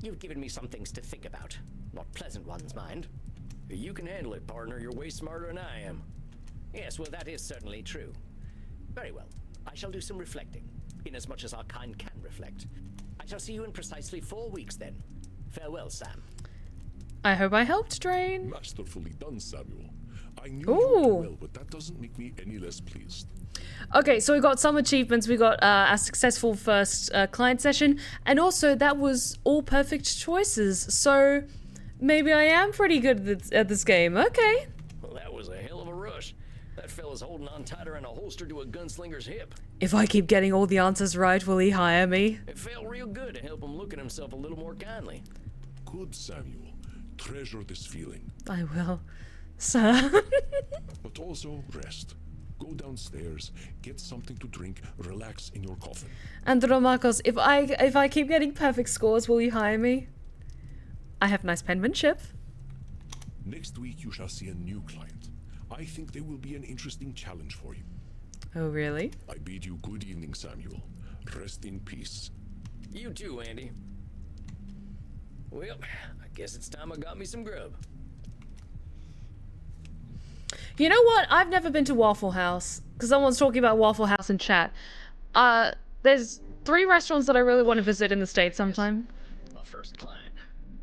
you've given me some things to think about. Not pleasant ones, mind. You can handle it, partner. You're way smarter than I am. Yes, well, that is certainly true. Very well. I shall do some reflecting, inasmuch as our kind can reflect. I shall see you in precisely 4 weeks, then. Farewell, Sam. I hope I helped, Drain. Masterfully done, Samuel. I knew Ooh. you would do well, but that doesn't make me any less pleased. Okay, so we got some achievements. We got a successful first client session, and also that was all perfect choices. So maybe I am pretty good at this game. Okay. Well, that was a hell of a rush. That fella's holding on tighter than a holster to a gunslinger's hip. If I keep getting all the answers right, will he hire me? It felt real good to help him look at himself a little more kindly. Good, Samuel. Treasure this feeling. I will, sir. But also rest. Go downstairs, get something to drink, relax in your coffin. Andromakos, if I keep getting perfect scores, will you hire me? I have nice penmanship. Next week you shall see a new client. I think they will be an interesting challenge for you. Oh, really? I bid you good evening, Samuel. Rest in peace. You too, Andy. Well, I guess it's time I got me some grub. You know what? I've never been to Waffle House, because someone's talking about Waffle House in chat. There's 3 restaurants that I really want to visit in the States sometime. My first client.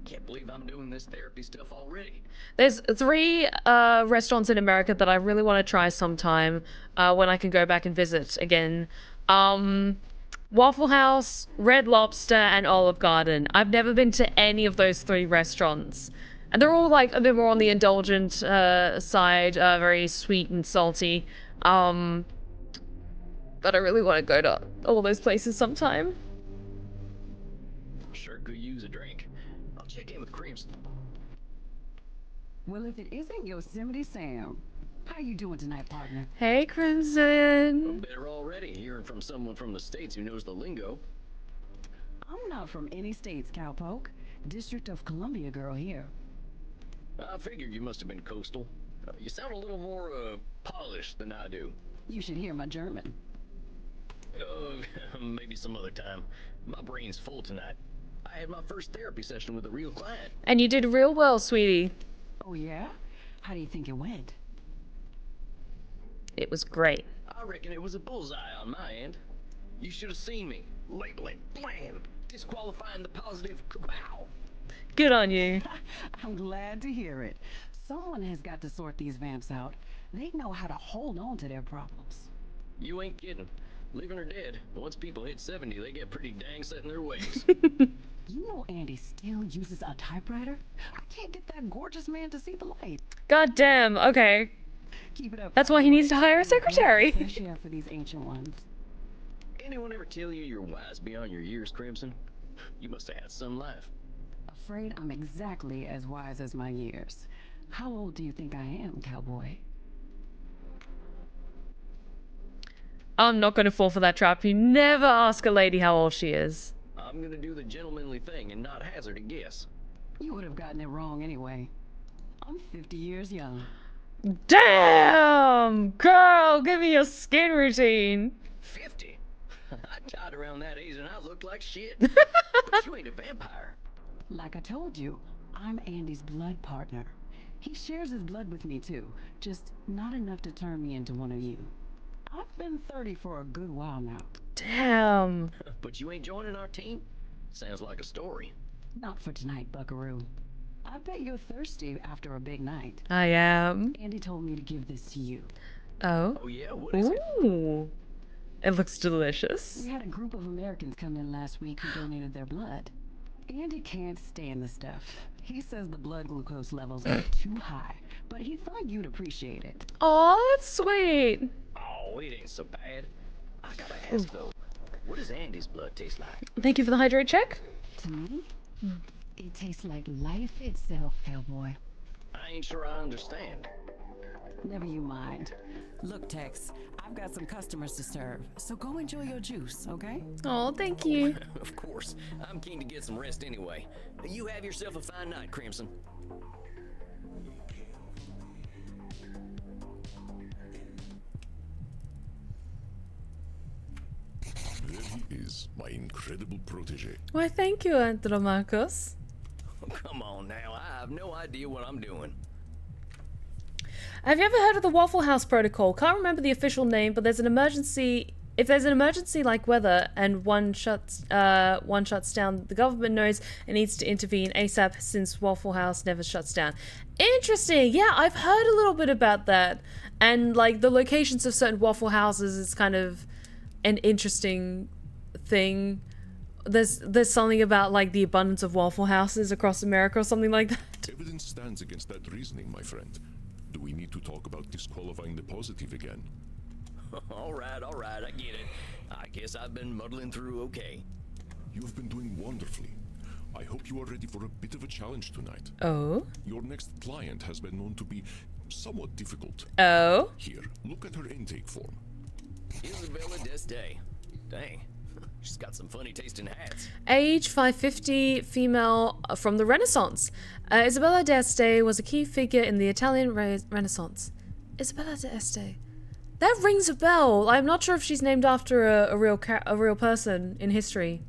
Can't believe I'm doing this therapy stuff already. There's 3 restaurants in America that I really want to try sometime when I can go back and visit again. Waffle House, Red Lobster, and Olive Garden. I've never been to any of those 3 restaurants. And they're all like a bit more on the indulgent side, very sweet and salty. But I really want to go to all those places sometime. Sure could use a drink. I'll check in with Creams. Well, if it isn't Yosemite Sam, how you doing tonight, partner? Hey, Crimson. Better already, hearing from someone from the States who knows the lingo. I'm not from any states, Cowpoke. District of Columbia girl here. I figured you must have been coastal. You sound a little more, polished than I do. You should hear my German. Maybe some other time. My brain's full tonight. I had my first therapy session with a real client. And you did real well, sweetie. Oh, yeah? How do you think it went? It was great. I reckon it was a bullseye on my end. You should have seen me. Labeling, blam, disqualifying the positive, kabow. Good on you. I'm glad to hear it. Someone has got to sort these vamps out. They know how to hold on to their problems. You ain't kidding. Living or dead, once people hit 70, they get pretty dang set in their ways. You know Andy still uses a typewriter? I can't get that gorgeous man to see the light. God damn, okay. Keep it up. That's why he needs to hire a secretary. Fresh air for these ancient ones. Anyone ever tell you you're wise beyond your years, Crimson? You must have had some life. Afraid I'm exactly as wise as my years. How old do you think I am, Cowboy? I'm not going to fall for that trap. You never ask a lady how old she is. I'm gonna do the gentlemanly thing and not hazard a guess. You would have gotten it wrong anyway. I'm 50 years young. Damn! Girl, give me your skin routine. 50? I died around that age and I looked like shit. But you ain't a vampire. Like I told you, I'm Andy's blood partner. He shares his blood with me too, just not enough to turn me into one of you. I've been 30 for a good while now. Damn. But you ain't joining our team? Sounds like a story. Not for tonight, buckaroo. I bet you're thirsty after a big night. I am. Andy told me to give this to you. Oh. Oh yeah, what is it? Ooh. It looks delicious. We had a group of Americans come in last week who donated their blood. Andy can't stand the stuff. He says the blood glucose levels are too high, but he thought you'd appreciate it. Aw, that's sweet. Oh, it ain't so bad. I gotta ask though, what does Andy's blood taste like? Thank you for the hydrate check. To me, it tastes like life itself, Cowboy. I ain't sure I understand. Never you mind. Look, Tex, I've got some customers to serve, so go enjoy your juice, okay? Oh, thank you. Of course, I'm keen to get some rest anyway. You have yourself a fine night, Crimson. There he is, my incredible protege. Why, thank you, Andromachus. Oh, come on now, I have no idea what I'm doing. Have you ever heard of the Waffle House Protocol? Can't remember the official name, but there's an emergency. If there's an emergency like weather and one shuts down, the government knows it needs to intervene ASAP since Waffle House never shuts down. Interesting. Yeah, I've heard a little bit about that. And like the locations of certain Waffle Houses is kind of an interesting thing. There's something about like the abundance of Waffle Houses across America or something like that. Evidence stands against that reasoning, my friend. Do we need to talk about disqualifying the positive again? All right, I get it. I guess I've been muddling through okay. You've been doing wonderfully. I hope you are ready for a bit of a challenge tonight. Oh? Your next client has been known to be somewhat difficult. Oh? Here, look at her intake form. Isabella Deste. Dang, she's got some funny tasting hats. Age 550, female from the Renaissance. Isabella d'Este was a key figure in the Italian Renaissance. Isabella d'Este. That rings a bell. I'm not sure if she's named after a real person in history.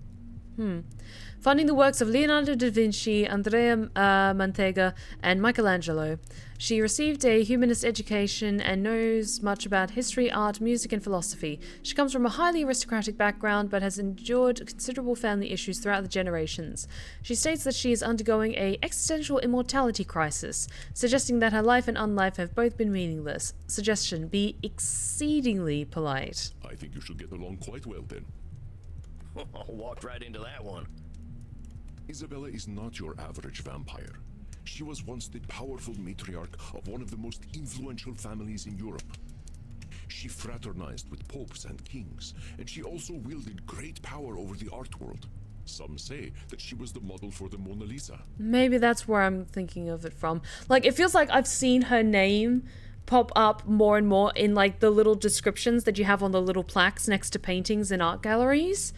Funding the works of Leonardo da Vinci, Andrea Mantega, and Michelangelo. She received a humanist education and knows much about history, art, music, and philosophy. She comes from a highly aristocratic background but has endured considerable family issues throughout the generations. She states that she is undergoing an existential immortality crisis, suggesting that her life and unlife have both been meaningless. Suggestion: be exceedingly polite. I think you should get along quite well then. Walked right into that one. Isabella is not your average vampire. She was once the powerful matriarch of one of the most influential families in Europe. She fraternized with popes and kings, and she also wielded great power over the art world. Some say that she was the model for the Mona Lisa. Maybe that's where I'm thinking of it from. Like, it feels like I've seen her name pop up more and more in, like, the little descriptions that you have on the little plaques next to paintings in art galleries.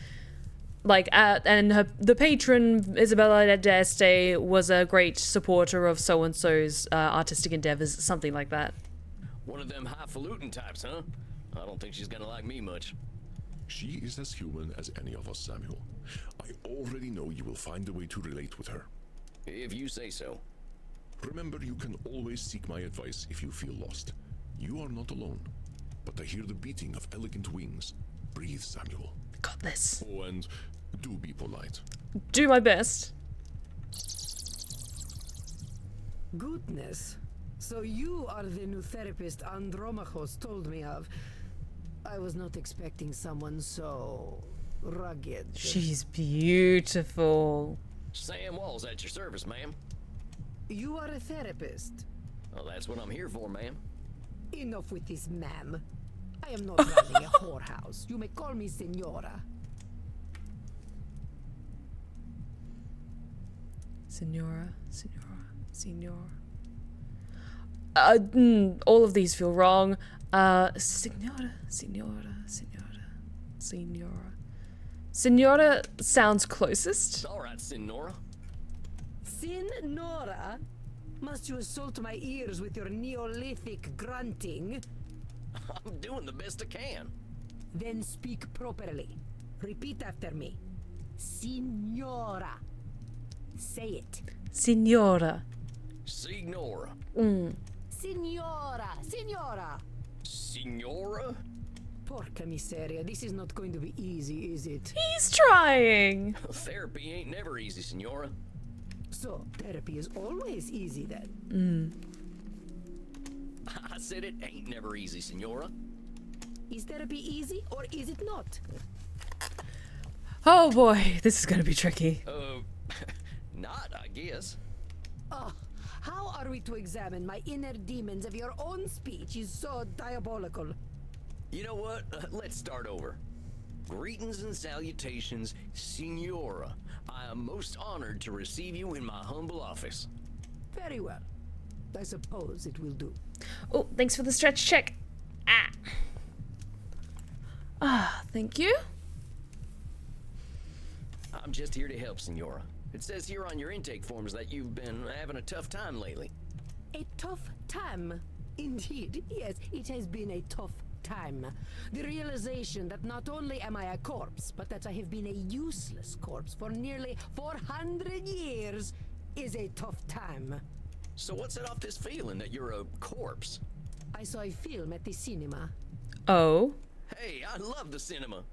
Like, and the patron, Isabella d'Este, was a great supporter of so-and-so's artistic endeavors, something like that. One of them highfalutin types, huh? I don't think she's gonna like me much. She is as human as any of us, Samuel. I already know you will find a way to relate with her. If you say so. Remember, you can always seek my advice if you feel lost. You are not alone. But I hear the beating of elegant wings. Breathe, Samuel. Got this. Oh, and do be polite. Do my best. Goodness. So you are the new therapist Andromachos told me of. I was not expecting someone so rugged. She's beautiful. Sam Wall's at your service, ma'am. You are a therapist. Well, that's what I'm here for, ma'am. Enough with this, ma'am. I am not running a whorehouse. You may call me Senora. Senora. All of these feel wrong. Senora. Senora sounds closest. All right, Senora. Senora? Must you assault my ears with your Neolithic grunting? I'm doing the best I can. Then speak properly. Repeat after me. Signora. Say it. Signora. Signora. Signora. Signora. Signora? Porca miseria, this is not going to be easy, is it? He's trying. Therapy ain't never easy, Signora. So, therapy is always easy then. I said it ain't never easy, Signora. Is therapy easy or is it not? Oh boy, this is gonna be tricky. Not, I guess. Oh, how are we to examine my inner demons if your own speech is so diabolical? You know what? Let's start over. Greetings and salutations, Signora. I am most honored to receive you in my humble office. Very well. I suppose it will do. Oh, thanks for the stretch check. Thank you. I'm just here to help, Signora. It says here on your intake forms that you've been having a tough time lately. A tough time? Indeed, yes, it has been a tough time. The realization that not only am I a corpse, but that I have been a useless corpse for nearly 400 years is a tough time. So what set off this feeling that you're a corpse? I saw a film at the cinema. Oh. Hey, I love the cinema.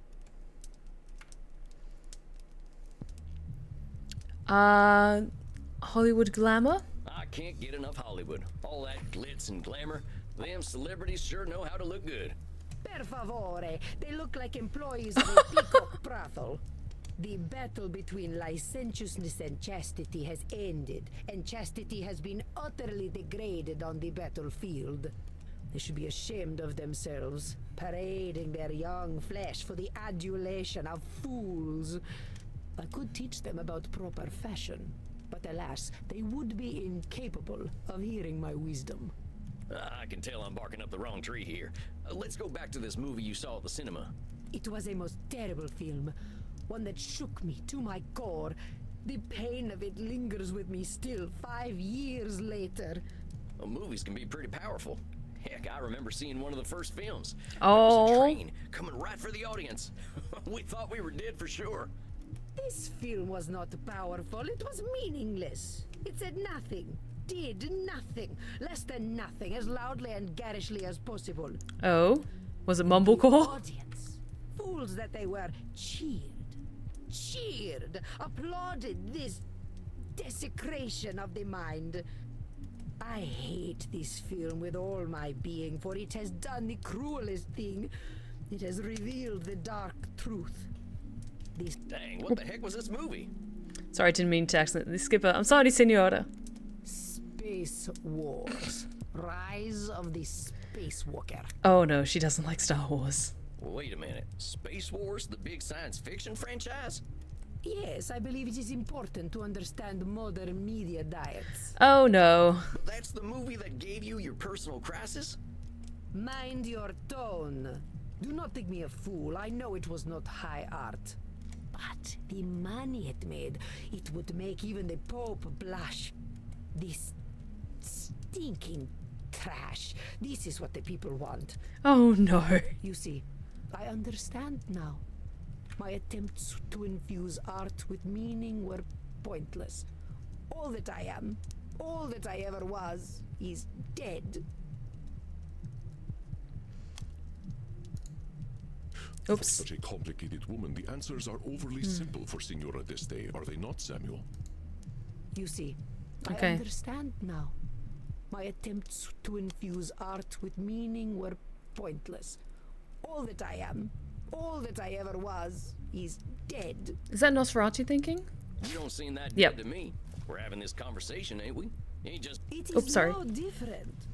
Hollywood glamour? I can't get enough Hollywood. All that glitz and glamour. Them celebrities sure know how to look good. Per favore, they look like employees of a peacock brothel. The battle between licentiousness and chastity has ended, and chastity has been utterly degraded on the battlefield. They should be ashamed of themselves, parading their young flesh for the adulation of fools. I could teach them about proper fashion, but alas, they would be incapable of hearing my wisdom. I can tell I'm barking up the wrong tree here. Let's go back to this movie you saw at the cinema. It was a most terrible film, one that shook me to my core. The pain of it lingers with me still 5 years later. Well, movies can be pretty powerful. Heck, I remember seeing one of the first films. Oh. There was a train coming right for the audience. We thought we were dead for sure. This film was not powerful, it was meaningless. It said nothing, did nothing, less than nothing, as loudly and garishly as possible. Oh? Was it The Mumblecore? audience, fools that they were, cheered, applauded this desecration of the mind. I hate this film with all my being, for it has done the cruelest thing. It has revealed the dark truth. This Dang, what the heck was this movie? Sorry, I didn't mean to accidentally skip it. I'm sorry, Signora. Space Wars. Rise of the Space Walker. Oh no, she doesn't like Star Wars. Wait a minute. Space Wars, the big science fiction franchise? Yes, I believe it is important to understand modern media diets. Oh no. But that's the movie that gave you your personal crisis? Mind your tone. Do not think me a fool. I know it was not high art. But the money it made, it would make even the Pope blush. This stinking trash. This is what the people want. Oh no. You see, I understand now. My attempts to infuse art with meaning were pointless. All that I am, all that I ever was, is dead. For Oops. such a complicated woman, the answers are overly simple for Signora this day, are they not, Samuel? You see, Okay. I understand now. My attempts to infuse art with meaning were pointless. All that I am, all that I ever was, is dead. Is that Nosferatu thinking? You don't seem that Yep. dead to me. We're having this conversation, ain't we? Ain't just... It is Oops, sorry. no different.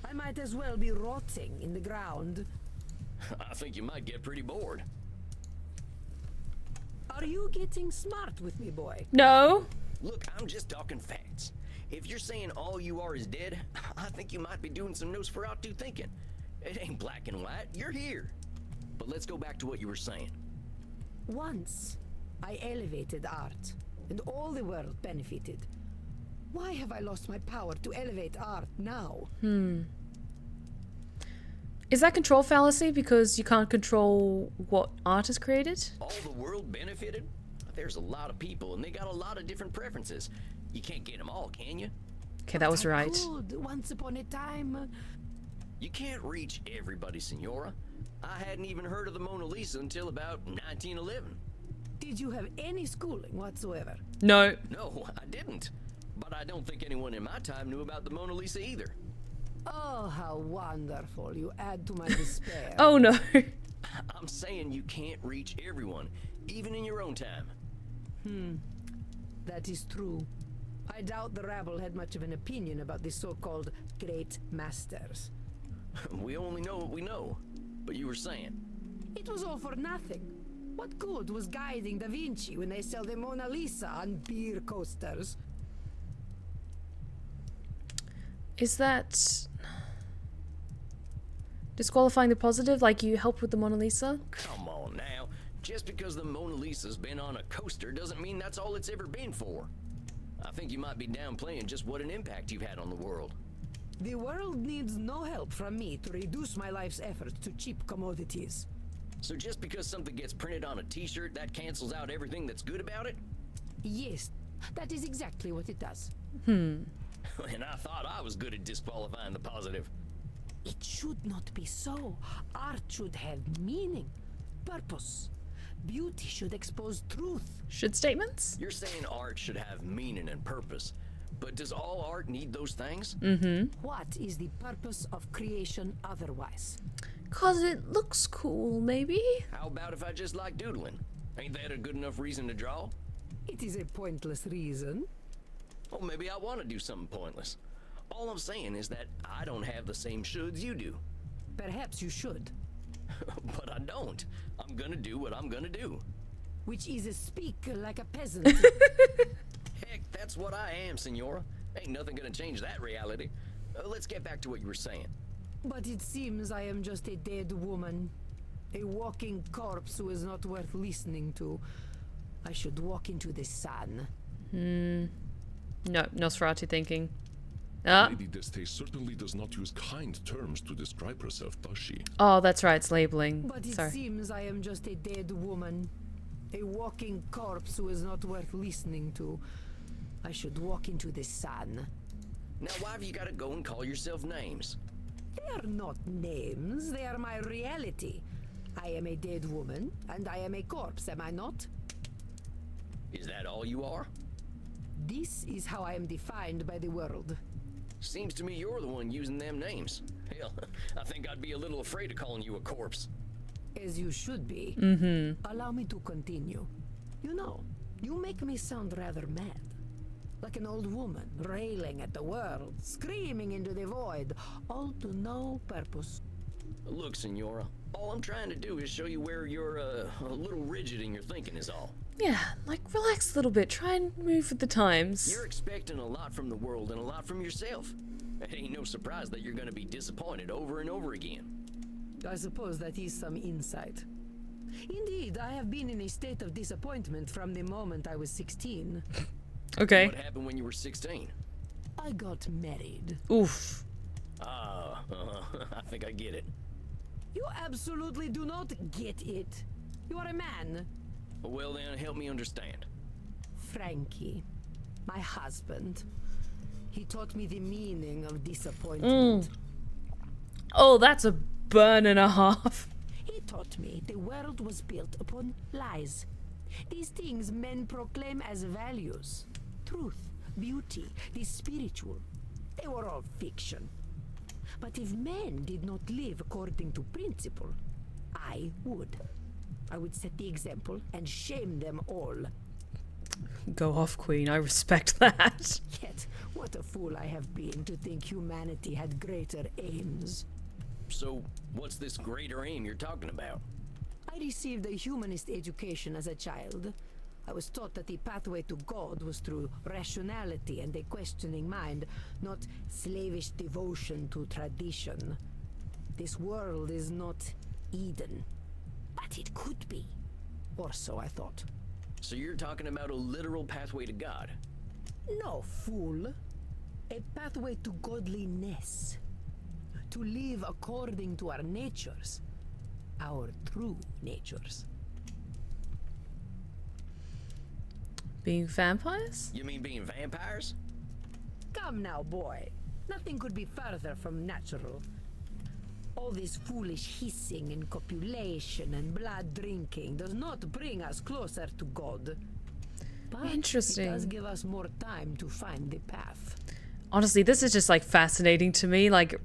I might as well be rotting in the ground. I think you might get pretty bored. Are you getting smart with me, boy? No. Look, I'm just talking facts. If you're saying all you are is dead, I think you might be doing some Nosferatu thinking. It ain't black and white. You're here. But let's go back to what you were saying. Once, I elevated art, and all the world benefited. Why have I lost my power to elevate art now? Is that control fallacy because you can't control what art is created? All the world benefited? There's a lot of people and they got a lot of different preferences. You can't get them all, can you? Okay, that was right. Could, once upon a time. You can't reach everybody, Senora. I hadn't even heard of the Mona Lisa until about 1911. Did you have any schooling whatsoever? No. No, I didn't. But I don't think anyone in my time knew about the Mona Lisa either. Oh, how wonderful. You add to my despair. Oh no. I'm saying you can't reach everyone, even in your own time. That is true. I doubt the rabble had much of an opinion about the so-called great masters. We only know what we know. But you were saying. It was all for nothing. What good was guiding Da Vinci when they sell the Mona Lisa on beer coasters? Is that disqualifying the positive? Like you helped with the Mona Lisa? Come on now. Just because the Mona Lisa's been on a coaster doesn't mean that's all it's ever been for. I think you might be downplaying just what an impact you've had on the world. The world needs no help from me to reduce my life's efforts to cheap commodities. So just because something gets printed on a t-shirt, that cancels out everything that's good about it? Yes, that is exactly what it does. And I thought I was good at disqualifying the positive. It should not be so. Art should have meaning, purpose. Beauty should expose truth. Should statements? You're saying art should have meaning and purpose. But does all art need those things? What is the purpose of creation otherwise? 'Cause it looks cool, maybe? How about if I just like doodling? Ain't that a good enough reason to draw? It is a pointless reason. Well, maybe I want to do something pointless. All I'm saying is that I don't have the same shoulds you do. Perhaps you should. But I don't. I'm gonna do what I'm gonna do. Which is speak like a peasant. Heck, that's what I am, Senora. Ain't nothing gonna change that reality. Let's get back to what you were saying. But it seems I am just a dead woman. A walking corpse who is not worth listening to. I should walk into the sun. No, Nosferatu thinking. Ah. Lady Deste certainly does not use kind terms to describe herself, does she? Oh, that's right, it's labeling. But it Sorry. seems I am just a dead woman. A walking corpse who is not worth listening to. I should walk into the sun. Now why have you gotta go and call yourself names? They are not names, they are my reality. I am a dead woman, and I am a corpse, am I not? Is that all you are? This is how I am defined by the world. Seems to me you're the one using them names. Hell, I think I'd be a little afraid of calling you a corpse. As you should be. Allow me to continue. You know, you make me sound rather mad. Like an old woman, railing at the world, screaming into the void, all to no purpose. Look, Senora, all I'm trying to do is show you where you're a little rigid in your thinking is all. Yeah, like relax a little bit. Try and move with the times. You're expecting a lot from the world and a lot from yourself. It ain't no surprise that you're gonna be disappointed over and over again. I suppose that is some insight. Indeed, I have been in a state of disappointment from the moment I was 16. Okay. What happened when you were 16? I got married. Oof. I think I get it. You absolutely do not get it. You are a man. Well then, help me understand. Frankie, my husband. He taught me the meaning of disappointment. Oh, that's a burn and a half. He taught me the world was built upon lies. These things men proclaim as values. Truth, beauty, the spiritual. They were all fiction. But if men did not live according to principle, I would. I would set the example and shame them all. Go off, Queen. I respect that. Yet, what a fool I have been to think humanity had greater aims. So, what's this greater aim you're talking about? I received a humanist education as a child. I was taught that the pathway to God was through rationality and a questioning mind, not slavish devotion to tradition. This world is not Eden, but it could be. Or so I thought. So you're talking about a literal pathway to God? No, fool. A pathway to godliness. to live according to our natures. Our true natures. Being vampires? You mean being vampires? Come now, boy. Nothing could be further from natural. All this foolish hissing and copulation and blood drinking does not bring us closer to God. But Interesting. it does give us more time to find the path. Honestly, this is just like fascinating to me. Like,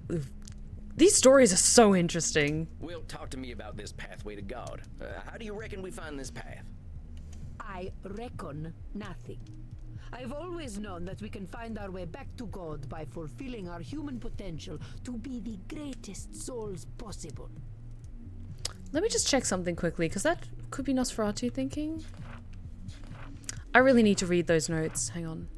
these stories are so interesting. Well, talk to me about this pathway to God. How do you reckon we find this path? I reckon nothing. I've always known that we can find our way back to God by fulfilling our human potential to be the greatest souls possible. Let me just check something quickly, because that could be Nosferatu thinking. I really need to read those notes. Hang on.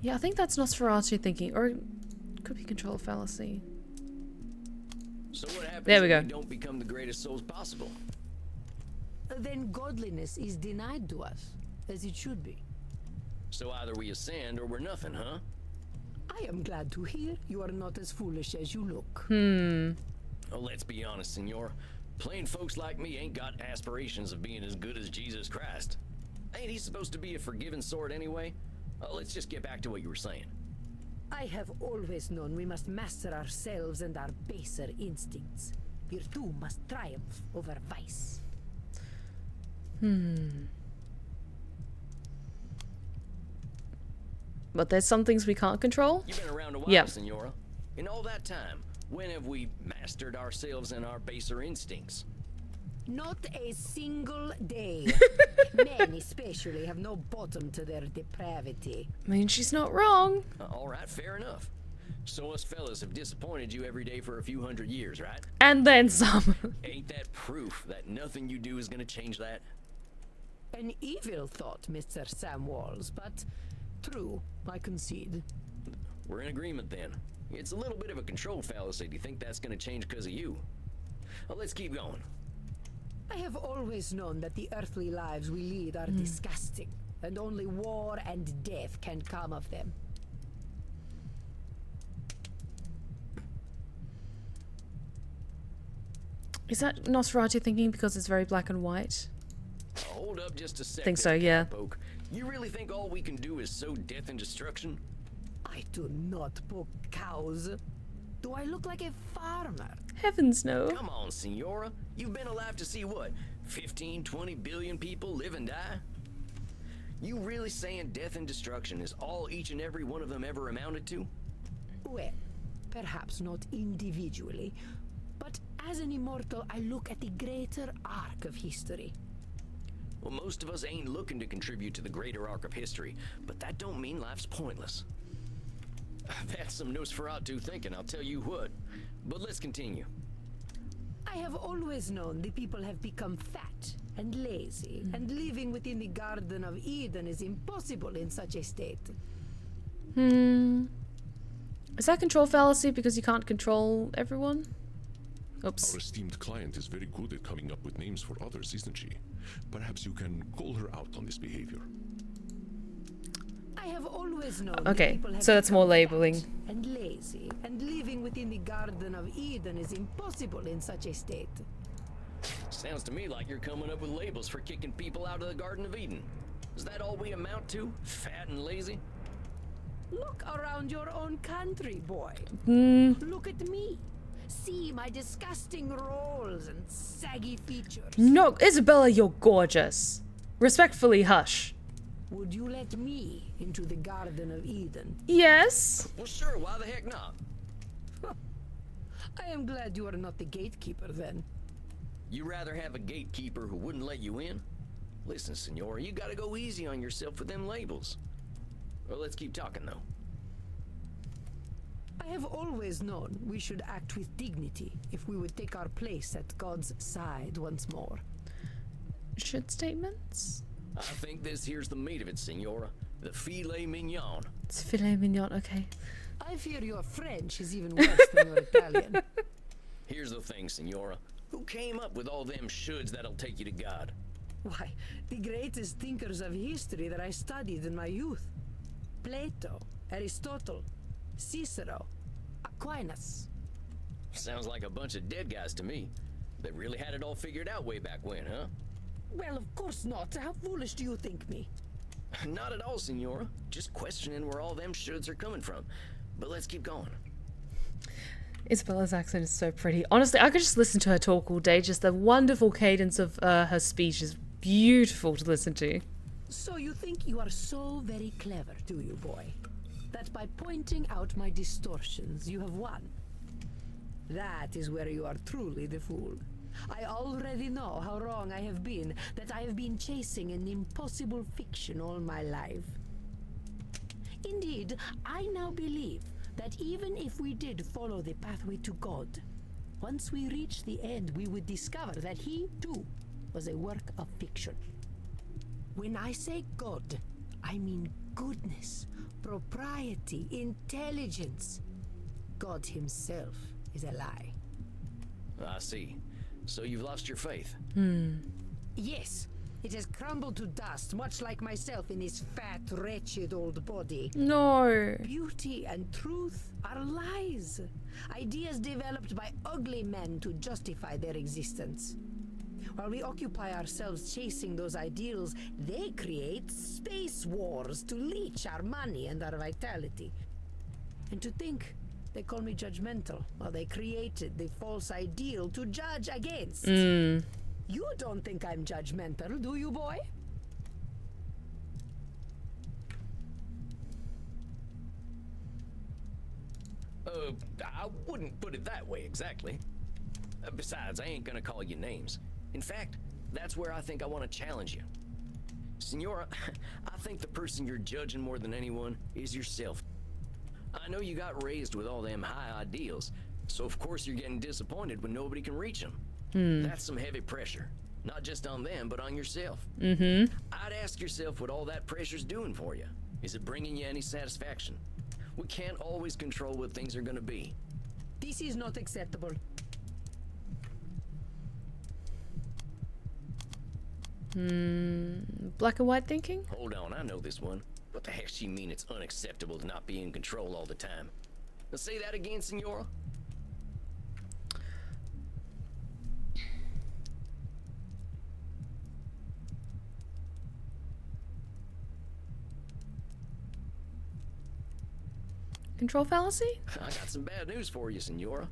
Yeah, I think that's Nosferatu thinking, or it could be control fallacy. So what happens There we if go. we don't become the greatest souls possible? Then godliness is denied to us, as it should be. So either we ascend or we're nothing, huh? I am glad to hear you are not as foolish as you look. Oh, let's be honest, senor. Plain folks like me ain't got aspirations of being as good as Jesus Christ. Ain't he supposed to be a forgiving sort anyway? Let's just get back to what you were saying. I have always known we must master ourselves and our baser instincts. Virtue must triumph over vice. But there's some things we can't control. You've been around a while, Yeah. senora. In all that time, when have we mastered ourselves and our baser instincts? Not a single day. Men especially have no bottom to their depravity. I mean, she's not wrong. All right, fair enough. So us fellas have disappointed you every day for a few hundred years, right? And then some. Ain't that proof that nothing you do is gonna change that? An evil thought, Mr. Sam Walls, but true, I concede. We're in agreement then. It's a little bit of a control fallacy to think that's gonna change because of you. Well, let's keep going. I have always known that the earthly lives we lead are disgusting, and only war and death can come of them. Is that Nosferatu thinking because it's very black and white? Hold up just a second. Think so, yeah. Poke. You really think all we can do is sow death and destruction? I do not poke cows. Do I look like a farmer? Heavens no. Come on, senora. You've been alive to see what? 15, 20 billion people live and die? You really saying death and destruction is all each and every one of them ever amounted to? Well, perhaps not individually, but as an immortal, I look at the greater arc of history. Well, most of us ain't looking to contribute to the greater arc of history, but that don't mean life's pointless. That's some Nosferatu thinking, I'll tell you what. But let's continue. I have always known the people have become fat and lazy, and living within the Garden of Eden is impossible in such a state. Is that control fallacy because you can't control everyone? Oops. Our esteemed client is very good at coming up with names for others, isn't she? Perhaps you can call her out on this behavior. I have always known Okay, the people have so that's more become labeling. fat and lazy, and living within the Garden of Eden is impossible in such a state. Sounds to me like you're coming up with labels for kicking people out of the Garden of Eden. Is that all we amount to? Fat and lazy? Look around your own country, boy. Look at me. See my disgusting rolls and saggy features. No, Isabella, you're gorgeous. Respectfully, hush. Would you let me into the Garden of Eden? Yes. Well, sure, why the heck not? I am glad you are not the gatekeeper then. You rather have a gatekeeper who wouldn't let you in? Listen, senora, you gotta go easy on yourself with them labels. Well, let's keep talking, though. I have always known we should act with dignity if we would take our place at God's side once more. Should statements? I think this here's the meat of it, senora. The filet mignon. It's filet mignon, okay. I fear your French is even worse than your Italian. Here's the thing, senora. Who came up with all them shoulds that'll take you to God? Why, the greatest thinkers of history that I studied in my youth. Plato, Aristotle, Cicero, Aquinas. Sounds like a bunch of dead guys to me. They really had it all figured out way back when, huh? Well, of course not. How foolish do you think me? Not at all, Senora. Just questioning where all them shoulds are coming from. But let's keep going. Isabella's accent is so pretty. Honestly, I could just listen to her talk all day. Just the wonderful cadence of her speech is beautiful to listen to. So you think you are so very clever, do you, boy? That by pointing out my distortions, you have won. That is where you are truly the fool. I already know how wrong I have been, that I have been chasing an impossible fiction all my life. Indeed, I now believe that even if we did follow the pathway to God, once we reach the end, we would discover that he, too, was a work of fiction. When I say God, I mean goodness, propriety, intelligence. God himself is a lie. I see. So you've lost your faith? Yes, it has crumbled to dust, much like myself in this fat, wretched old body. No. Beauty and truth are lies. Ideas developed by ugly men to justify their existence. While we occupy ourselves chasing those ideals, they create space wars to leech our money and our vitality. And to think they call me judgmental while they created the false ideal to judge against. You don't think I'm judgmental, do you, boy? I wouldn't put it that way exactly. Besides, I ain't gonna call you names. In fact, that's where I think I want to challenge you. Senora, I think the person you're judging more than anyone is yourself. I know you got raised with all them high ideals, so of course you're getting disappointed when nobody can reach them. That's some heavy pressure. Not just on them, but on yourself. I'd ask yourself what all that pressure's doing for you. Is it bringing you any satisfaction? We can't always control what things are gonna be. This is not acceptable. Black and white thinking? Hold on, I know this one. What the heck she mean it's unacceptable to not be in control all the time? Now say that again, Senora. Control fallacy? I got some bad news for you, Senora.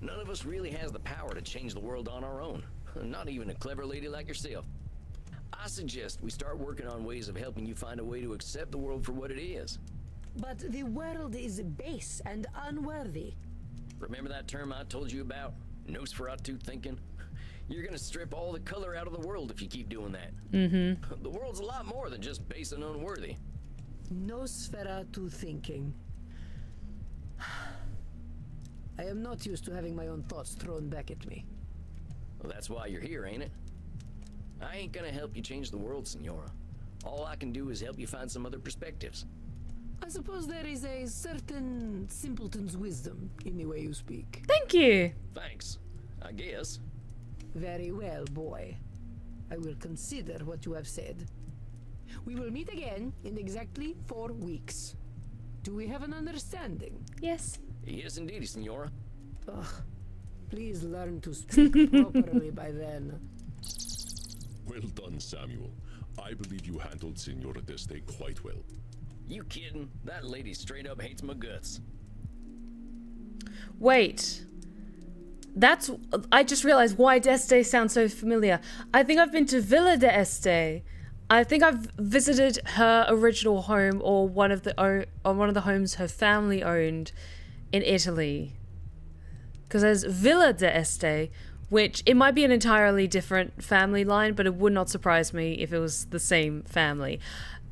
None of us really has the power to change the world on our own. Not even a clever lady like yourself. I suggest we start working on ways of helping you find a way to accept the world for what it is. But the world is base and unworthy. Remember that term I told you about? Nosferatu thinking? You're gonna strip all the color out of the world if you keep doing that. The world's a lot more than just base and unworthy. Nosferatu thinking. I am not used to having my own thoughts thrown back at me. Well, that's why you're here, ain't it? I ain't gonna help you change the world, Senora. All I can do is help you find some other perspectives. I suppose there is a certain simpleton's wisdom in the way you speak. Thank you. Thanks, I guess. Very well, boy. I will consider what you have said. We will meet again in exactly 4 weeks. Do we have an understanding? Yes. Yes, indeed, Senora. Ugh. Please learn to speak properly by then. Well done, Samuel. I believe you handled Senora Deste quite well. You kidding? That lady straight up hates my guts. Wait. I just realized why Deste sounds so familiar. I think I've been to Villa d'Este. I think I've visited her original home or one of the homes her family owned in Italy. Because there's Villa d'Este, which it might be an entirely different family line, but it would not surprise me if it was the same family.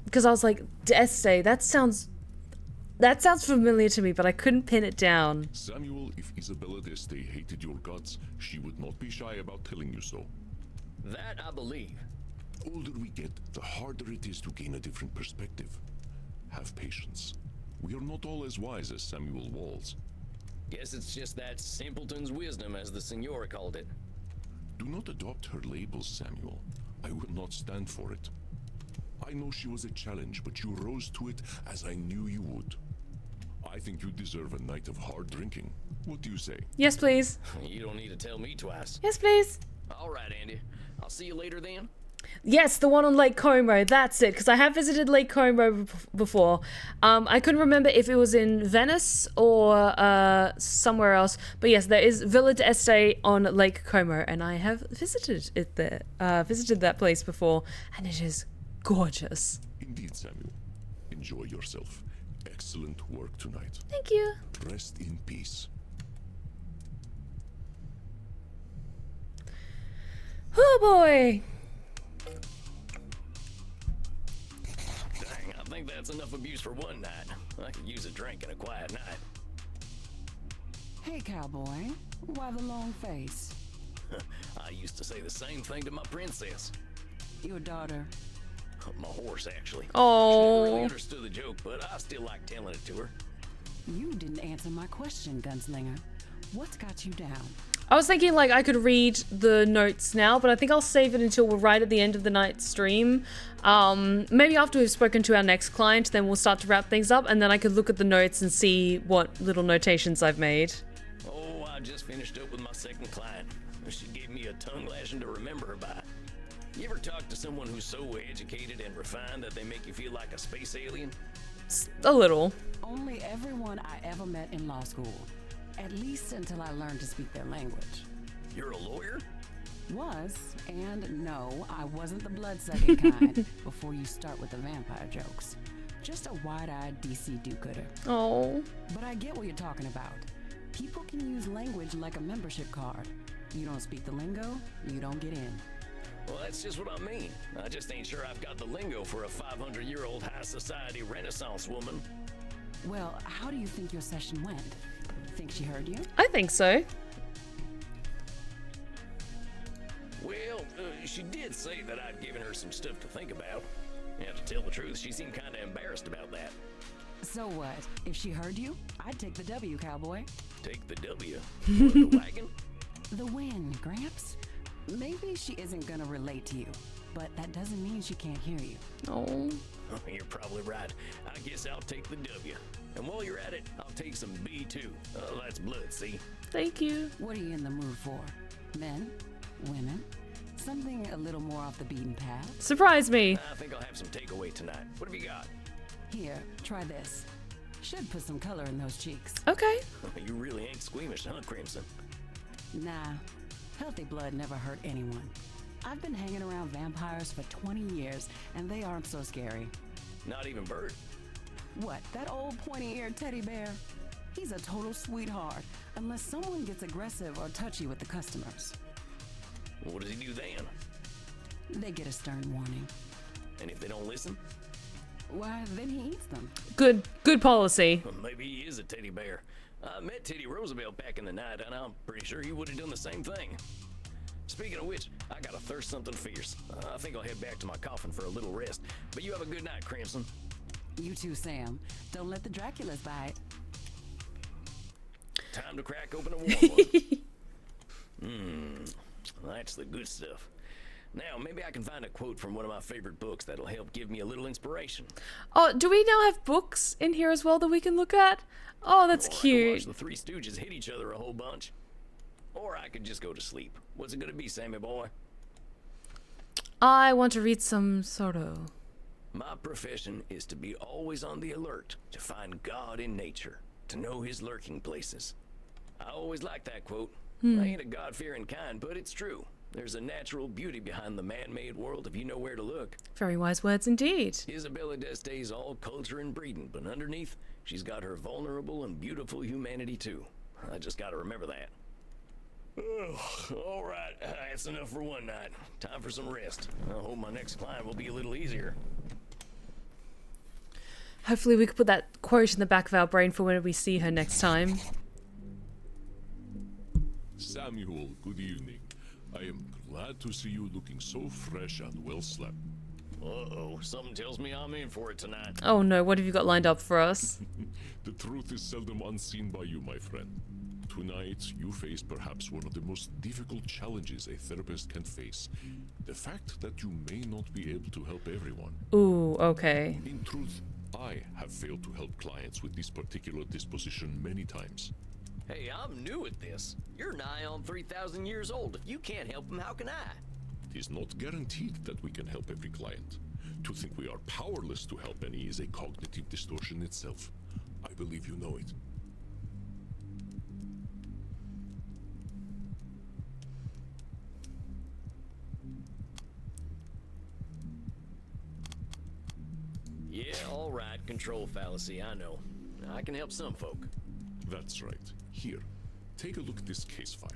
Because I was like, d'Este, that sounds familiar to me, but I couldn't pin it down. Samuel, if Isabella d'Este hated your guts, she would not be shy about telling you so. That I believe. Older we get, the harder it is to gain a different perspective. Have patience. We are not all as wise as Samuel Walls. Guess it's just that simpleton's wisdom, as the Senora called it. Do not adopt her labels, Samuel. I will not stand for it. I know she was a challenge, but you rose to it as I knew you would. I think you deserve a night of hard drinking. What do you say? Yes, please. You don't need to tell me twice. Yes, please. All right, Andy. I'll see you later then. Yes, the one on Lake Como. That's it. Because I have visited Lake Como before. I couldn't remember if it was in Venice or somewhere else. But yes, there is Villa d'Este on Lake Como, and I have visited it there. Visited that place before, and it is gorgeous. Indeed, Samuel. Enjoy yourself. Excellent work tonight. Thank you. Rest in peace. Oh boy. Dang, I think that's enough abuse for one night. I could use a drink and a quiet night. Hey, Cowboy. Why the long face? I used to say the same thing to my princess. Your daughter. My horse, actually. Oh. She never really understood the joke, but I still like telling it to her. You didn't answer my question, Gunslinger. What's got you down? I was thinking like I could read the notes now, but I think I'll save it until we're right at the end of the night stream. Maybe after we've spoken to our next client, then we'll start to wrap things up, and then I could look at the notes and see what little notations I've made. Oh, I just finished up with my second client. She gave me a tongue lashing to remember her by. You ever talk to someone who's so educated and refined that they make you feel like a space alien? A little. Only everyone I ever met in law school. At least until I learned to speak their language. You're a lawyer? Was, and no, I wasn't the blood-sucking kind before you start with the vampire jokes. Just a wide-eyed DC do-gooder. Oh. But I get what you're talking about. People can use language like a membership card. You don't speak the lingo, you don't get in. Well, that's just what I mean. I just ain't sure I've got the lingo for a 500-year-old high society Renaissance woman. Well, how do you think your session went? Think she heard you? I think so. Well, she did say that I'd given her some stuff to think about. And to tell the truth, she seemed kind of embarrassed about that. So what? If she heard you, I'd take the W, Cowboy. Take the W. What, the wagon? The win, Gramps. Maybe she isn't gonna relate to you, but that doesn't mean she can't hear you. Oh. You're probably right. I guess I'll take the W. And while you're at it, I'll take some B too. That's blood, see? Thank you. What are you in the mood for? Men? Women? Something a little more off the beaten path? Surprise me. I think I'll have some takeaway tonight. What have you got? Here, try this. Should put some color in those cheeks. Okay. You really ain't squeamish, huh, Crimson? Nah, healthy blood never hurt anyone. I've been hanging around vampires for 20 years, and they aren't so scary. Not even Bert? What, that old pointy-eared teddy bear? He's a total sweetheart, unless someone gets aggressive or touchy with the customers. What does he do then? They get a stern warning. And if they don't listen? Why, then he eats them. Good policy. Well, maybe he is a teddy bear. I met Teddy Roosevelt back in the night, and I'm pretty sure he would have done the same thing. Speaking of which, I got a thirst something fierce. I think I'll head back to my coffin for a little rest. But you have a good night, Crimson. You too, Sam. Don't let the Draculas bite. Time to crack open a warm one. That's the good stuff. Now, maybe I can find a quote from one of my favorite books that'll help give me a little inspiration. Oh, do we now have books in here as well that we can look at? Oh, that's Or I could cute. watch the Three Stooges hit each other a whole bunch. Or I could just go to sleep. What's it gonna be, Sammy boy? I want to read some Sorrow. My profession is to be always on the alert, to find God in nature, to know his lurking places. I always like that quote. I ain't a God-fearing kind, but it's true. There's a natural beauty behind the man-made world if you know where to look. Very wise words indeed. Isabella d'Este's all culture and breeding, but underneath, she's got her vulnerable and beautiful humanity too. I just gotta remember that. All right, that's enough for one night. Time for some rest. I hope my next client will be a little easier. Hopefully we can put that quote in the back of our brain for when we see her next time. Samuel, good evening. I am glad to see you looking so fresh and well slept. Uh-oh, something tells me I'm in for it tonight. Oh no, what have you got lined up for us? The truth is seldom unseen by you, my friend. Tonight, you face perhaps one of the most difficult challenges a therapist can face. The fact that you may not be able to help everyone. Ooh, okay. In truth, I have failed to help clients with this particular disposition many times. Hey, I'm new at this. You're nigh on 3,000 years old. If you can't help them, how can I? It is not guaranteed that we can help every client. To think we are powerless to help any is a cognitive distortion itself. I believe you know it. Yeah, all right. Control fallacy, I know. I can help some folk. That's right. Here, take a look at this case file.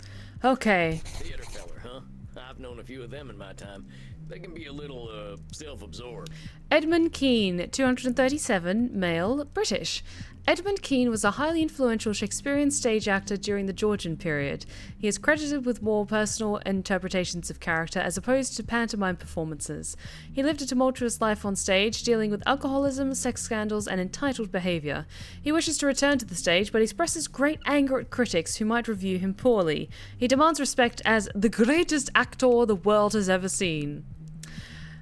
Okay. Theater feller, huh? I've known a few of them in my time. They can be a little, self-absorbed. Edmund Kean, 237, male, British. Edmund Kean was a highly influential Shakespearean stage actor during the Georgian period. He is credited with more personal interpretations of character as opposed to pantomime performances. He lived a tumultuous life on stage, dealing with alcoholism, sex scandals, and entitled behaviour. He wishes to return to the stage, but expresses great anger at critics who might review him poorly. He demands respect as the greatest actor the world has ever seen.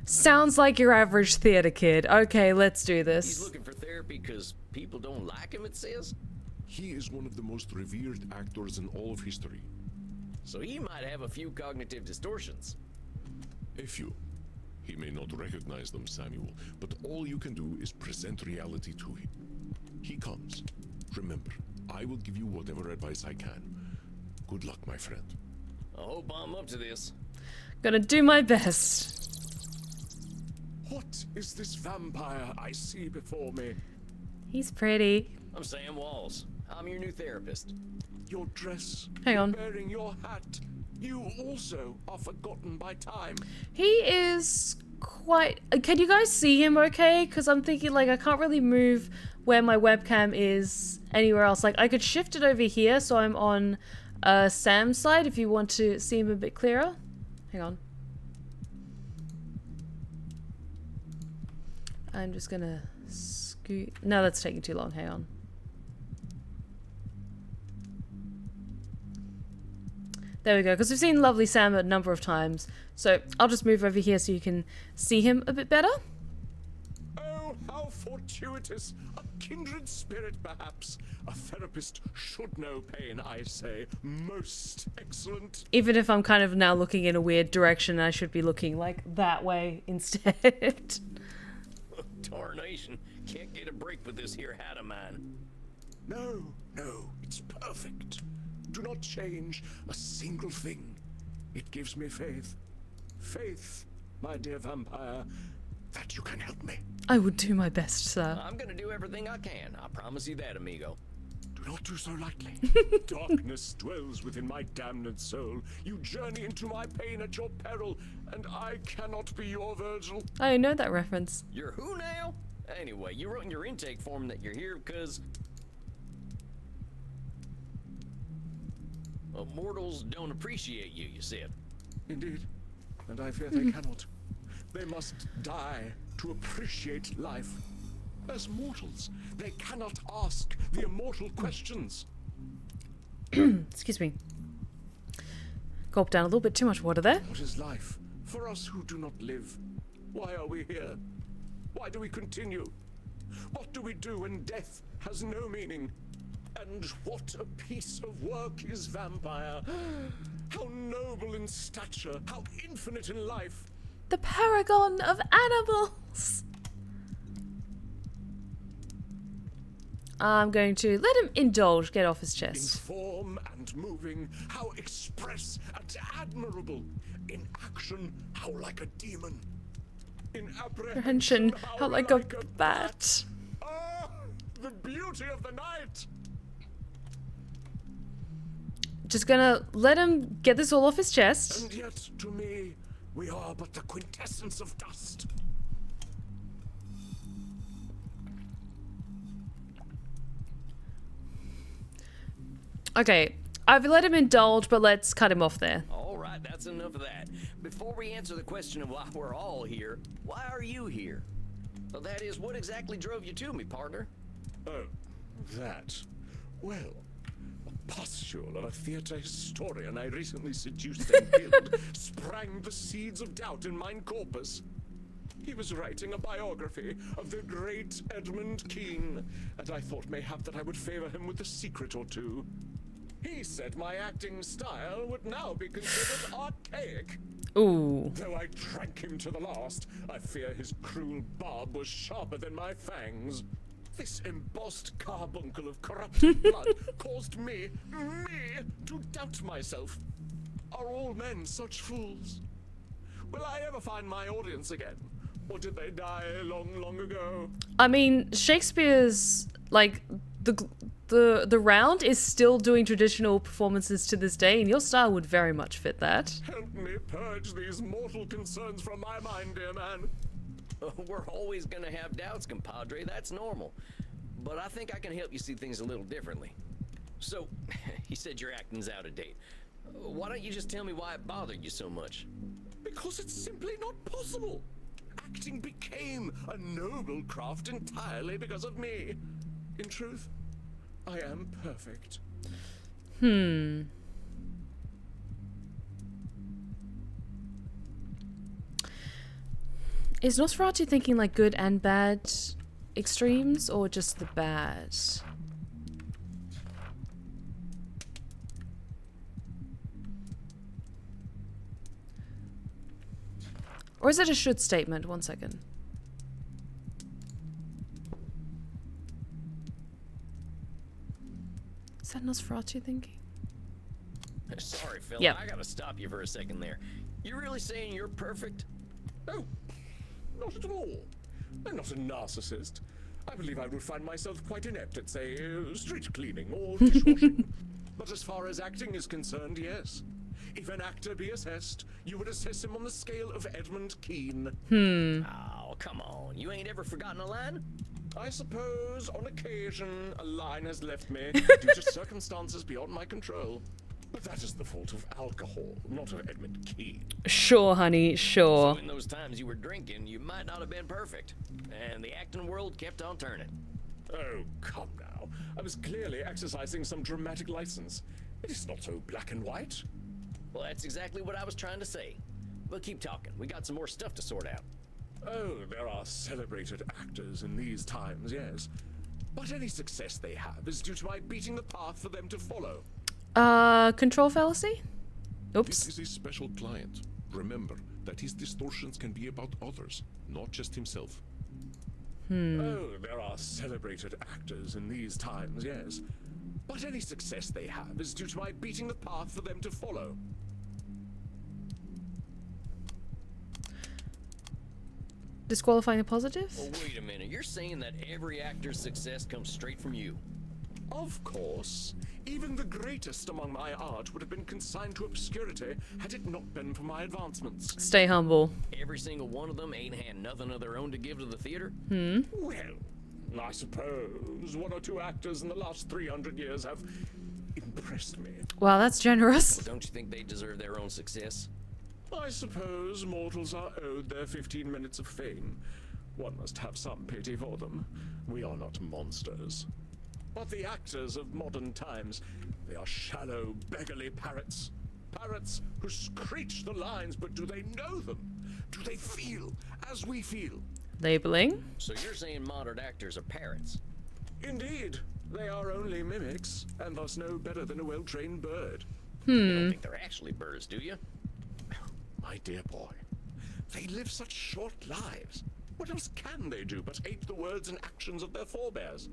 Sounds like your average theatre kid. Okay, let's do this. He's looking for therapy because people don't like him, it says? He is one of the most revered actors in all of history. So he might have a few cognitive distortions. A few. He may not recognize them, Samuel, but all you can do is present reality to him. He comes. Remember, I will give you whatever advice I can. Good luck, my friend. I hope I'm up to this. Gonna do my best. What is this vampire I see before me? He's pretty. I'm Sam Walls. I'm your new therapist. Your dress, Hang on. wearing your hat. You also are forgotten by time. He is quite... Can you guys see him okay? Because I'm thinking, like, I can't really move where my webcam is anywhere else. Like, I could shift it over here so I'm on Sam's side if you want to see him a bit clearer. Hang on. I'm just gonna scoot... No, that's taking too long. Hang on. There we go, because we've seen lovely Sam a number of times. So I'll just move over here so you can see him a bit better. Oh, how fortuitous. A kindred spirit, perhaps. A therapist should know pain, I say. Most excellent. Even if I'm kind of now looking in a weird direction, I should be looking like that way instead. Tarnation. Can't get a break with this here hat of mine. No, it's perfect. Do not change a single thing. It gives me faith. Faith, my dear vampire, that you can help me. I would do my best, sir. I'm gonna do everything I can. I promise you that, amigo. Do not do so lightly. Darkness dwells within my damned soul. You journey into my pain at your peril, and I cannot be your Virgil. I know that reference. You're who now? Anyway, you wrote in your intake form that you're here because... mortals don't appreciate you, you said. Indeed, and I fear they cannot. They must die to appreciate life. As mortals, they cannot ask the immortal questions. Excuse me. Gulp down a little bit too much water there. What is life for us who do not live? Why are we here? Why do we continue? What do we do when death has no meaning? And what a piece of work is vampire. How noble in stature, how infinite in life. The paragon of animals. I'm going to let him indulge, get off his In chest. form and moving, how express and admirable. In action, how like a demon. In apprehension, How like a bat. Ah, the beauty of the night. Just gonna let him get this all off his chest. And yet, to me, we are but the quintessence of dust. Okay, I've let him indulge, but let's cut him off there. All right, that's enough of that. before we answer the question of why we're all here, why are you here? Well, that is, what exactly drove you to me, partner? Oh, that. Well, a pustule of a theater historian I recently seduced and killed sprang the seeds of doubt in mine corpus. He was writing a biography of the great Edmund Kean, and I thought mayhap that I would favor him with a secret or two. He said my acting style would now be considered archaic. Ooh. Though I drank him to the last, I fear his cruel barb was sharper than my fangs. This embossed carbuncle of corrupted blood caused me to doubt myself. Are all men such fools? Will I ever find my audience again? Or did they die long, long ago? I mean, Shakespeare's, like, the round is still doing traditional performances to this day, and your style would very much fit that. Help me purge these mortal concerns from my mind, dear man. We're always gonna have doubts, compadre. That's normal. But I think I can help you see things a little differently. So, he said your acting's out of date. Why don't you just tell me why it bothered you so much? Because it's simply not possible. Acting became a noble craft entirely because of me. In truth, I am perfect. Is Nosferatu thinking like good and bad extremes, or just the bad? Or is it a should statement? One second. Is that Nosferatu thinking? Sorry, Phil. Yep. I gotta stop you for a second there. You really saying you're perfect? Oh, not at all. I'm not a narcissist. I believe I would find myself quite inept at, say, street cleaning or dishwashing. But as far as acting is concerned, yes. If an actor be assessed, you would assess him on the scale of Edmund Kean. Oh, come on. You ain't ever forgotten a line? I suppose, on occasion, a line has left me due to circumstances beyond my control. But that is the fault of alcohol, not of Edmund Kean. Sure, honey, sure. So in those times you were drinking, you might not have been perfect. And the acting world kept on turning. Oh, come now. I was clearly exercising some dramatic license. It is not so black and white. Well, that's exactly what I was trying to say. But keep talking. We got some more stuff to sort out. Oh, there are celebrated actors in these times, yes. But any success they have is due to my beating the path for them to follow. Control fallacy? Oops. This is a special client. Remember that his distortions can be about others, not just himself. Oh, there are celebrated actors in these times, yes. But any success they have is due to my beating the path for them to follow. Disqualifying a positive? Well, wait a minute. You're saying that every actor's success comes straight from you? Of course. Even the greatest among my art would have been consigned to obscurity had it not been for my advancements. Stay humble. Every single one of them ain't had nothing of their own to give to the theater? Well, I suppose one or two actors in the last 300 years have impressed me. Wow, that's generous. Well, don't you think they deserve their own success? I suppose mortals are owed their 15 minutes of fame. One must have some pity for them. We are not monsters. But the actors of modern times, they are shallow, beggarly parrots. Parrots who screech the lines, but do they know them? Do they feel as we feel? Labeling. So you're saying modern actors are parrots? Indeed. They are only mimics, and thus no better than a well-trained bird. You don't think they're actually birds, do you? My dear boy, they live such short lives. What else can they do but ape the words and actions of their forebears?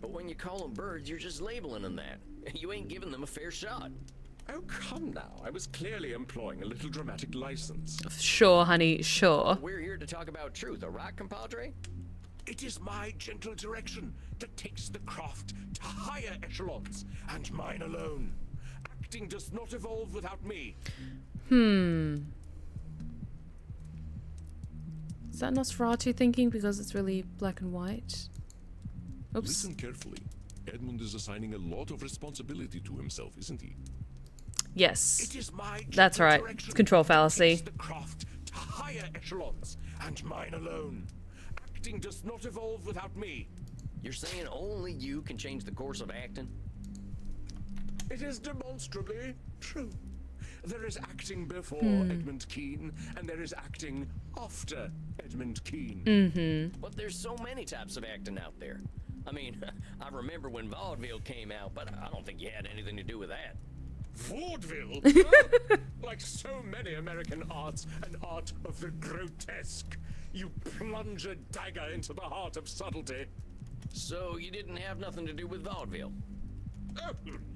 But when you call them birds, you're just labeling them that. You ain't giving them a fair shot. Oh, come now. I was clearly employing a little dramatic license. Sure, honey, sure. We're here to talk about truth, all right, compadre? It is my gentle direction that takes the craft to higher echelons, and mine alone. Acting does not evolve without me. Is that Nosferatu thinking because it's really black and white? Oops. Listen carefully. Edmund is assigning a lot of responsibility to himself, isn't he? Yes. It is my That's right. direction It's control that fallacy. takes the craft to higher echelons, and mine alone. Acting does not evolve without me. You're saying only you can change the course of acting? It is demonstrably true. There is acting before Edmund Keane, and there is acting after Edmund Keane. But there's so many types of acting out there. I mean, I remember when vaudeville came out, but I don't think you had anything to do with that. Vaudeville? Like so many American arts, an art of the grotesque. You plunge a dagger into the heart of subtlety. So you didn't have nothing to do with vaudeville? Oh,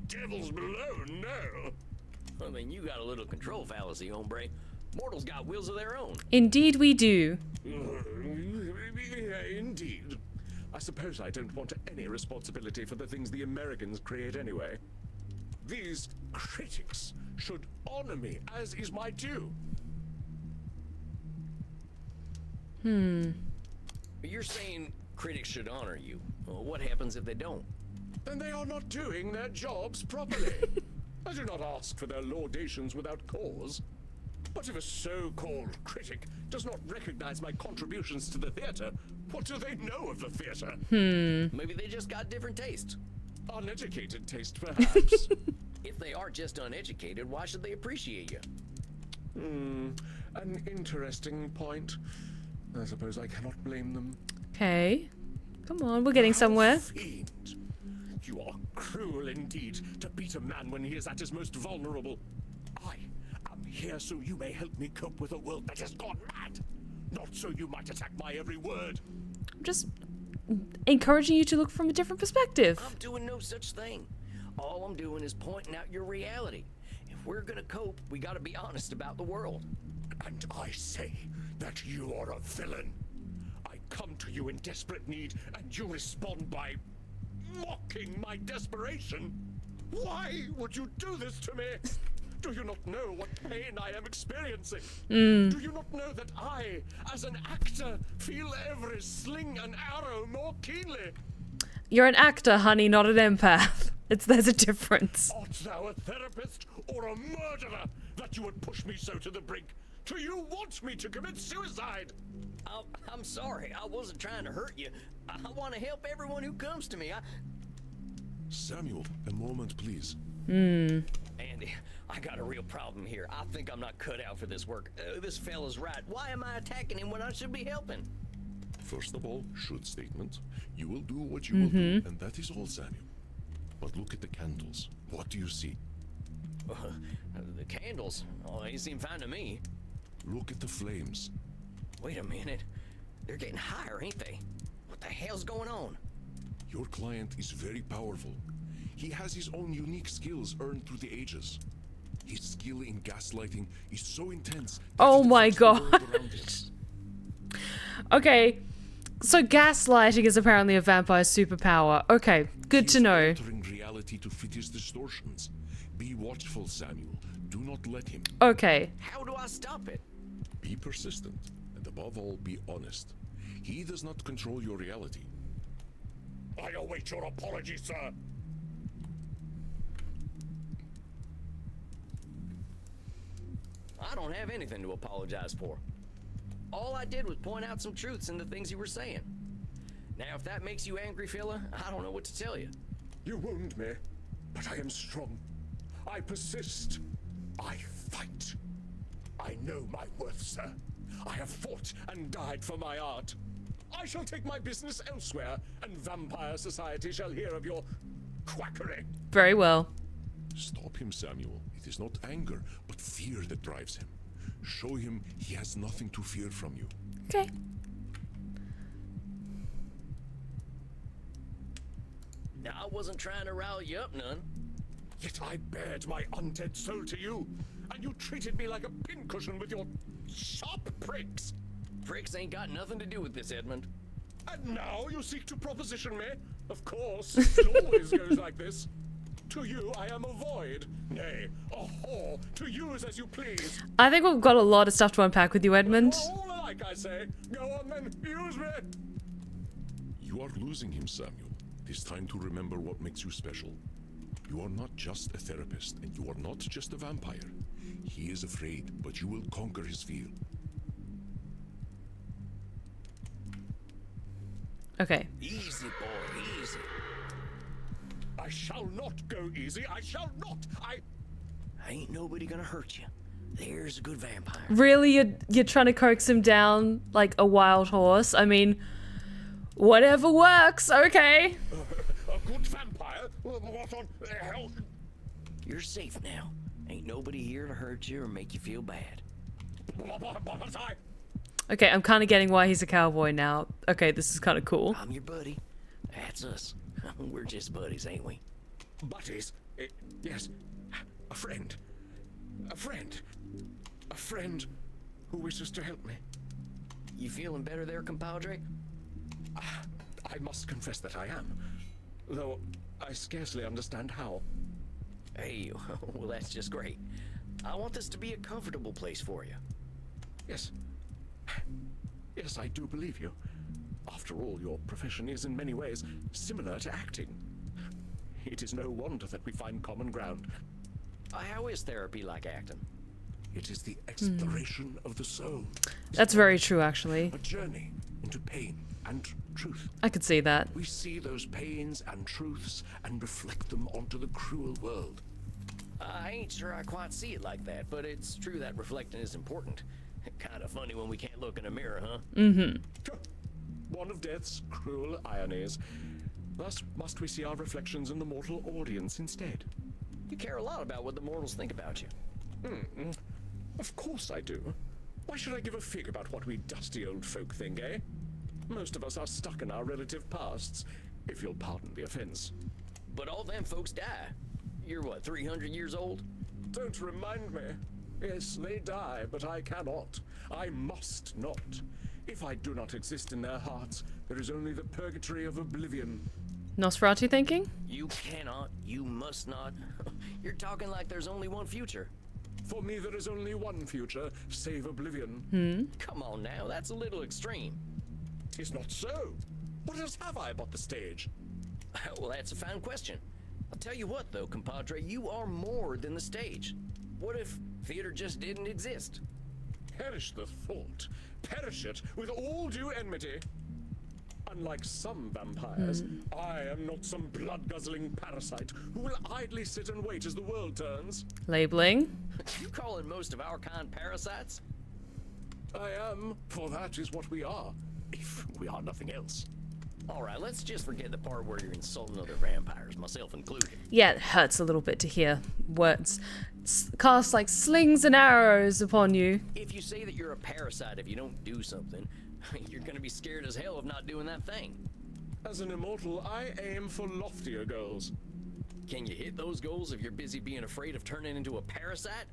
devils below, no. Well, then you got a little control fallacy, hombre. Mortals got wills of their own. Indeed we do. Yeah, indeed. I suppose I don't want any responsibility for the things the Americans create anyway. These critics should honor me, as is my due. You're saying critics should honor you. Well, what happens if they don't? Then they are not doing their jobs properly. I do not ask for their laudations without cause. But if a so-called critic does not recognize my contributions to the theater, what do they know of the theater? Maybe they just got different tastes. Uneducated taste, perhaps. If they are just uneducated, why should they appreciate you? An interesting point. I suppose I cannot blame them. Okay. Come on, we're getting somewhere. Fiend. You are cruel indeed to beat a man when he is at his most vulnerable. I am here so you may help me cope with a world that has gone mad. Not so you might attack my every word. I'm just encouraging you to look from a different perspective. I'm doing no such thing. All I'm doing is pointing out your reality. If we're gonna cope, we gotta be honest about the world. And I say that you are a villain. I come to you in desperate need, and you respond by mocking my desperation. Why would you do this to me? Do you not know what pain I am experiencing? Do you not know that I, as an actor, feel every sling and arrow more keenly? You're an actor, honey, not an empath. There's a difference. Art thou a therapist or a murderer that you would push me so to the brink? Do you want me to commit suicide? I'm sorry. I wasn't trying to hurt you. I want to help everyone who comes to me. Samuel, a moment, please. Andy, I got a real problem here. I think I'm not cut out for this work. This fella's right. Why am I attacking him when I should be helping? First of all, should statement. You will do what you will do, and that is all, Samuel. But look at the candles. What do you see? The candles? Oh, they seem fine to me. Look at the flames. Wait a minute. They're getting higher, ain't they? What the hell's going on? Your client is very powerful. He has his own unique skills earned through the ages. His skill in gaslighting is so intense that Oh it my affects the world god. around him. Okay. So gaslighting is apparently a vampire superpower. Okay, good to He's know. altering reality to fit his distortions. Be watchful, Samuel. Do not let him. Okay. How do I stop it? Be persistent, and above all, be honest. He does not control your reality. I await your apology, sir. I don't have anything to apologize for. All I did was point out some truths in the things you were saying. Now, if that makes you angry, fella, I don't know what to tell you. You wound me, but I am strong. I persist. I fight. I know my worth, sir. I have fought and died for my art. I shall take my business elsewhere, and vampire society shall hear of your quackery. Very well. Stop him, Samuel. It is not anger, but fear that drives him. Show him he has nothing to fear from you. Okay. Now, I wasn't trying to rile you up none. Yet I bared my undead soul to you, and you treated me like a pincushion with your sharp pricks. Pricks ain't got nothing to do with this, Edmund. And now you seek to proposition me? Of course, it always goes like this. To you I am a void, nay, a whore, to use as you please. I think we've got a lot of stuff to unpack with you, Edmund. You're all alike, I say. Go on then, use me. You are losing him, Samuel. It is time to remember what makes you special. You are not just a therapist, and you are not just a vampire. He is afraid, but you will conquer his fear. Okay. Easy, boy, easy. I shall not go easy. I shall not. Ain't nobody gonna hurt you. There's a good vampire. Really, you're trying to coax him down like a wild horse? I mean, whatever works. Okay. A good vampire? What on hell? You're safe now. Ain't nobody here to hurt you or make you feel bad. But I... Okay, I'm kind of getting why he's a cowboy now. Okay, this is kind of cool. I'm your buddy. That's us. We're just buddies, ain't we? Buddies? Yes. A friend. A friend. A friend who wishes to help me. You feeling better there, compadre? I must confess that I am. Though I scarcely understand how. Hey, well, that's just great. I want this to be a comfortable place for you. Yes. Yes, I do believe you. After all, your profession is in many ways similar to acting. It is no wonder that we find common ground. How is therapy like acting? It is the exploration of the soul. That's very true, actually. A journey into pain and truth. I could see that. We see those pains and truths and reflect them onto the cruel world. I ain't sure I quite see it like that, but it's true that reflecting is important. Kind of funny when we can't look in a mirror, huh? Mm-hmm. One of death's cruel ironies. Thus must we see our reflections in the mortal audience instead. You care a lot about what the mortals think about you. Of course I do. Why should I give a fig about what we dusty old folk think, eh? Most of us are stuck in our relative pasts, if you'll pardon the offense. But all them folks die. You're what, 300 years old? Don't remind me. Yes, they die, but I cannot. I must not. If I do not exist in their hearts, there is only the purgatory of oblivion. Nosferatu thinking? You cannot, you must not. You're talking like there's only one future. For me, there is only one future, save oblivion. Come on now, that's a little extreme. 'Tis not so. What else have I but the stage? Well, that's a fine question. I'll tell you what, though, compadre, you are more than the stage. What if theater just didn't exist? Perish the thought. Perish it with all due enmity. Unlike some vampires, I am not some blood-guzzling parasite who will idly sit and wait as the world turns. Labeling. You calling most of our kind parasites? I am, for that is what we are, if we are nothing else. All right, let's just forget the part where you're insulting other vampires, myself included. Yeah, it hurts a little bit to hear words cast like slings and arrows upon you. If you say that you're a parasite if you don't do something, you're gonna be scared as hell of not doing that thing. As an immortal, I aim for loftier goals. Can you hit those goals if you're busy being afraid of turning into a parasite?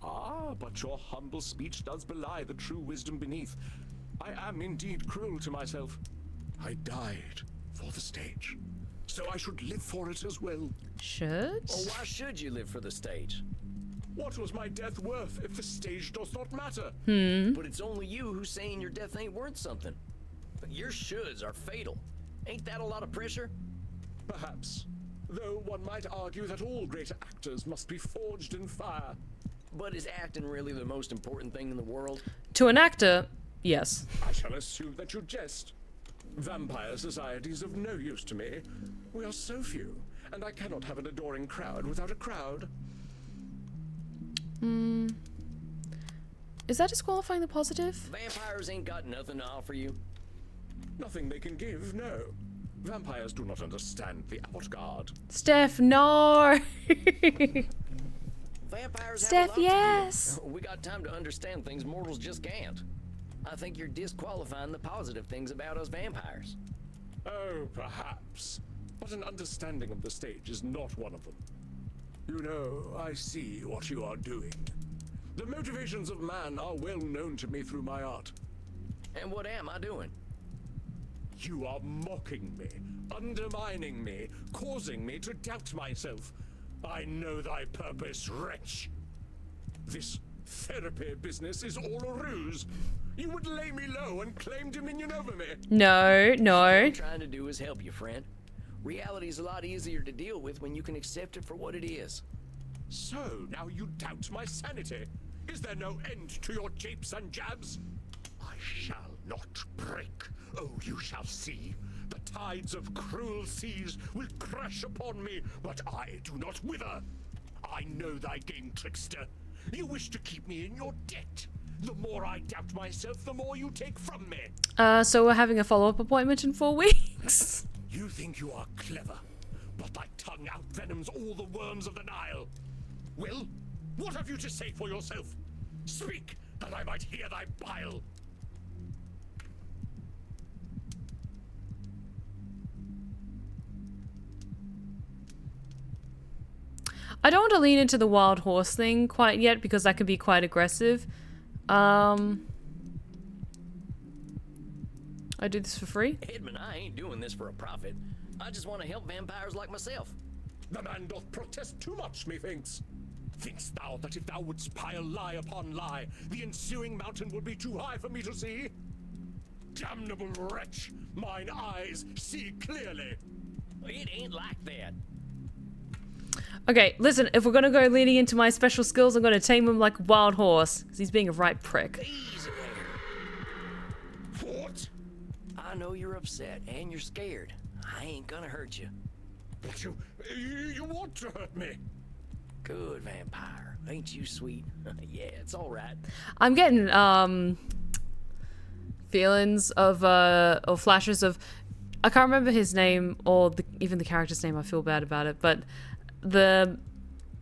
Ah, but your humble speech does belie the true wisdom beneath. I am indeed cruel to myself. I died for the stage, so I should live for it as well. Should? Or why should you live for the stage? What was my death worth if the stage does not matter? But it's only you who's saying your death ain't worth something. Your shoulds are fatal. Ain't that a lot of pressure? Perhaps. Though one might argue that all great actors must be forged in fire. But is acting really the most important thing in the world? To an actor, yes. I shall assume that you jest. Vampire society is of no use to me. We are so few, and I cannot have an adoring crowd without a crowd. Is that disqualifying the positive? Vampires ain't got nothing to offer you. Nothing they can give, no. Vampires do not understand the avant-garde. Steph, no! Vampires Steph, have a lot yes! to give. We got time to understand things mortals just can't. I think you're disqualifying the positive things about us vampires. Oh, perhaps. But an understanding of the stage is not one of them. You know, I see what you are doing. The motivations of man are well known to me through my art. And what am I doing? You are mocking me, undermining me, causing me to doubt myself. I know thy purpose, wretch. This therapy business is all a ruse. You would lay me low and claim dominion over me. No, What no. I'm trying to do is help you, friend. Reality's a lot easier to deal with when you can accept it for what it is. So, now you doubt my sanity? Is there no end to your japes and jabs? I shall not break. Oh, you shall see. The tides of cruel seas will crash upon me, but I do not wither. I know thy game, trickster. You wish to keep me in your debt. The more I doubt myself, the more you take from me. So we're having a follow-up appointment in 4 weeks. You think you are clever, but thy tongue outvenoms all the worms of the Nile. Well, what have you to say for yourself? Speak, that I might hear thy bile. I don't want to lean into the wild horse thing quite yet because that could be quite aggressive. I do this for free? Edmund, I ain't doing this for a profit. I just want to help vampires like myself. The man doth protest too much, methinks. Thinkst thou that if thou wouldst pile lie upon lie, the ensuing mountain would be too high for me to see? Damnable wretch, mine eyes see clearly. It ain't like that. Okay, listen, if we're gonna go leaning into my special skills, I'm gonna tame him like a wild horse, because he's being a right prick. Easy there. What? I know you're upset and you're scared. I ain't gonna hurt you. But you want to hurt me. Good vampire. Ain't you sweet? Yeah, it's alright. I'm getting, feelings of, or flashes of, I can't remember his name, or even the character's name, I feel bad about it, but the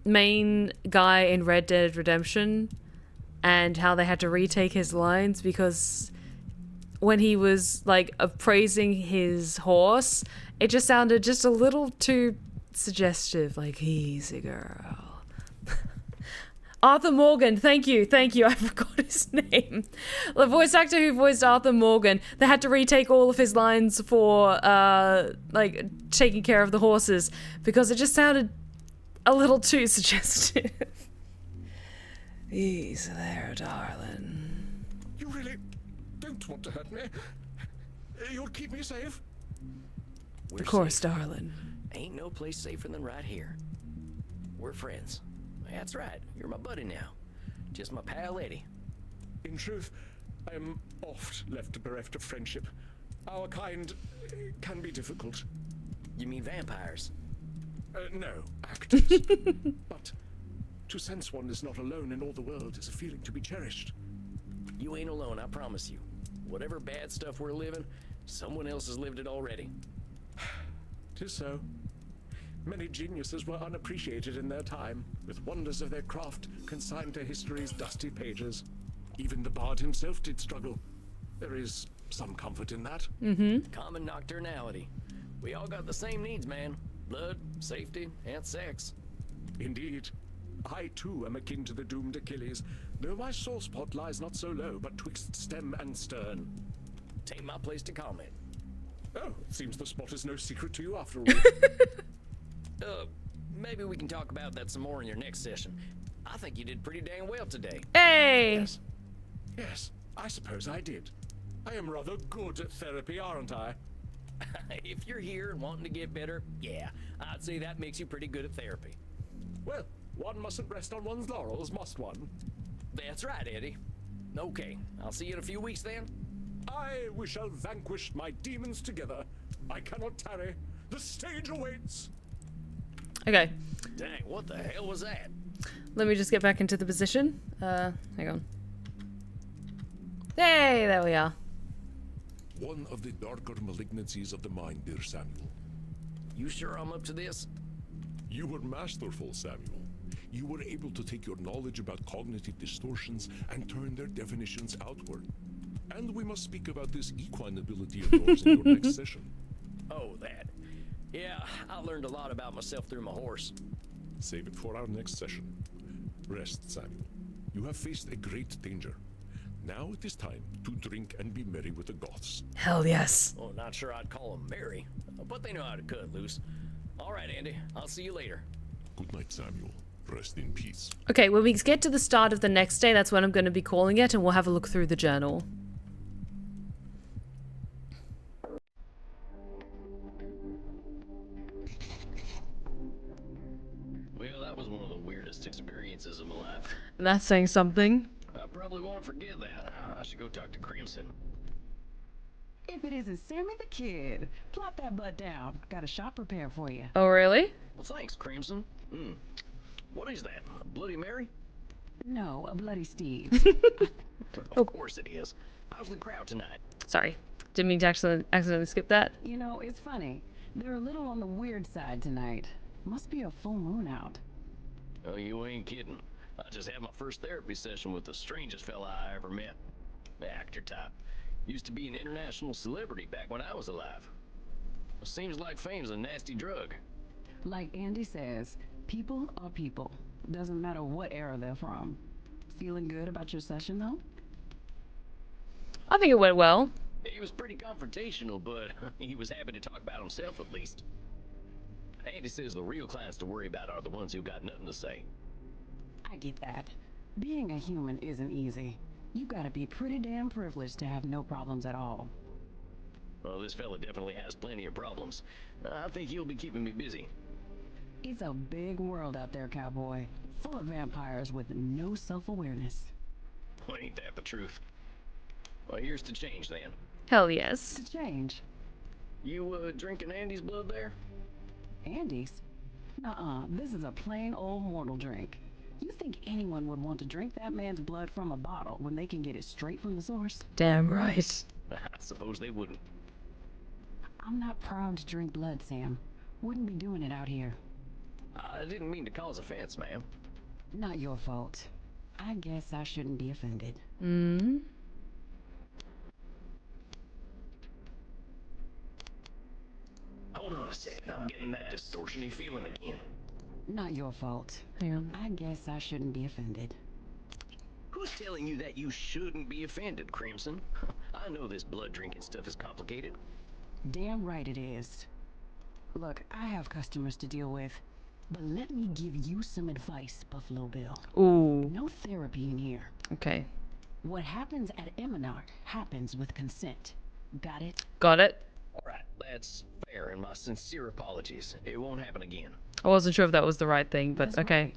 main guy in Red Dead Redemption and how they had to retake his lines because when he was like appraising his horse, it just sounded just a little too suggestive, like easy girl. Arthur Morgan, thank you, I forgot his name. The voice actor who voiced Arthur Morgan, they had to retake all of his lines for like taking care of the horses because it just sounded a little too suggestive. Easy there, darling. You really don't want to hurt me? You'll keep me safe? We're Of course, safe. darling. Ain't no place safer than right here. We're friends. That's right. You're my buddy now. Just my pal Eddie. In truth, I am oft left bereft of friendship. Our kind can be difficult. You mean vampires? No, actors. But to sense one is not alone in all the world is a feeling to be cherished. You ain't alone, I promise you. Whatever bad stuff we're living, someone else has lived it already. 'Tis so. Many geniuses were unappreciated in their time, with wonders of their craft consigned to history's dusty pages. Even the bard himself did struggle. There is some comfort in that. Common nocturnality. We all got the same needs, man. Blood, safety, and sex. Indeed. I too am akin to the doomed Achilles, though my sore spot lies not so low, but twixt stem and stern. Tain't my place to comment. Oh, it seems the spot is no secret to you after all. Maybe we can talk about that some more in your next session. I think you did pretty dang well today. Hey! Yes, I suppose I did. I am rather good at therapy, aren't I? If you're here and wanting to get better, yeah, I'd say that makes you pretty good at therapy. Well, one mustn't rest on one's laurels, must one? That's right, Eddie. Okay, I'll see you in a few weeks then. Aye, we shall vanquish my demons together. I cannot tarry. The stage awaits. Okay, Dang, what the hell was that? let me just get back into the position. Hang on. Hey, there we are. One of the darker malignancies of the mind, dear Samuel. You sure I'm up to this? You were masterful, Samuel. You were able to take your knowledge about cognitive distortions and turn their definitions outward. And we must speak about this equine ability of yours in your next session. Oh, that. Yeah, I learned a lot about myself through my horse. Save it for our next session. Rest, Samuel. You have faced a great danger. Now it is time to drink and be merry with the Goths. Hell yes. Well, not sure I'd call them merry, but they know how to cut loose. All right, Andy, I'll see you later. Good night, Samuel. Rest in peace. Okay, when we get to the start of the next day, that's when I'm going to be calling it, and we'll have a look through the journal. weirdest experiences of my life. That's saying something. I probably won't forget that. I should go talk to Crimson. If it isn't Sammy the Kid, plop that butt down. Got a shot prepared for you. Oh, really? Well, thanks, Crimson. What is that? A Bloody Mary? No, a bloody Steve. Of course it is. How's the crowd tonight? Sorry. Didn't mean to accidentally skip that. You know, it's funny. They're a little on the weird side tonight. Must be a full moon out. Oh, you ain't kidding. I just had my first therapy session with the strangest fella I ever met. Actor type. Used to be an international celebrity back when I was alive. Seems like fame's a nasty drug. Like Andy says, people are people. Doesn't matter what era they're from. Feeling good about your session, though? I think it went well. He was pretty confrontational, but he was happy to talk about himself at least. Andy says the real clients to worry about are the ones who got nothing to say. I get that. Being a human isn't easy. You gotta be pretty damn privileged to have no problems at all. Well, this fella definitely has plenty of problems. I think he'll be keeping me busy. It's a big world out there, Cowboy. Full of vampires with no self-awareness. Well, ain't that the truth? Well, here's to change then. Hell yes. To change. You, drinking Andy's blood there? Andy's? Nuh-uh, this is a plain old mortal drink. You think anyone would want to drink that man's blood from a bottle when they can get it straight from the source? Damn right. I suppose they wouldn't. I'm not proud to drink blood, Sam. Wouldn't be doing it out here. I didn't mean to cause offense, ma'am. Not your fault. I guess I shouldn't be offended. Hold on a second, I'm getting that distortion-y feeling again. Not your fault. Hang on. I guess I shouldn't be offended. Who's telling you that you shouldn't be offended, Crimson? I know this blood drinking stuff is complicated. Damn right it is. Look, I have customers to deal with, but let me give you some advice, Buffalo Bill. Ooh. No therapy in here. Okay. What happens at Eminard happens with consent. Got it? Got it. Alright, that's fair, and my sincere apologies. It won't happen again. I wasn't sure if that was the right thing, but That's okay.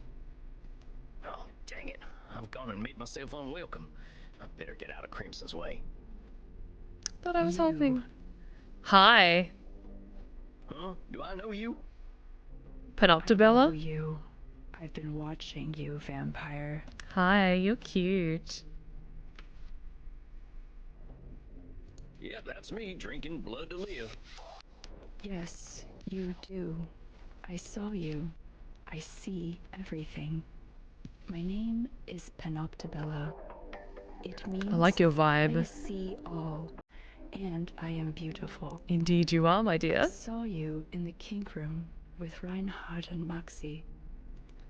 Oh, dang it. I've gone and made myself unwelcome. I better get out of Crimson's way. Thought I was helping. Hi. Huh? Do I know you? Panoptabella? Oh, you. I've been watching you, vampire. Hi, you're cute. Yep, that's me, drinking blood to live. Yes, you do. I saw you. I see everything. My name is Panoptabella. It means I like your I vibe. see all, and I am beautiful. Indeed you are, my I dear. saw you in the kink room with Reinhard and Maxi.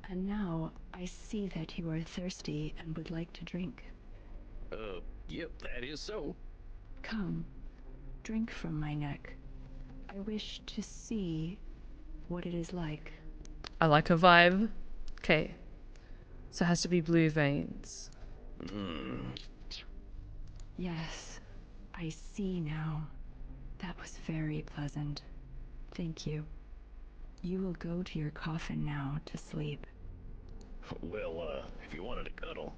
And now I see that you are thirsty and would like to drink. Yep, that is so. Come, drink from my neck. I wish to see what it is like. I like her vibe. Okay. So it has to be blue veins. Yes, I see now. That was very pleasant. Thank you. You will go to your coffin now to sleep. Well, if you wanted to cuddle.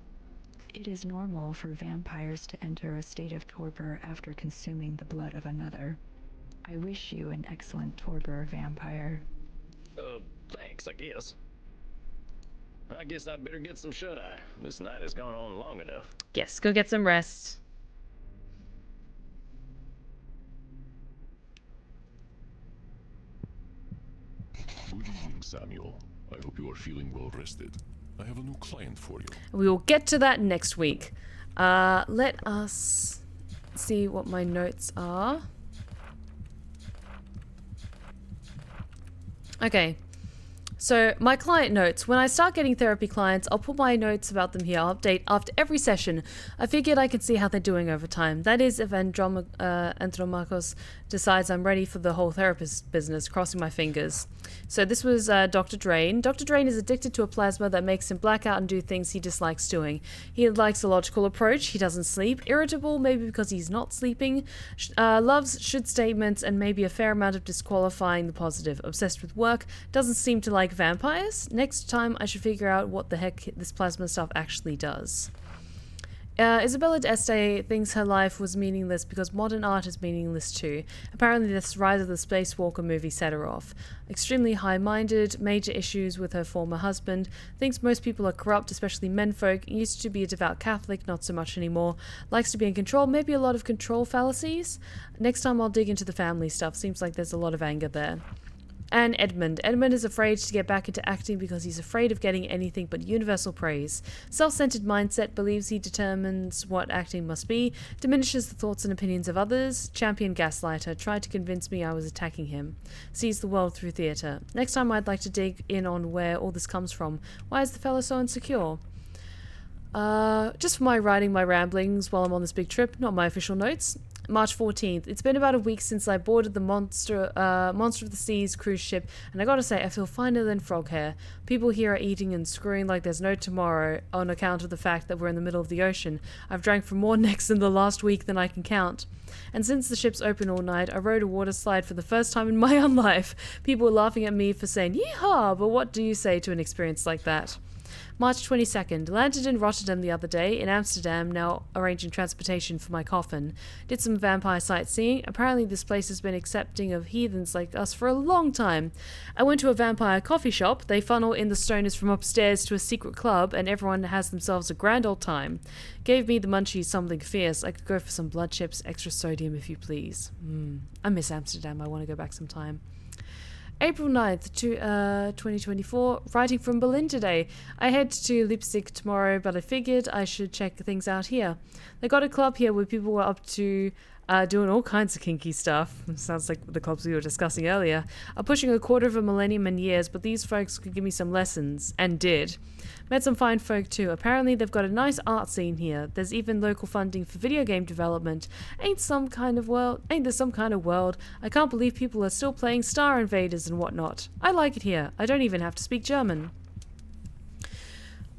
It is normal for vampires to enter a state of torpor after consuming the blood of another. I wish you an excellent torpor, vampire. Thanks, I guess. I guess I'd better get some shut-eye. This night has gone on long enough. Yes, go get some rest. Good evening, Samuel. I hope you are feeling well rested. I have a new client for you. We will get to that next week. Let us see what my notes are. Okay. So, my client notes. When I start getting therapy clients, I'll put my notes about them here. I'll update after every session. I figured I could see how they're doing over time. That is, if Andromachos decides I'm ready for the whole therapist business, crossing my fingers. So this was Dr. Drain. Dr. Drain is addicted to a plasma that makes him black out and do things he dislikes doing. He likes a logical approach. He doesn't sleep. Irritable, maybe because he's not sleeping. Loves should statements and maybe a fair amount of disqualifying the positive. Obsessed with work. Doesn't seem to like vampires? Next time I should figure out what the heck this plasma stuff actually does. Isabella d'Este thinks her life was meaningless because modern art is meaningless too. Apparently this Rise of the Spacewalker movie set her off. Extremely high-minded, major issues with her former husband, thinks most people are corrupt, especially menfolk, used to be a devout Catholic, not so much anymore, likes to be in control, maybe a lot of control fallacies. Next time I'll dig into the family stuff, seems like there's a lot of anger there. And Edmund. Edmund is afraid to get back into acting because he's afraid of getting anything but universal praise. Self-centered mindset, believes he determines what acting must be, diminishes the thoughts and opinions of others, champion gaslighter, tried to convince me I was attacking him, sees the world through theatre. Next time I'd like to dig in on where all this comes from. Why is the fellow so insecure? Just for my writing my ramblings while I'm on this big trip, not my official notes. March 14th. It's been about a week since I boarded the Monster of the Seas cruise ship, and I gotta say, I feel finer than frog hair. People here are eating and screwing like there's no tomorrow on account of the fact that we're in the middle of the ocean. I've drank from more necks in the last week than I can count. And since the ship's open all night, I rode a water slide for the first time in my unlife. People were laughing at me for saying, yeehaw, but what do you say to an experience like that? March 22nd. Landed in Rotterdam the other day, in Amsterdam, now arranging transportation for my coffin. Did some vampire sightseeing. Apparently this place has been accepting of heathens like us for a long time. I went to a vampire coffee shop. They funnel in the stoners from upstairs to a secret club, and everyone has themselves a grand old time. Gave me the munchies something fierce. I could go for some blood chips, extra sodium if you please. I miss Amsterdam. I want to go back sometime. April 9th, 2024, writing from Berlin today. I head to Leipzig tomorrow, but I figured I should check things out here. They got a club here where people were up to doing all kinds of kinky stuff. Sounds like the clubs we were discussing earlier. I'm pushing a quarter of a millennium in years, but these folks could give me some lessons, and did. Met some fine folk too. Apparently they've got a nice art scene here. There's even local funding for video game development. Ain't there some kind of world? I can't believe people are still playing Star Invaders and whatnot. I like it here. I don't even have to speak German.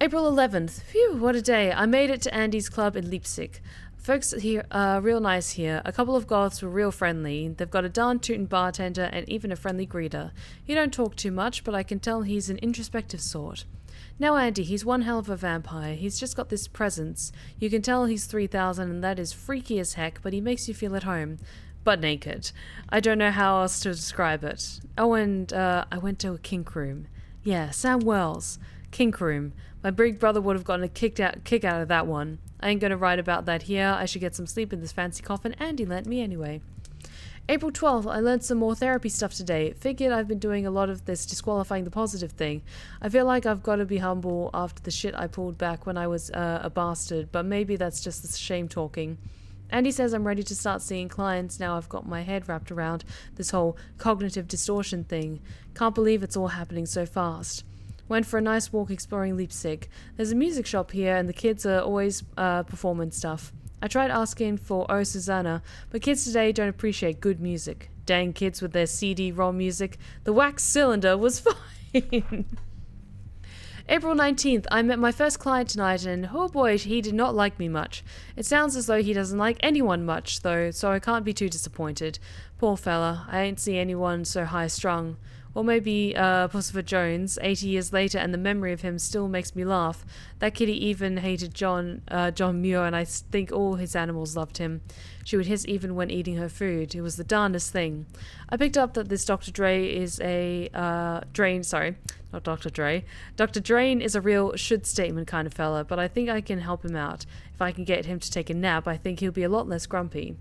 April 11th. Phew, what a day. I made it to Andy's club in Leipzig. Folks here are real nice here. A couple of goths were real friendly. They've got a darn tootin' bartender and even a friendly greeter. He don't talk too much, but I can tell he's an introspective sort. Now Andy, he's one hell of a vampire. He's just got this presence. You can tell he's 3000 and that is freaky as heck, but he makes you feel at home. Butt naked. I don't know how else to describe it. Oh, and I went to a kink room. Yeah, Sam Wells. Kink room. My big brother would have gotten a kick out of that one. I ain't gonna write about that here. I should get some sleep in this fancy coffin Andy lent me anyway. April 12th, I learned some more therapy stuff today. Figured I've been doing a lot of this disqualifying the positive thing. I feel like I've got to be humble after the shit I pulled back when I was a bastard, but maybe that's just the shame talking. Andy says I'm ready to start seeing clients now I've got my head wrapped around this whole cognitive distortion thing. Can't believe it's all happening so fast. Went for a nice walk exploring Leipzig. There's a music shop here and the kids are always performing stuff. I tried asking for Oh Susanna, but kids today don't appreciate good music. Dang kids with their CD-ROM music. The wax cylinder was fine. April 19th, I met my first client tonight and oh boy, he did not like me much. It sounds as though he doesn't like anyone much though, so I can't be too disappointed. Poor fella, I ain't see anyone so high-strung. Or maybe Pussifer Jones, 80 years later, and the memory of him still makes me laugh. That kitty even hated John Muir, and I think all his animals loved him. She would hiss even when eating her food. It was the darndest thing. I picked up that this Dr. Dre is a... not Dr. Dre. Dr. Drain is a real should statement kind of fella, but I think I can help him out. If I can get him to take a nap, I think he'll be a lot less grumpy.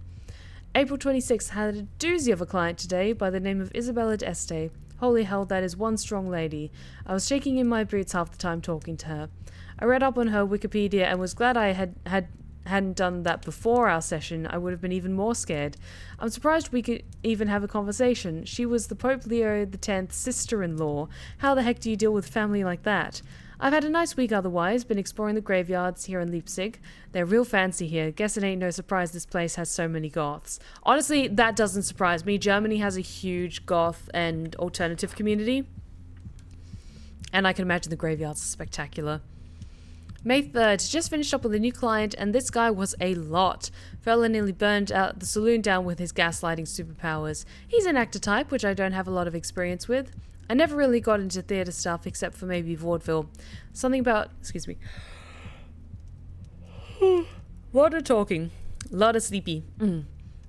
April 26th, had a doozy of a client today by the name of Isabella d'Este. Holy hell, that is one strong lady. I was shaking in my boots half the time talking to her. I read up on her Wikipedia and was glad I hadn't done that before our session. I would have been even more scared. I'm surprised we could even have a conversation. She was the Pope Leo X's sister-in-law. How the heck do you deal with family like that? I've had a nice week otherwise, been exploring the graveyards here in Leipzig. They're real fancy here. Guess it ain't no surprise this place has so many goths. Honestly, that doesn't surprise me. Germany has a huge goth and alternative community. And I can imagine the graveyards are spectacular. May 3rd, just finished up with a new client, and this guy was a lot. Fella nearly burned out the saloon down with his gaslighting superpowers. He's an actor type, which I don't have a lot of experience with. I never really got into theatre stuff except for maybe vaudeville. Something about, excuse me. Lot of talking. Lot of sleepy.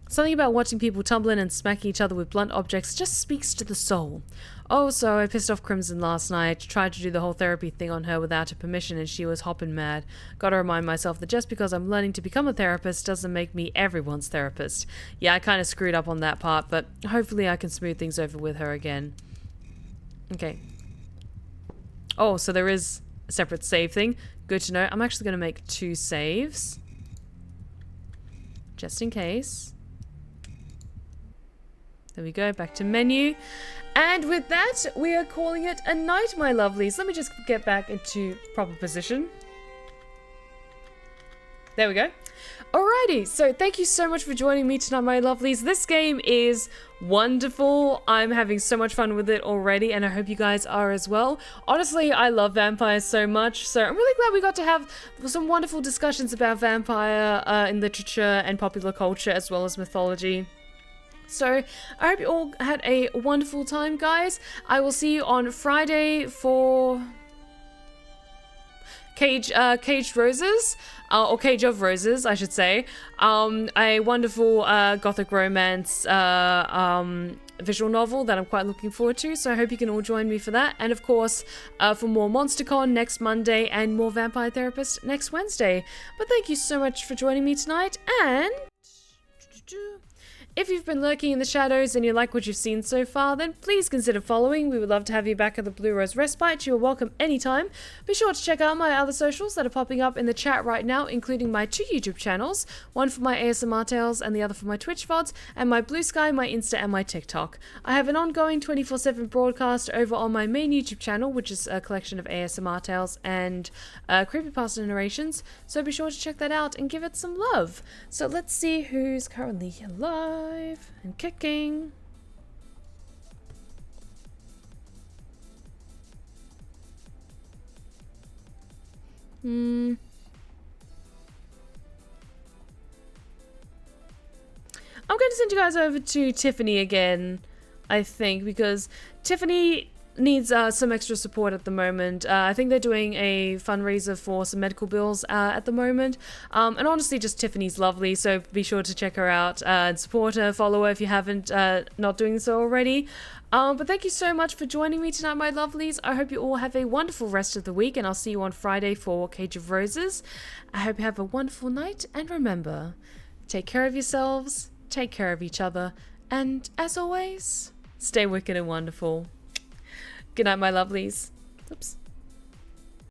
Something about watching people tumbling and smacking each other with blunt objects just speaks to the soul. Oh, so I pissed off Crimson last night, tried to do the whole therapy thing on her without her permission, and she was hopping mad. Gotta remind myself that just because I'm learning to become a therapist doesn't make me everyone's therapist. Yeah, I kind of screwed up on that part, but hopefully I can smooth things over with her again. Okay. Oh, so there is a separate save thing. Good to know. I'm actually going to make 2 saves. Just in case. There we go, back to menu. And with that, we are calling it a night, my lovelies. Let me just get back into proper position. There we go. Alrighty, so thank you so much for joining me tonight, my lovelies. This game is wonderful. I'm having so much fun with it already, and I hope you guys are as well. Honestly, I love vampires so much, so I'm really glad we got to have some wonderful discussions about vampire in literature and popular culture, as well as mythology. So, I hope you all had a wonderful time, guys. I will see you on Friday for Caged Roses, or Cage of Roses, I should say. A wonderful gothic romance visual novel that I'm quite looking forward to, so I hope you can all join me for that. And of course, for more MonsterCon next Monday and more Vampire Therapist next Wednesday. But thank you so much for joining me tonight, and if you've been lurking in the shadows and you like what you've seen so far, then please consider following. We would love to have you back at the Blue Rose Respite. You are welcome anytime. Be sure to check out my other socials that are popping up in the chat right now, including my 2 YouTube channels, one for my ASMR tales and the other for my Twitch VODs, and my Blue Sky, my Insta, and my TikTok. I have an ongoing 24/7 broadcast over on my main YouTube channel, which is a collection of ASMR tales and creepypasta narrations, so be sure to check that out and give it some love. So let's see who's currently alive and kicking. I'm going to send you guys over to Tiffany again, I think, because Tiffany needs some extra support at the moment. I think they're doing a fundraiser for some medical bills at the moment. And honestly, just Tiffany's lovely, so be sure to check her out and support her, follow her if you haven't not doing so already. But thank you so much for joining me tonight, my lovelies. I hope you all have a wonderful rest of the week, and I'll see you on Friday for Cage of Roses. I hope you have a wonderful night, and remember, take care of yourselves, take care of each other, and as always, stay wicked and wonderful. Good night, my lovelies. Oops.